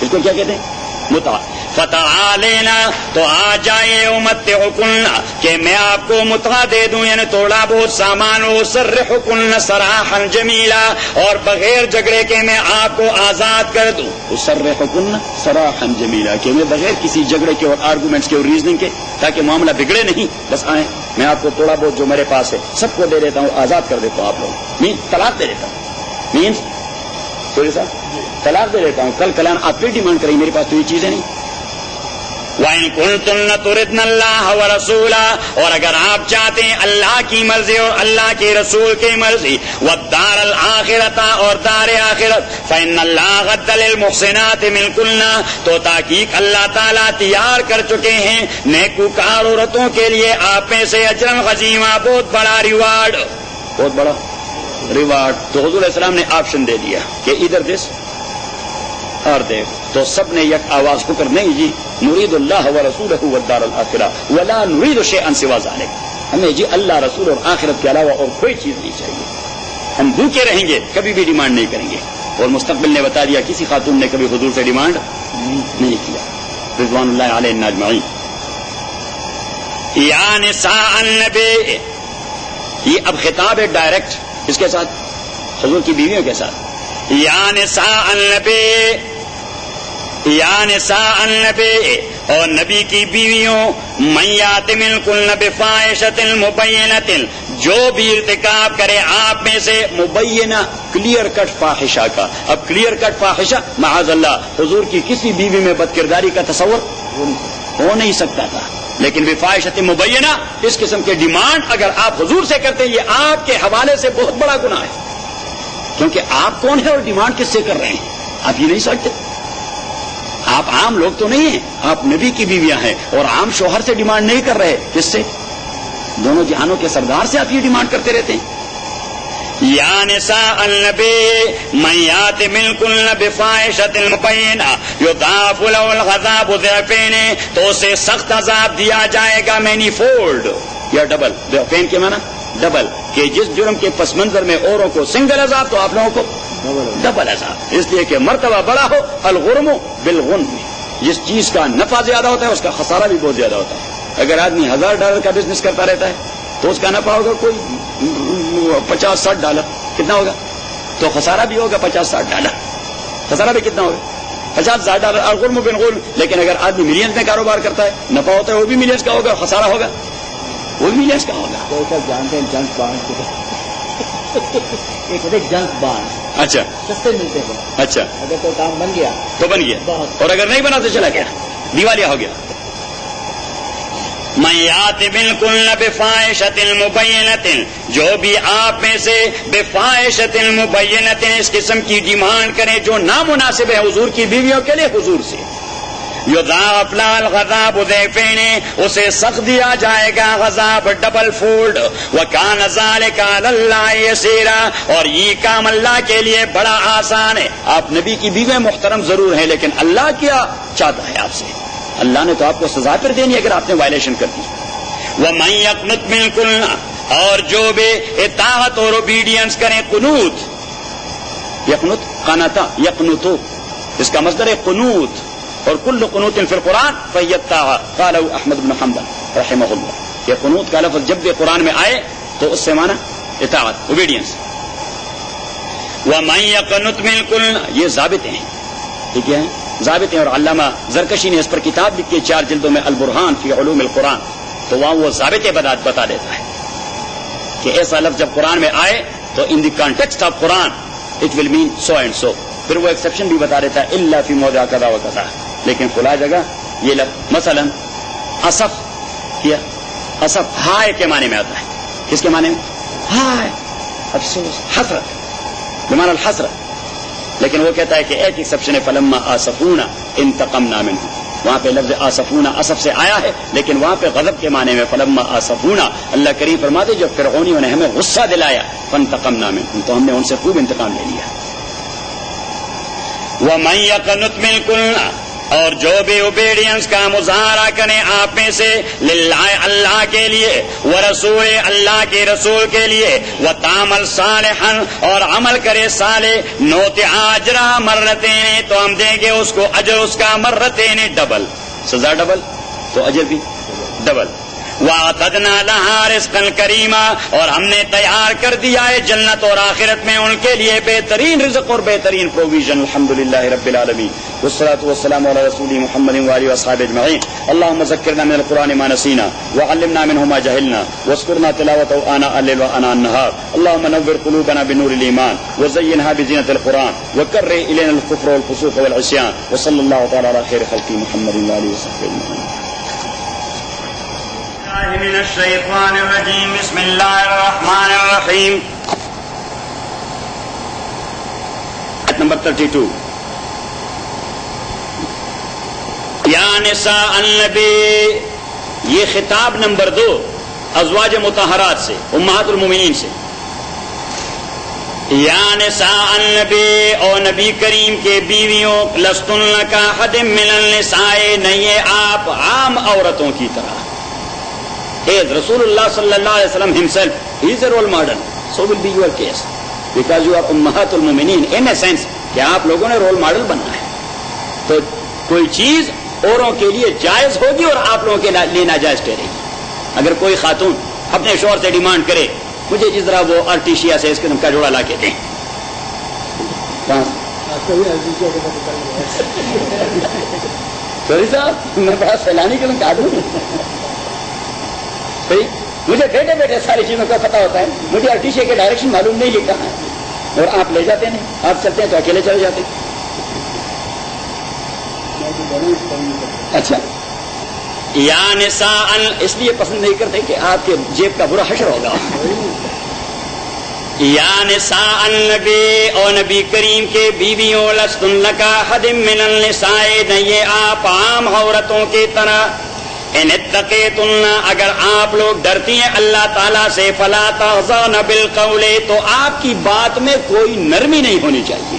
اس کو کیا کہتے ہیں؟ متعہ. فتعالینا تو آ جائے, امتعکن کہ میں آپ کو متعہ دے دوں, یعنی تھوڑا بہت سامان ہو, سرحکن سراحا جمیلا, اور بغیر جھگڑے کے میں آپ کو آزاد کر دوں. سرحکن سراحا جمیلا, کہ میں بغیر کسی جھگڑے کے اور آرگومنٹس کے اور ریزننگ کے, تاکہ معاملہ بگڑے نہیں, بس آئیں میں آپ کو تھوڑا بہت جو میرے پاس ہے سب کو دے دیتا ہوں, آزاد کر دیتا ہوں. آپ لوگ مینس طلاق دے دیتا ہوں, مینس سوری صاحب طلاق دے دیتا ہوں. کل کلان آپ پھر ڈیمانڈ کریں, میرے پاس تو یہ چیزیں نہیں. وَإِن كُنتُنَّ تُرِدْنَ اللَّهَ وَرَسُولَهُ, اور اگر آپ چاہتے ہیں اللہ کی مرضی اور اللہ کے رسول کی مرضی, وَالدَّارَ الْآخِرَةَ اور دار آخرت, فَإِنَّ اللَّهَ غَدَّ لِلْمُحْسِنَاتِ مِنْكُنَّ تو تحقیق اللہ تعالیٰ تیار کر چکے ہیں نیکوکار عورتوں کے لیے آپ میں سے اجرا عظیما, بہت بڑا ریوارڈ, بہت بڑا ریوارڈ. تو حضور علیہ السلام نے آپشن دے دیا کہ ادھر دس اور دے. تو سب نے یک آواز ہو کر نہیں جی, نرید اللہ ورسولہ والدار الآخرہ ولا نرید شیئا سوا ذلک, ہمیں جی اللہ رسول اور آخرت کے علاوہ اور کوئی چیز نہیں چاہیے. ہم بھوکے رہیں گے, کبھی بھی ڈیمانڈ نہیں کریں گے. اور مستقبل نے بتا دیا کسی خاتون نے کبھی حضور سے ڈیمانڈ نہیں کیا, رضوان اللہ علیہ اجمعین. یا نساء النبی، یہ اب خطاب ہے ڈائریکٹ اس کے ساتھ، حضور کی بیویوں کے ساتھ. یا نساء النبی، یا نساء النبی، اور نبی کی بیویوں، من یات منکن بفاحشۃ مبینۃ، جو بھی ارتکاب کرے آپ میں سے مبینہ کلیئر کٹ فاحشہ کا. اب کلیئر کٹ فاحشہ معاذ اللہ حضور کی کسی بیوی میں بد کرداری کا تصور ہو نہیں سکتا تھا، لیکن بفاحشۃ مبینہ اس قسم کے ڈیمانڈ اگر آپ حضور سے کرتے ہیں، یہ آپ کے حوالے سے بہت بڑا گناہ ہے. کیونکہ آپ کون ہیں اور ڈیمانڈ کس سے کر رہے ہیں؟ آپ یہ نہیں سمجھتے. آپ عام لوگ تو نہیں ہیں، آپ نبی کی بیویاں ہیں، اور عام شوہر سے ڈیمانڈ نہیں کر رہے. کس سے؟ دونوں جہانوں کے سردار سے آپ یہ ڈیمانڈ کرتے رہتے ہیں. یا نساء النبی من یات منکن بفاحشۃ مبینہ یضاعف لہ العذاب ضعفین، تو اسے سخت عذاب دیا جائے گا مینی فولڈ یا ڈبل. ضعفین کے معنی ڈبل، کہ جس جرم کے پس منظر میں اوروں کو سنگل عذاب تو آپ لوگوں کو ڈبل عذاب، اس لیے کہ مرتبہ بڑا ہو. الغرم بالغنم، جس چیز کا نفع زیادہ ہوتا ہے اس کا خسارہ بھی بہت زیادہ ہوتا ہے. اگر آدمی $1000 کا بزنس کرتا رہتا ہے تو اس کا نفع ہوگا کوئی $50-60. کتنا ہوگا؟ تو خسارہ بھی ہوگا $50-60. خسارہ بھی کتنا ہوگا؟ $50-60. الغرم بالغنم. لیکن اگر آدمی ملینز میں کاروبار کرتا ہے، نفع ہوتا ہے وہ بھی ملینز کا ہوگا، خسارہ ہوگا وہ بھی ملینز کا ہوگا. تو سب جانتے ہیں جنک بانڈ ایک ہوتے جنک بانڈ، اچھا سستے ملتے ہیں. اچھا، اگر تو کام بن گیا تو بن گیا، اور اگر نہیں بنا تو چلا گیا، دیوالیہ ہو گیا. من یات منکن بفاحشۃ مبینۃ، جو بھی آپ میں سے بفاحشۃ مبینۃ اس قسم کی ڈیمانڈ کریں جو نامناسب ہے حضور کی بیویوں کے لیے حضور سے، یضاعف لہ العذاب ضعفین، اسے سخت دیا جائے گا عذاب ڈبل فولڈ. وکان ذلک علی اللہ یسیرا، اور یہ کام اللہ کے لیے بڑا آسان ہے. آپ نبی کی بیوی محترم ضرور ہیں، لیکن اللہ کیا چاہتا ہے آپ سے؟ اللہ نے تو آپ کو سزا پر دینی اگر آپ نے وائلیشن کر دی. ومن یقنت منکن، اور جو بھی اطاعت اور اوبیڈینس کریں، قنوت، یقنت قنتا یقنتو، اس کا مصدر ہے قنوت، اور کل قنوت فی القرآن فہی الطاعہ، قالہ احمد بن حنبل رحمہ اللہ. یہ قنوت کا لفظ جب بھی قرآن میں آئے تو اس سے معنی اطاعت، اوبیڈینس. ومن یقنت منکن، یہ ضابط ہیں، ٹھیک ہے، ضابط ہیں. اور علامہ زرکشی نے اس پر کتاب لکھی 4 جلدوں میں، البرہان فی علوم القرآن. تو وہاں وہ ضابط بتا دیتا ہے کہ ایسا لفظ جب قرآن میں آئے تو ان دی کانٹیکسٹ آف قرآن it will mean so and so. پھر وہ ایکسیپشن بھی بتا دیتا ہے، الا فی موضع کذا و کذا، لیکن فلاں جگہ یہ لفظ. مثلا اسف کیا، اسف ہائے کے معنی میں آتا ہے. کس کے معنی میں؟ ہائے، افسوس، حسرت بمعنی الحسرت. لیکن وہ کہتا ہے کہ ایک ایکسیپشن ہے، فلما آسفونا انتقمنا منہم. وہاں پہ لفظ آسفونا اسف سے آیا ہے، لیکن وہاں پہ غضب کے معنی میں فلما آسفونا. اللہ کریم فرماتے جب فرعونیوں نے ہمیں غصہ دلایا، فانتقمنا منہم، تو ہم نے ان سے خوب انتقام لے لیا. ومن یقنت منکن، اور جو بھی اوبیڈینس کا مظاہرہ کریں آپ میں سے، للہ اللہ کے لیے، ورسول اللہ کے رسول کے لیے، وتعمل صالحا، اور عمل کرے صالح، نوت اجرہ مرتین، تو ہم دیں گے اس کو اجر اس کا مرتین، ڈبل، سزا ڈبل تو اجر بھی ڈبل. وَأَعْتَدْنَا لَهَا رِزْقًا كَرِيمًا، اور ہم نے تیار کر دیا ہے جنت اور آخرت میں ان کے لیے بہترین رزق اور بہترین پروویژن. الحمدللہ رب العالمین، والصلاة والسلام علی رسول محمد وآلہ وصحبہ اجمعین. اللهم ذکرنا من القرآن ما نسینا وعلمنا منه ما جهلنا واذكرنا تلاوته آناء الليل وآناء النهار. اللهم نور قلوبنا بنور الإيمان وزينها بزينة القرآن وكره إلينا الكفر والفسوق والعصيان. وصلى الله تعالى على خير خلقه محمد وآله وصحبه اجمعین. من الشیطان الرجیم، بسم اللہ الرحمن الرحیم. آیت نمبر 32. یا نساء النبی، یہ خطاب نمبر 2 ازواج مطہرات سے، امہات المومنین سے. یا نساء النبی، اور نبی کریم کے بیویوں، لستن کاحد من النساء، نہیں آپ عام عورتوں کی طرح. As Rasulullah sallallahu alayhi wa sallam himself, he is a role model. So will be your case. Because you are Ummahatul Mu'mineen, in a sense, کہ آپ لوگوں نے رول ماڈل بننا ہے. تو کوئی چیز اوروں کے لیے جائز ہوگی اور آپ لوگوں کے لیے ناجائز ٹھہرے گی. اگر کوئی خاتون اپنے شوہر سے ڈیمانڈ کرے مجھے جس طرح وہ آرٹیشیا سے اس قسم کا جوڑا لا کے دیں، سوری صاحب میں بڑا سیلانی کے لوگ آدمی صحیح، مجھے بیٹھے بیٹھے ساری چیزوں کا پتہ ہوتا ہے، مجھے آرٹیشیا کے ڈائریکشن معلوم نہیں یہ کہاں ہے، اور آپ لے جاتے نہیں، آپ چلتے ہیں تو اکیلے چلے جاتے ہیں۔ اچھا، یا نساء، اس لیے پسند نہیں کرتے کہ آپ کے جیب کا برا حشر ہوگا۔ یا نساء النبی، اور نبی کریم کے بیویوں، لستن لکا حد من النساء، نہیں آپ عام عورتوں کی طرح، ان اتقیتن، اگر آپ لوگ ڈرتی ہیں اللہ تعالیٰ سے، فلا تخضعن بالقول، تو آپ کی بات میں کوئی نرمی نہیں ہونی چاہیے۔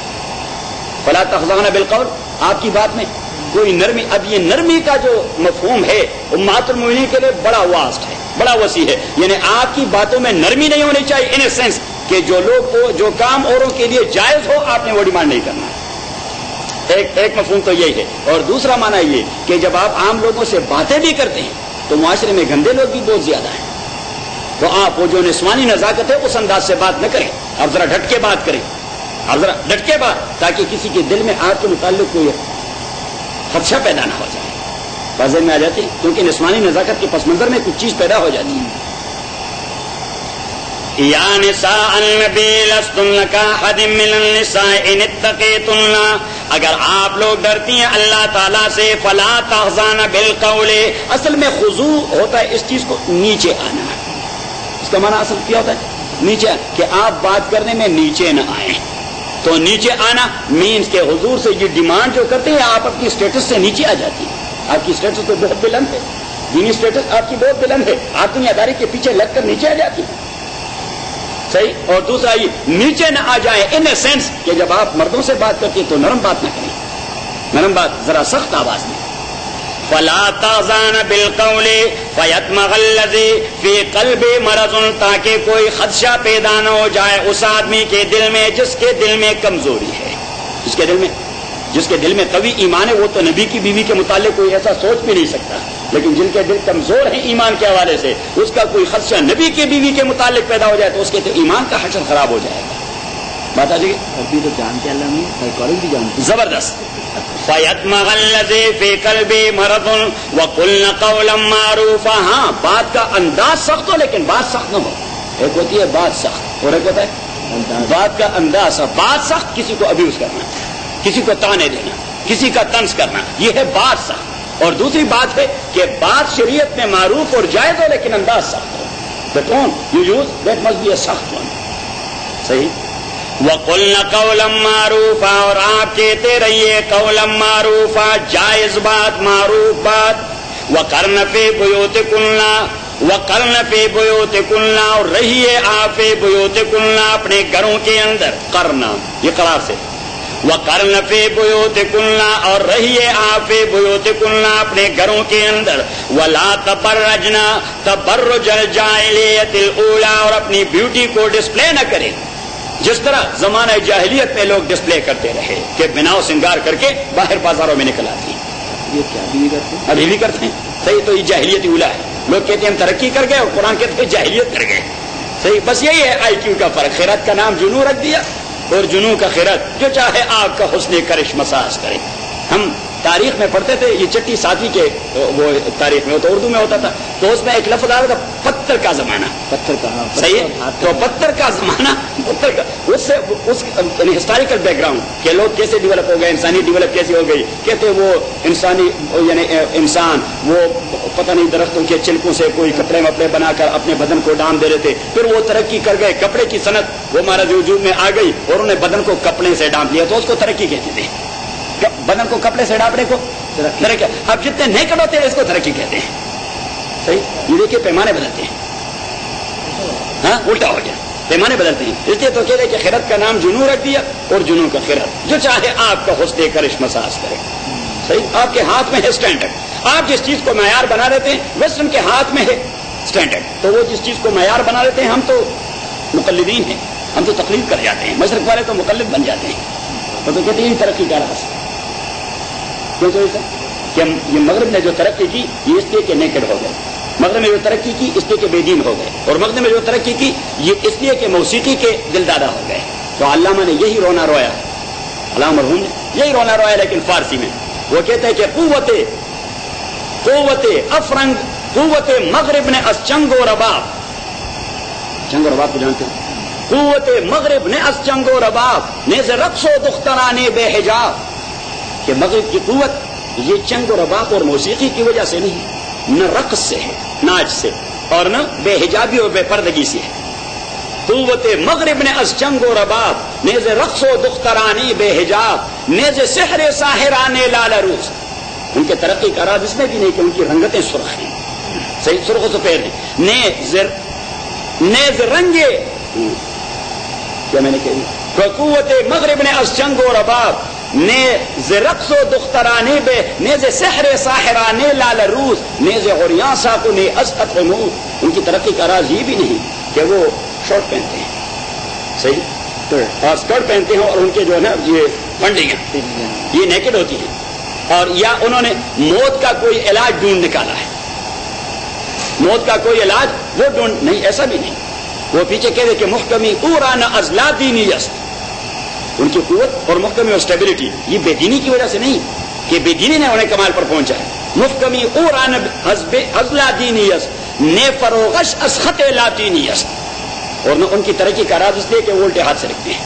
فلا تخضعن بالقول، آپ کی بات میں کوئی نرمی، اب یہ نرمی کا جو مفہوم ہے امہات المؤمنین کے لیے بڑا واسٹ ہے، بڑا وسیع ہے، یعنی آپ کی باتوں میں نرمی نہیں ہونی چاہیے ان اے سینس کہ جو کام اوروں کے لیے جائز ہو آپ نے وہ ڈیمانڈ نہیں کرنا ہے۔ ایک مفہوم تو یہی ہے، اور دوسرا معنی یہ کہ جب آپ عام لوگوں سے باتیں بھی کرتے ہیں تو معاشرے میں گندے لوگ بھی بہت زیادہ ہیں، تو آپ وہ جو نسوانی نزاکت ہے اس انداز سے بات نہ کریں، آپ ذرا ڈٹ کے بات کریں، آپ ذرا ڈٹ کے بات، تاکہ کسی کے دل میں آپ کے متعلق کوئی خدشہ پیدا نہ ہو جائے، واضح میں آ جاتی ہے، کیونکہ نسوانی نزاکت کے پس منظر میں کچھ چیز پیدا ہو جاتی ہے۔ یا نساء النبی لستن لکا حد من النساء ان اتقیتن، اگر آپ لوگ ڈرتی ہیں اللہ تعالیٰ سے، فلا تخضعن بالقول، اصل میں خضوع ہوتا ہے اس چیز کو نیچے آنا، اس کا معنی اصل کیا ہوتا ہے نیچے، کہ آپ بات کرنے میں نیچے نہ آئیں، تو نیچے آنا مینس کے حضور سے یہ ڈیمانڈ جو کرتے ہیں آپ اپنی اسٹیٹس سے نیچے آ جاتی ہیں، آپ کی اسٹیٹس تو بہت بلند ہے، دینی اسٹیٹس آپ کی بہت بلند ہے، آپ دنیا داری کے پیچھے لگ کر نیچے آ جاتی ہیں، صحیح۔ اور دوسرا یہ نیچے نہ آ جائے ان اے سینس کہ جب آپ مردوں سے بات کرتی ہیں تو نرم بات نہ کریں، نرم بات، ذرا سخت آواز میں، فلا تخضعن بالقول فیطمع الذی فی قلبہ مرض، تاکہ کوئی خدشہ پیدا نہ ہو جائے اس آدمی کے دل میں جس کے دل میں کمزوری ہے، جس کے دل میں قوی ایمان ہے، وہ تو نبی کی بیوی کے متعلق کوئی ایسا سوچ بھی نہیں سکتا، لیکن جن کے دل کمزور ہیں ایمان کے حوالے سے، اس کا کوئی خدشہ نبی کی بیوی کے متعلق پیدا ہو جائے تو اس کے تو ایمان کا حشر خراب ہو جائے گا۔ بات آ جائے گی، ابھی تو جانتے ہیں، اللہ میں سائیکالوجی بھی جانتے ہیں، زبردست۔ فیطمع الذی فی قلبہ مرض وقلن قولا معروفا، ہاں بات کا انداز سخت ہو لیکن بات سخت نہ ہو، ایک ہوتی ہے بات سخت اور ایک ہوتا ہے بات کا انداز، بات سخت کسی کو ابیوز کرنا، کسی کو تانے دینا، کسی کا طنز کرنا، یہ ہے بات سخت، اور دوسری بات ہے کہ بات شریعت میں معروف اور جائز ہو لیکن انداز سخت ہو، the tone you use that must be a soft one، صحیح۔ وَقُلْنَ قَوْلًا مَّعْرُوفًا، اور آپ کہتے رہیے قولا معروفا، جائز بات، معروف بات، وَقَرْنَ فِي بُيُوتِكُنَّ، وَقَرْنَ فِي بُيُوتِكُنَّ، اور رہیے آپ فِي بُيُوتِكُنَّ، اپنے گھروں کے اندر، قرنا یہ قرار سے، وَقَرْنَ فِي بُيُوتِكُنَّ، اور رہیے آپ فِي بُيُوتِكُنَّ، اپنے گھروں کے اندر، وَلَا تَبَرَّجْنَ تَبَرُّجَ الْجَاهِلِيَّةِ الْأُولَىٰ، اور اپنی بیوٹی کو ڈسپلے نہ کریں جس طرح زمانہ جاہلیت میں لوگ ڈسپلے کرتے رہے کہ بنا و سنگار کر کے باہر بازاروں میں نکل آتی ہیں، یہ کیا بھی کرتے ہیں، ابھی بھی کرتے ہیں، صحیح، تو یہ جاہلیت اولا ہے، لوگ کہتے ہیں ہم ترقی کر گئے اور قرآن کہتے ہیں جاہلیت کر گئے، صحیح، بس یہی ہے آئی کیو کا فرق، خیرات کا نام جنوں رکھ دیا، اور جنوں کا خیرات جو چاہے آپ کا حسن کرش مساج کرے۔ ہم تاریخ میں پڑھتے تھے، یہ چھٹی ساتویں کے وہ تاریخ میں ہوتا، اردو میں ہوتا تھا، تو اس میں ایک لفظ آ رہا تھا پتھر کا زمانہ، پتھر کا، صحیح ہے، تو پتھر کا زمانہ، پتھر کا، اس سے اس ہسٹوریکل بیک گراؤنڈ کہ لوگ کیسے ڈیولپ ہو گئے، انسانی ڈیولپ کیسے ہو گئی، کہتے وہ انسانی یعنی انسان وہ پتہ نہیں درختوں کے چھلکوں سے کوئی کپڑے وپڑے بنا کر اپنے بدن کو ڈھانپ دے رہے تھے، پھر وہ ترقی کر گئے، کپڑے کی صنعت وہ ہمارے وجود میں آ گئی اور انہوں نے بدن کو کپڑے سے ڈھانپ لیا، تو اس کو ترقی کہتے تھے، بدن کو کپڑے سے ڈھانپنے کو ترقی، اب جتنے نیکڈ ہوتے ہیں اس کو ترقی کہتے ہیں، صحیح، یہ دیکھیے پیمانے بدلتے ہیں، ہاں الٹا ہو گیا، پیمانے بدلتے ہیں، اس لیے تو کہہ رہے کہ خیرت کا نام جنوں رکھ دیا اور جنوں کا خیرت، جو چاہے آپ کا حسن کرش مساج کرے، صحیح، آپ کے ہاتھ میں ہے اسٹینڈرڈ، آپ جس چیز کو معیار بنا لیتے ہیں ویسٹرن کے ہاتھ میں ہے اسٹینڈرڈ، تو وہ جس چیز کو معیار بنا لیتے ہیں، ہم تو مقلدین ہیں، ہم تو تقلید کر جاتے ہیں، مشرق والے تو مقلد بن جاتے ہیں، وہ تو کہتے ہیں ترقی کا راز، کیوں کہ یہ مغرب نے جو ترقی کی یہ اس لیے کہ نیکڈ ہو گئے، مغرب میں جو ترقی کی اس لیے کہ بے دین ہو گئے، اور مغرب میں جو ترقی کی یہ اس لیے کہ موسیقی کے دلدادہ ہو گئے. تو علامہ نے یہی رونا رویا، علامہ مرحوم نے یہی رونا رویا، لیکن فارسی میں. وہ کہتے ہیں کہ قوت افرنگ قوت مغرب نے از چنگ و رباب، چنگ و رباب کو جانتے ہیں؟ قوت مغرب نے از چنگ و رباب نیز رقص و دخترانے بے حجاب، کہ مغرب کی قوت یہ چنگ و رباب اور موسیقی کی وجہ سے نہیں، نہ رقص سے ہے، ناچ سے، اور نہ بے حجابی اور بے پردگی سے ہے. قوت مغرب نے از چنگ و رباب نیز رقص و دخترانے بے حجاب نیز سحر ساحرانے لال روز. ان کے ترقی کا راز اس میں بھی نہیں کہ ان کی رنگتیں سرخ ہیں، صحیح سرخ و سفید ہیں. نیز رنگے کیا میں نے کہی، قوت مغرب نے از چنگ و رباب نیز رقص و دخترانے بے نیز سحر ساحرانے لال روز نیز عریاں ساکنے از اطمور. ان کی ترقی کا راز یہ بھی نہیں کہ وہ شارٹ پہنتے ہیں، صحیح، اور اسکرٹ پہنتے ہیں، اور ان کے جو ہے نا یہ پنڈیاں یہ نیکڈ ہوتی ہیں، اور یا انہوں نے موت کا کوئی علاج ڈھونڈ نکالا ہے، موت کا کوئی علاج وہ ڈھونڈ نہیں، ایسا بھی نہیں. وہ پیچھے کہہ رہے کہ محکمی اوران ازلا دینی است. ان کی قوت اور محکمی اور اسٹیبلٹی یہ بے دینی کی وجہ سے نہیں کہ بے دینی نے انہیں کمال پر پہنچا ہے. محکمی اوران ازلا دینی است نے فروغش از خط لاطینی است. اور نہ ان کی ترقی کا راز اس لیے کہ وہ الٹے ہاتھ سے رکھتے ہیں.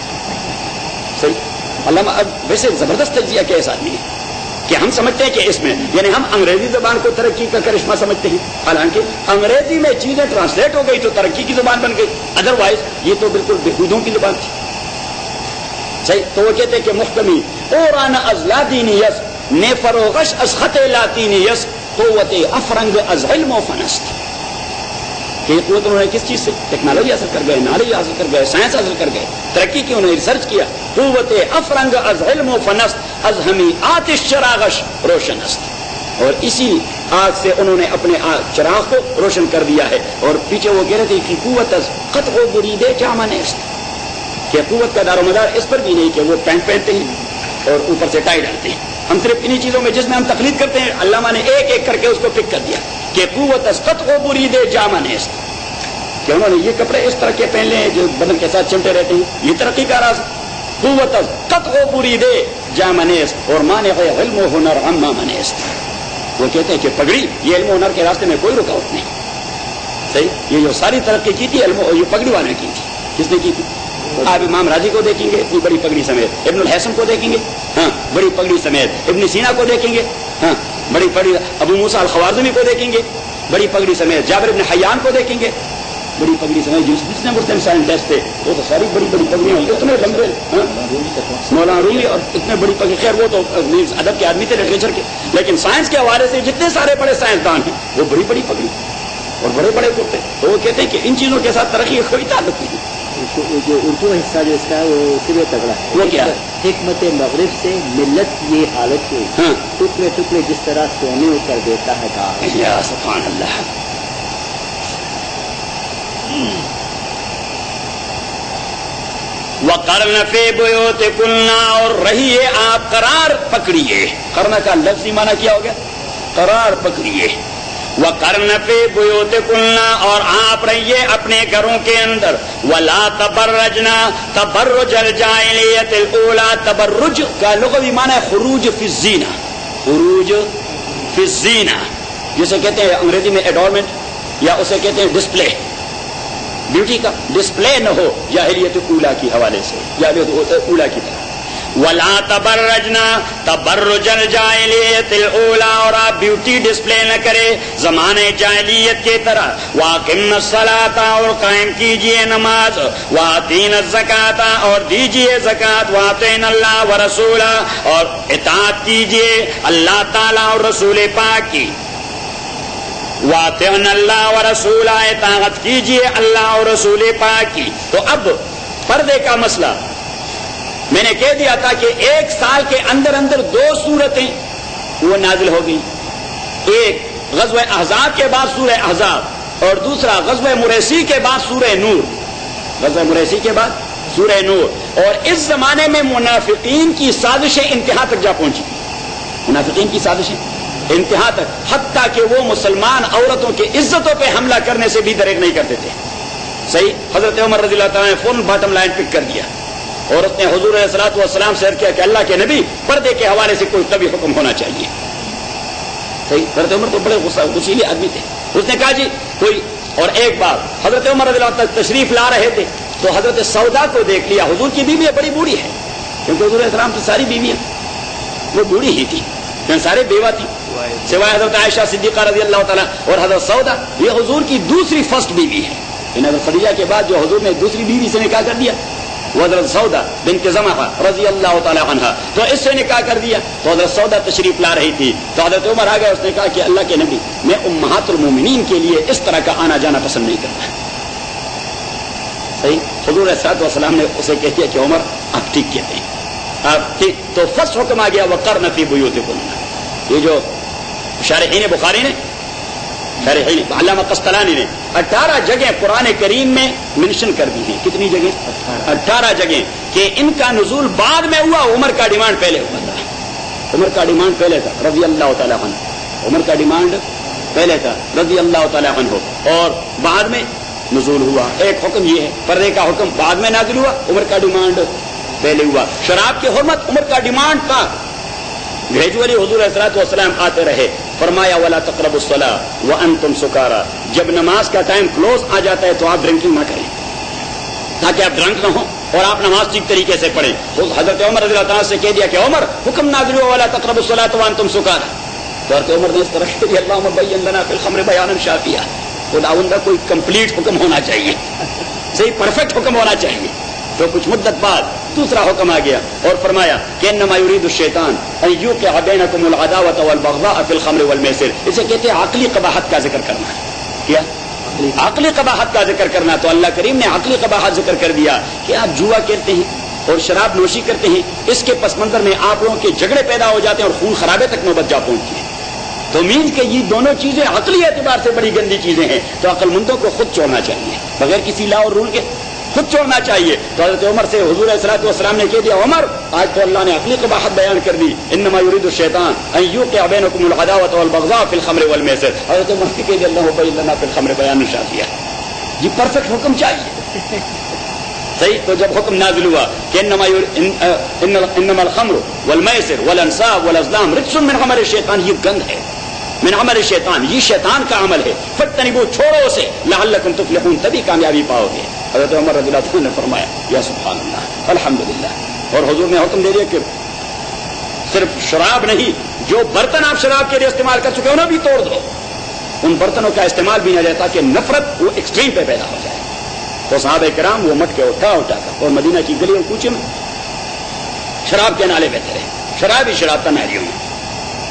صحیح. علامہ اب ویسے زبردست تجزیہ کیا اس آدمی ہے کہ ہم سمجھتے ہیں کہ اس میں یعنی ہم انگریزی زبان کو ترقی کا کرشمہ سمجھتے ہیں، حالانکہ انگریزی میں چیزیں ٹرانسلیٹ ہو گئی تو ترقی کی زبان بن گئی، ادروائز یہ تو بالکل بےخودوں کی زبان تھی. صحیح. تو وہ کہتے ہیں کہ محکمی اوران از لادینی یس نے فروغش از خط لاتینی یس قوت افرنگ از علم و فنست. کہ یہ قوت انہوں نے کس چیز سے؟ ٹیکنالوجی حاصل کر گئے، نالج حاصل کر گئے، سائنس حاصل کر گئے، ترقی کی، انہوں نے ریسرچ کیا. قوت افرنگ از علم و فنست از ہمی آتش چراغش روشن است. اور اسی آگ سے انہوں نے اپنے چراغ کو روشن کر دیا ہے. اور پیچھے وہ کہہ رہے تھے کہ قوت از قطع و برید جامن است، کہ قوت کا دار و مدار اس پر بھی نہیں کہ وہ پینٹ پہنتے ہیں اور اوپر سے ٹائی ڈالتے ہیں. ہم صرف انہی چیزوں میں جس میں ہم تقلید کرتے ہیں، علامہ نے ایک ایک کر کے اس کو پک کر دیا کہ قوت از قطع و برید جامن است، کہ انہوں نے یہ کپڑے اس طرح کے پہن لے ہیں جو بدن کے ساتھ چمٹے رہتے ہیں، یہ ترقی کا راز. قوت از قطع و برید جامن است اور مانع علم و ہنر عما من است. وہ کہتے ہیں کہ پگڑی یہ علم و ہنر کے راستے میں کوئی رکاوٹ نہیں. صحیح. یہ جو ساری ترقی کی تھی علم یہ پگڑی والے کی تھی. کس نے کی تھی؟ آپ امام راضی کو دیکھیں گے اتنی بڑی پگڑی سمیت، ابن الحسن کو دیکھیں گے ہاں بڑی پگڑی سمیت، ابن سینا کو دیکھیں گے ہاں بڑی پگڑی، ابو موسیٰ الخوارزمی کو دیکھیں گے بڑی پگڑی سمیت، جابر ابن حیان کو دیکھیں گے بڑی پگڑی سمیت، جتنے مسلم سائنٹسٹ تھے وہ تو ساری بڑی بڑی پگڑیاں ہوئی، اتنے لمبے مولانا رومی اور اتنے بڑی پگڑی. خیر وہ تو ادب کے آدمی تھے، لٹریچر کے، لیکن سائنس کے حوالے سے جتنے سارے بڑے سائنسدان ہیں وہ بڑی بڑی پگڑی اور بڑے بڑے کرتے. تو وہ کہتے ہیں کہ ان چیزوں کے ساتھ ترقی کا کوئی تعلق نہیں. جو اردو حصہ جو اس کا ہے وہ اس لیے تگڑا ہے. وہ کیا؟ حکمت مغرب سے ملت کی یہ حالت ہوئی، ٹکڑے ٹکڑے جس طرح سونے کر دیتا ہے گاہ. یا سبحان اللہ. وَقَرْنَ فِي بُيُوتِكُنَّ اور رہیے آپ قرار پکڑیے. قرن کا لفظی معنی کیا ہو گیا؟ قرار پکڑیے. وَقَرْنَ فِي بُيُوتِكُنَّ اور آپ رہیے اپنے گھروں کے اندر. وَلَا تَبَرَّجْنَا تَبَرُّجَ الْجَاهِلِيَّةِ الْأُولَى. تبرج کا لغوی معنی ہے خروج فی الزینہ، خروج فی الزینہ جسے کہتے ہیں انگریزی میں ایڈورنمنٹ، یا اسے کہتے ہیں ڈسپلے. بیوٹی کا ڈسپلے نہ ہو جاہلیت اولا کی حوالے سے، جاہلیت اولا کی طرح. وَلَا تَبَرَّجْنَا تَبَرُّجَ الْجَاهِلِيَّةِ الْأُولَى اور آپ بیوٹی ڈسپلے نہ کرے زمانے جاہلیت کی طرح. وَأَقِمْنَا الصَّلَاةَ اور قائم کیجئے نماز. وَآتِينَا الزَّكَاةَ اور دیجئے زکات. وَأَطِعْنَا اللَّهَ وَرَسُولَهُ اور اطاعت کیجئے اللہ تعالیٰ اور رسول پاک کی. وَأَطِعْنَا اللَّهَ وَرَسُولَهُ اطاعت کیجئے اللہ اور رسول پاک کی. تو اب پردے کا مسئلہ میں نے کہہ دیا تھا کہ ایک سال کے اندر اندر 2 سورتیں وہ نازل ہو گئی. ایک غزوہ احزاب کے بعد سورہ احزاب اور دوسرا غزوہ مریسی کے بعد سورہ نور. غزوہ مریسی کے بعد سورہ نور. اور اس زمانے میں منافقین کی سازشیں انتہا تک جا پہنچی. منافقین کی سازشیں انتہا تک، حتیٰ کہ وہ مسلمان عورتوں کی عزتوں پہ حملہ کرنے سے بھی دریغ نہیں کرتے تھے. صحیح. حضرت عمر رضی اللہ تعالیٰ نے فوراً باٹم لائن پک کر دیا اور اس نے حضور علیہ الصلوۃ والسلام سے عرض کیا کہ اللہ کے نبی، پردے کے حوالے سے کوئی طبی حکم ہونا چاہیے. صحیح. حضرت عمر تو بڑے غصیلے آدمی تھے. اس نے کہا جی کوئی. اور ایک بار حضرت عمر رضی اللہ تعالیٰ تشریف لا رہے تھے تو حضرت سودا کو دیکھ لیا. حضور کی بیوی بڑی بوڑھی ہے، کیونکہ حضور علیہ السلام کی ساری بیویاں وہ بوڑھی ہی تھی، سارے بیوہ تھی سوائے حضرت عائشہ صدیقہ رضی اللہ تعالیٰ اور حضرت سودا. یہ حضور کی دوسری فرسٹ بیوی ہے. حضرت خدیجہ کے بعد جو حضور نے دوسری بیوی سے نکاح کر دیا وہ حضرت سودا بنت زمعہ رضی اللہ تعالیٰ عنہ، تو اس سے نکاح کر دیا. تو حضرت سودا تشریف لا رہی تھی تو حضرت عمر آ گئے. اس نے کہا کہ اللہ کے نبی، میں امہات المومنین کے لیے اس طرح کا آنا جانا پسند نہیں کرتا. صحیح. حضور علیہ الصلوۃ والسلام نے اسے کہہ دیا کہ عمر آپ ٹھیک کہتے ہیں، آپ ٹھیک. تو فرسٹ حکم آ گیا وقرن فی بیوتکن. یہ جو شارحین بخاری نے، شارحین علامہ قسطلانی نے 18 جگہیں قرآن کریم میں منشن کر دی ہیں. کتنی جگہیں؟ 18 جگہیں کہ ان کا نزول بعد میں ہوا. عمر کا ڈیمانڈ پہلے ہوا تھا. عمر کا ڈیمانڈ پہلے تھا رضی اللہ تعالیٰ عنہ. عمر کا ڈیمانڈ پہلے تھا رضی اللہ تعالیٰ عنہ اور بعد میں نزول ہوا. ایک حکم یہ ہے، پردے کا حکم بعد میں نازل ہوا، عمر کا ڈیمانڈ پہلے ہوا. شراب کی حرمت عمر کا ڈیمانڈ تھا. گریجولی حضور علیہ الصلوۃ والسلام آتے رہے. فرمایا ولا تقربوا الصلاۃ وانتم سکارى. جب نماز کا ٹائم کلوز آ جاتا ہے تو آپ ڈرنکنگ نہ کریں تاکہ آپ ڈرنک نہ ہوں اور آپ نماز ٹھیک طریقے سے پڑھیں. حضرت عمر رضی اللہ تعالیٰ سے کہہ دیا کہ عمر حکم نازل ہوا ولا تقربوا الصلاۃ وانتم سکارى. تو حضرت عمر نے اس طرح کہہ دیا اللهم بین لنا فی الخمر بیانا شافیا. خداوند کا کوئی کمپلیٹ حکم ہونا چاہیے، صحیح پرفیکٹ حکم ہونا چاہیے. تو کچھ مدت بعد دوسرا حکم آ گیا اور فرمایا کہ انما یرید الشیطان ان یوقع بینکم العداوۃ والبغضاء فی الخمر والمیسر. اسے کہتے ہیں عقلی قباحت کا ذکر کرنا. کیا؟ عقلی قباحت کا ذکر کرنا. تو اللہ کریم نے عقلی قباحت ذکر کر دیا کہ آپ جوا کھیلتے ہیں اور شراب نوشی کرتے ہیں، اس کے پس منظر میں آپ لوگوں کے جھگڑے پیدا ہو جاتے ہیں اور خون خرابے تک نوبت جا پہنچتی ہے. تو مینز کہ یہ دونوں چیزیں عقلی اعتبار سے بڑی گندی چیزیں ہیں. تو عقل مندوں کو خود چھوڑنا چاہیے بغیر کسی لا اور رول کے، خود چھوڑنا چاہیے. تو حضرت عمر سے حضور علیہ الصلوۃ والسلام نے کہہ دیا عمر آج تو اللہ نے عقلی قباحت بیان کر دی. انما یرید الشیطان ان یوقع بینکم العداوۃ والبغضاء فی الخمر والمیسر. حضرت عمر نے کہہ دیا اللہ بین لنا فی الخمر بیانا شافیا. جی پرفیکٹ حکم چاہیے. صحیح. تو جب حکم نازل ہوا کہ انما الخمر والمیسر والانصاب والازلام رجس من عمل الشیطان، یہ گند ہے من عمل الشیطان، یہ شیطان کا عمل ہے. فاجتنبوہ، چھوڑو اسے، لعلکم تفلحون، تبھی کامیابی پاؤ گے. حضرت عمر رضی اللہ عنہ نے فرمایا یا سبحان اللہ الحمدللہ. اور حضور نے حکم دے دیا کہ صرف شراب نہیں، جو برتن آپ شراب کے لیے استعمال کر چکے انہیں بھی توڑ دو. ان برتنوں کا استعمال بھی نہ جائے تاکہ نفرت وہ ایکسٹریم پہ پیدا ہو جائے. تو صحابہ کرام وہ مٹکے اٹھا کر اور مدینہ کی گلی اور کوچے میں شراب کے نالے بہتے رہے. شراب ہی شراب کا نالیوں میں.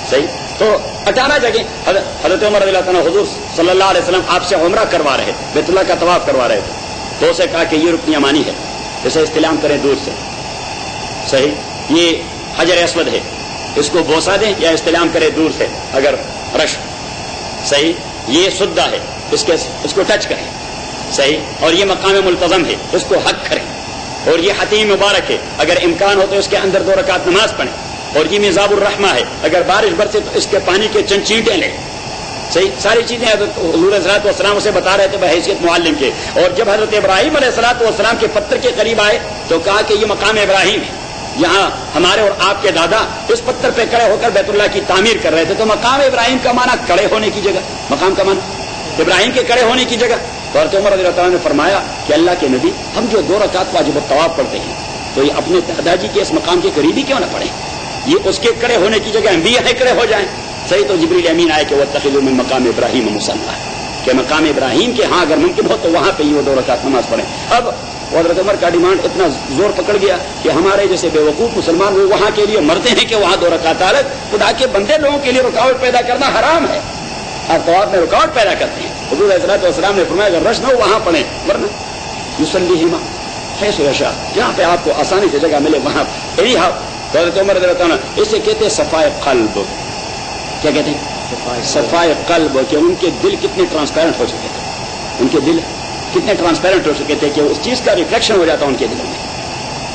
صحیح. تو 18 جگہ حضرت عمر رضی اللہ عنہ حضور صلی اللہ علیہ وسلم آپ سے عمرہ کروا رہے تھے، بیت اللہ کا طواف کروا رہے تھے. تو اسے کہا کہ یہ رکن یمانی ہے، اسے استلام کریں دور سے. صحیح. یہ حجر اسود ہے، اس کو بوسا دیں یا استلام کریں دور سے اگر رش. صحیح. یہ سدہ ہے، اس کو ٹچ کریں. صحیح. اور یہ مقام ملتزم ہے، اس کو حق کریں. اور یہ حتیم مبارک ہے، اگر امکان ہو تو اس کے اندر 2 رکعت نماز پڑھیں. اور یہ میزاب الرحمہ ہے، اگر بارش برسے تو اس کے پانی کے چند چینٹیں لیں. صحیح. ساری چیزیں حضرت حضور علیہ الصلوۃ والسلام اسے بتا رہے تھے بحیثیت معلم کے. اور جب حضرت ابراہیم علیہ الصلوۃ والسلام کے پتھر کے قریب آئے تو کہا کہ یہ مقام ابراہیم ہے، یہاں ہمارے اور آپ کے دادا اس پتھر پہ کھڑے ہو کر بیت اللہ کی تعمیر کر رہے تھے. تو مقام ابراہیم کا معنی کھڑے ہونے کی جگہ، مقام کا معنی ابراہیم کے کھڑے ہونے کی جگہ. تو حضرت عمر رضی اللہ عنہ نے فرمایا کہ اللہ کے نبی، ہم جو 2 رکعت واجب الطواف پڑھتے ہیں تو یہ اپنے دادا جی کے اس مقام کے قریب ہی کیوں نہ پڑھیں؟ یہ اس کے کھڑے ہونے کی جگہ ہم بھی یہاں کھڑے ہو جائیں. صحیح. تو جبریل امین آئے کہ واتخذوا من مقام ابراہیم مصلی، کہ مقام ابراہیم کے ہاں اگر ممکن ہو تو وہاں پہ یہ 2 رکعت نماز پڑھیں. اب حضرت عمر کا ڈیمانڈ اتنا زور پکڑ گیا کہ ہمارے جیسے بے وقوف مسلمان وہ وہاں کے لیے مرتے ہیں کہ وہاں 2 رکعت الگ. خدا کے بندے لوگوں کے لیے رکاوٹ پیدا کرنا حرام ہے. آپ طواف میں رکاوٹ پیدا کرتے ہیں. حضور علیہ الصلوۃ والسلام نے فرمایا اگر رش نہ ہو وہاں پڑھیں، ورنہ یصلیہما حیث یشاء، جہاں پہ آپ کو آسانی سے جگہ ملے وہاں. حضرت عمر رضی اللہ عنہ اسے کہتے ہیں صفائے قلب. کیا کہتے ہیں؟ صفائے قلب. کہ ان کے دل کتنے ٹرانسپیرنٹ ہو چکے تھے، ان کے دل کتنے ٹرانسپیرنٹ ہو چکے تھے کہ اس چیز کا ریفلیکشن ہو جاتا ان کے دلوں میں.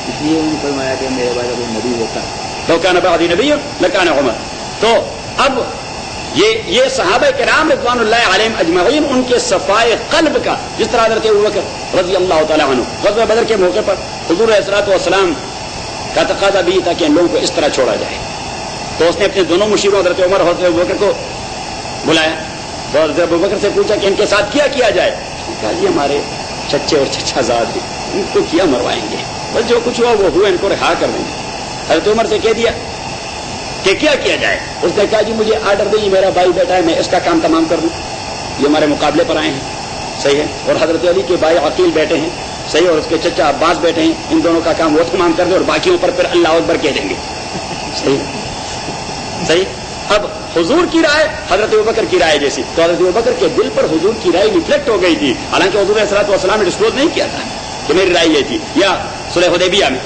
اس لیے انہوں نے فرمایا کہ میرے بعد کوئی نبی ہوتا تو کان بعدی نبی لکان عمر. تو اب یہ صحابہ کرام رضوان اللہ علیہم اجمعین ان کے صفائے قلب کا، جس طرح حضرت ابوبکر رضی اللہ تعالیٰ عنہ غزوہ بدر کے موقع پر حضور علیہ الصلوۃ والسلام کا تقاضا بھی تھا کہ ان لوگوں کو اس طرح چھوڑا جائے، تو اس نے اپنے دونوں مشیروں حضرت عمر اور حضرت ابوبکر کو بلایا، تو حضرت ابوبکر سے پوچھا کہ ان کے ساتھ کیا جائے؟ کہا جی ہمارے چچے اور چچا زاد ہیں، ان کو کیا مروائیں گے، بس جو کچھ ہوا وہ ہوا، ان کو رہا کر دیں گے۔ حضرت عمر سے کہہ دیا کہ کیا جائے؟ اس نے کہا جی مجھے آرڈر دیں، میرا بھائی بیٹا ہے، میں اس کا کام تمام کر دوں، یہ ہمارے مقابلے پر آئے ہیں، صحیح ہے، اور حضرت علی کے بھائی عقیل بیٹے ہیں، صحیح، اور اس کے چچا عباس بیٹے ہیں، ان دونوں کا کام وہ تمام کر دیں اور باقیوں پر پھر اللہ اکبر کہہ دیں گے، صحیح۔ اب حضور کی رائے حضرت ابوبکر کی رائے جیسی، تو حضرت ابوبکر کے دل پر حضور کی رائے ریفلیکٹ ہو گئی تھی، حالانکہ حضور علیہ الصلوۃ والسلام نے ڈسکلوز نہیں کیا تھا کہ میری رائے یہ تھی۔ یا صلح حدیبیہ میں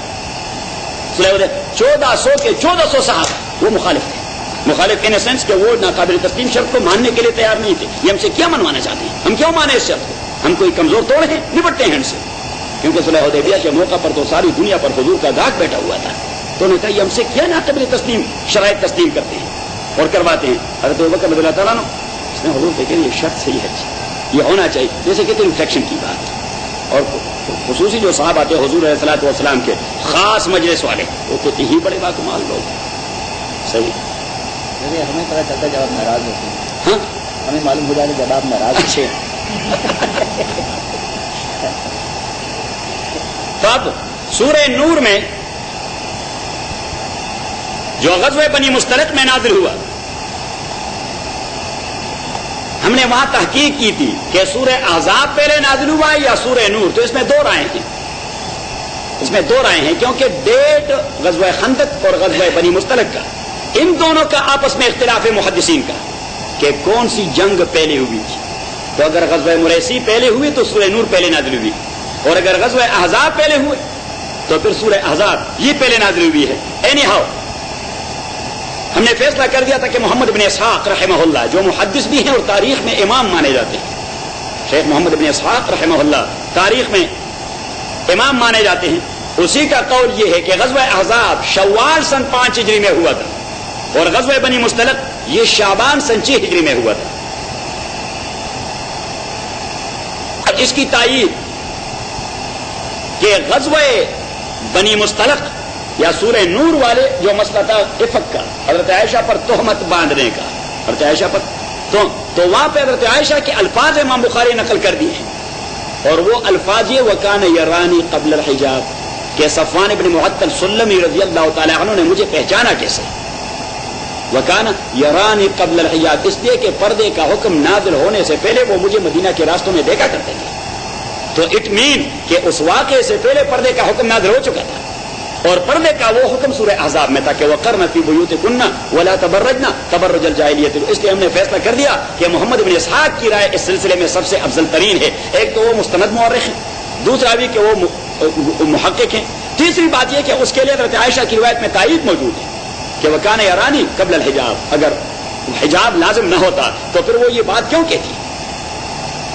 1400 صحابہ وہ مخالف تھے، مخالف ان سینس کہ وہ ناقابل تسلیم شرط کو ماننے کے لیے تیار نہیں تھے، یہ ہم سے کیا منوانا چاہتے ہیں، ہم کیوں مانے اس شرط کو، ہم کوئی کمزور توڑ ہیں، نپٹتے ہیں ان سے، کیونکہ صلح حدیبیہ کے موقع پر تو ساری دنیا پر حضور کا داغ بیٹھا ہوا تھا، تو انہوں نے کہا یہ ہم سے کیا ناقابل تسلیم شرائط تسلیم کرتے ہیں اور کرواتے ہیں۔ حضرت ابوبکر رضی اللہ تعالیٰ عنہ اس نے حضور سے کہا یہ شرط صحیح ہے، یہ ہونا چاہیے، جیسے کہتے ہیں ریفلیکشن کی بات، اور خصوصی جو صاحب آتے ہیں حضور علیہ الصلوۃ والسلام کے خاص مجلس والے، وہ کہتے ہی بڑے باکمال لوگ، صحیح۔ ہمیں پتا چلتا جب آپ ناراض ہوتے ہیں، ہاں ہمیں معلوم ہو جاتا جب آپ ناراض اچھے تو اب سورہ نور میں جو غزوہ بنی مستلق میں نازل ہوا، ہم نے وہاں تحقیق کی تھی کہ سورہ احزاب پہلے نازل ہوا ہے یا سورہ نور، تو اس میں دو رائے ہیں، کیونکہ ڈیٹ غزوہ خندق اور غزوہ بنی مستلق کا، ان دونوں کا آپس میں اختلاف ہے محدثین کا کہ کون سی جنگ پہلے ہوئی تھی، تو اگر غزوہ مریسی پہلے ہوئی تو سورہ نور پہلے نازل ہوئی، اور اگر غزوہ احزاب پہلے ہوئے تو پھر سورہ احزاب یہ پہلے نازل ہوئی ہے۔ اینی ہاؤ ہم نے فیصلہ کر دیا تھا کہ محمد بن اسحاق رحمہ اللہ جو محدث بھی ہیں اور تاریخ میں امام مانے جاتے ہیں، شیخ محمد بن اسحاق رحمہ اللہ تاریخ میں امام مانے جاتے ہیں، اسی کا قول یہ ہے کہ غزوہ احزاب شوال سن 5 ہجری میں ہوا تھا اور غزوہ بنی مستلق یہ شعبان سن 6 ہجری میں ہوا تھا۔ اب اس کی تائید کہ غزوہ بنی مستلق یا سورہ نور والے جو مسئلہ تھا افق کا، حضرت عائشہ پر تہمت باندھنے کا، حضرت عائشہ پر تو وہاں پہ حضرت عائشہ کے الفاظ امام بخاری نقل کر دیے ہیں، اور وہ الفاظ یہ وکان یرانی قبل الحجاب کہ صفوان بن معطل سلمی رضی اللہ تعالی عنہ نے مجھے پہچانا کیسے، وکان یرانی قبل الحجاب، اس لیے کہ پردے کا حکم نازل ہونے سے پہلے وہ مجھے مدینہ کے راستوں میں دیکھا کرتے تھے، تو اٹ مین کہ اس واقعے سے پہلے پردے کا حکم نازل ہو چکا تھا، اور پردے کا وہ حکم سورہ احزاب میں تھا کہ وقرن فی بیوتکن ولا تبرجن تبرج الجاہلیۃ، اس لیے ہم نے فیصلہ کر دیا کہ محمد بن اسحاق کی رائے اس سلسلے میں سب سے افضل ترین ہے، ایک تو وہ مستند مورخ ہیں، دوسرا بھی کہ وہ محقق ہیں، تیسری بات یہ کہ اس کے لیے حضرت عائشہ کی روایت میں تائید موجود ہے کہ وکان یرانی قبل الحجاب، اگر حجاب لازم نہ ہوتا تو پھر وہ یہ بات کیوں کہتی،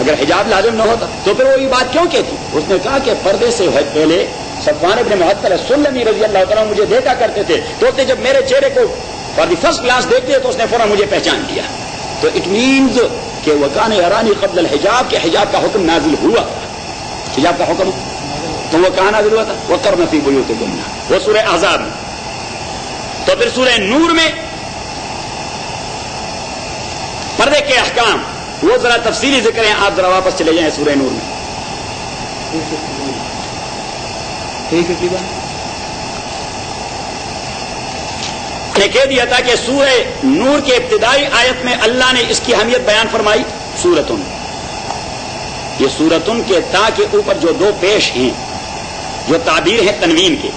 اگر حجاب لازم نہ ہوتا تو پھر وہ یہ بات کیوں کہتی، اس نے کہا کہ پردے سے پہلے صفوان بن معطل سلمی رضی اللہ تعالیٰ مجھے دیکھا کرتے تھے، تو اس نے جب میرے چہرے کو فار دی فرسٹ کلاس دیکھ لیا تو اس نے فوراً مجھے پہچان لیا، تو اٹ مینز کہ وکان یرانی قبل الحجاب کہ حجاب کا حکم نازل ہوا، حجاب کا حکم تو وہ کہاں نازل ہوا تھا، وقرن فی بیوتکن، وہ سورہ احزاب میں۔ تو پھر سورہ نور میں پردے کے احکام وہ ذرا تفصیلی ذکر ہیں، آپ ذرا واپس چلے جائیں سورہ نور میں۔ نے کہہ دیا تھا کہ سورہ نور کے ابتدائی آیت میں اللہ نے اس کی اہمیت بیان فرمائی، سورتن، یہ سورتن کے تا کے اوپر جو دو پیش ہیں جو تعبیر ہے تنوین کے،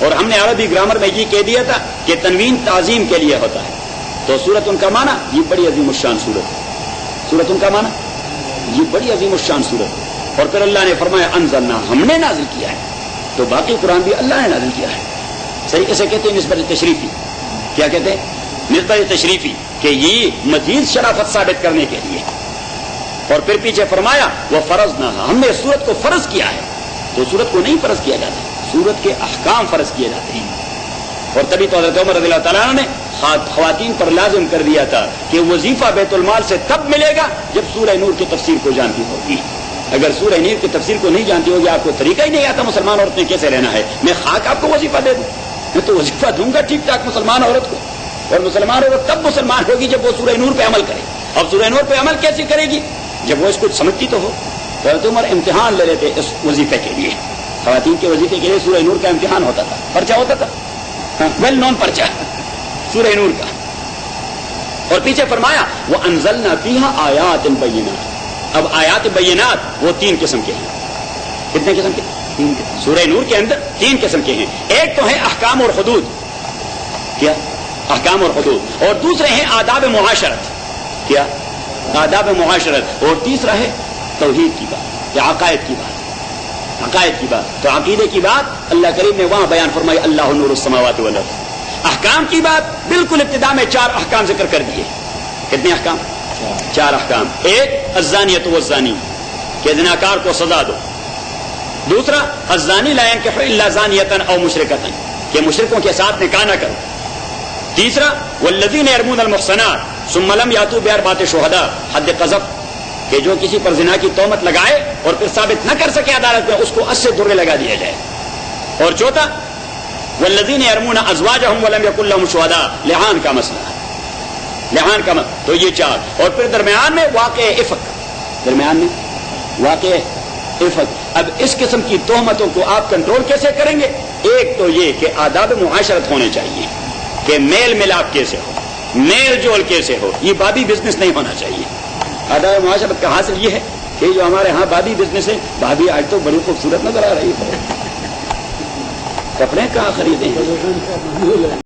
اور ہم نے عربی گرامر میں یہ کہہ دیا تھا کہ تنوین تعظیم کے لیے ہوتا ہے، تو سورتن کا معنی یہ بڑی عظیم الشان سورت ہے، سورتن کا معنی یہ بڑی عظیم الشان سورت ہے، اور پھر اللہ نے فرمایا انزلنا، ہم نے نازل کیا ہے، تو باقی قرآن بھی اللہ نے نازل کیا ہے، صحیح اسے کہتے ہیں نسبت تشریفی، کیا کہتے ہیں نسبت تشریفی، کہ یہ مزید شرافت ثابت کرنے کے لیے، اور پھر پیچھے فرمایا وہ فرض نہ، ہم نے سورت کو فرض کیا ہے، تو سورت کو نہیں فرض کیا جاتا، سورت کے احکام فرض کیے جاتے ہیں، اور تبھی تو حضرت عمر رضی اللہ تعالیٰ عنہ نے خواتین پر لازم کر دیا تھا کہ وظیفہ بیت المال سے تب ملے گا جب سورہ نور کی تفسیر کو جانتی ہوگی. اگر سورہ نور کی تفسیر کو نہیں جانتی ہوگی، آپ کو طریقہ ہی نہیں آتا مسلمان عورت نے کیسے رہنا ہے، میں خاک آپ کو وظیفہ دے دوں؟ میں تو وظیفہ دوں گا ٹھیک ٹھاک مسلمان عورت کو. اور مسلمان عورت تب مسلمان ہوگی جب وہ سورہ نور پہ عمل کرے. اب سورہ نور پہ عمل کیسے کرے گی؟ جب وہ اس کو سمجھتی تو ہو. حضرت عمر امتحان لے لیتے اس وظیفے کے لیے، خواتین کے وظیفے کے لیے سورہ نور کا امتحان ہوتا تھا، پرچہ ہوتا تھا، ویل نون پرچہ سورہ نور کا. اور پیچھے فرمایا وہ انزلنا فیہا آیات بینات. اب آیات بینات وہ 3 قسم کے ہیں. کتنے قسم کے؟ 3 قسم. سورہ نور کے اندر 3 قسم کے ہیں. ایک تو ہے احکام اور حدود، کیا احکام اور حدود، اور دوسرے ہیں آداب معاشرت، کیا آداب معاشرت، اور تیسرا ہے توحید کی بات یا عقائد کی بات. عقائد کی بات تو عقیدے کی بات اللہ کریم نے وہاں بیان فرمائی اللہ نور السماوات والارض. احکام کی بات بالکل ابتدا میں 4 احکام ذکر کر دیے. کتنے احکام؟ 4 احکام. ایک الزانیۃ والزانی کہ زناکار کو سزا دو. دوسرا الزانی لا ينكح الا زانیۃ او مشرکۃ کہ مشرکوں کے ساتھ نکاح نہ کرو. تیسرا والذین یرمون المحصنات ثم لم یاتوا باربعۃ شہداء حد قذف کہ جو کسی پر زنا کی تہمت لگائے اور پھر ثابت نہ کر سکے عدالت میں، اس کو 80 درے لگا دیا جائے. اور چوتھا والذین یرمون ازواجہم ولم یکن لہم شہداء لعان کا مسئلہ، لعان کا مسئلہ. تو یہ 4. اور پھر درمیان میں واقع افک، درمیان میں واقع افک. اب اس قسم کی تہمتوں کو آپ کنٹرول کیسے کریں گے؟ ایک تو یہ کہ آداب معاشرت ہونے چاہیے کہ میل ملاپ کیسے ہو، میل جول کیسے ہو. یہ بابی بزنس نہیں ہونا چاہیے. آداب معاشرت کا حاصل یہ ہے کہ جو ہمارے ہاں بابی بزنس ہے، بھابھی آج تو بڑی خوبصورت نظر آ رہی ہے، کپڑے کہاں خریدے ہیں؟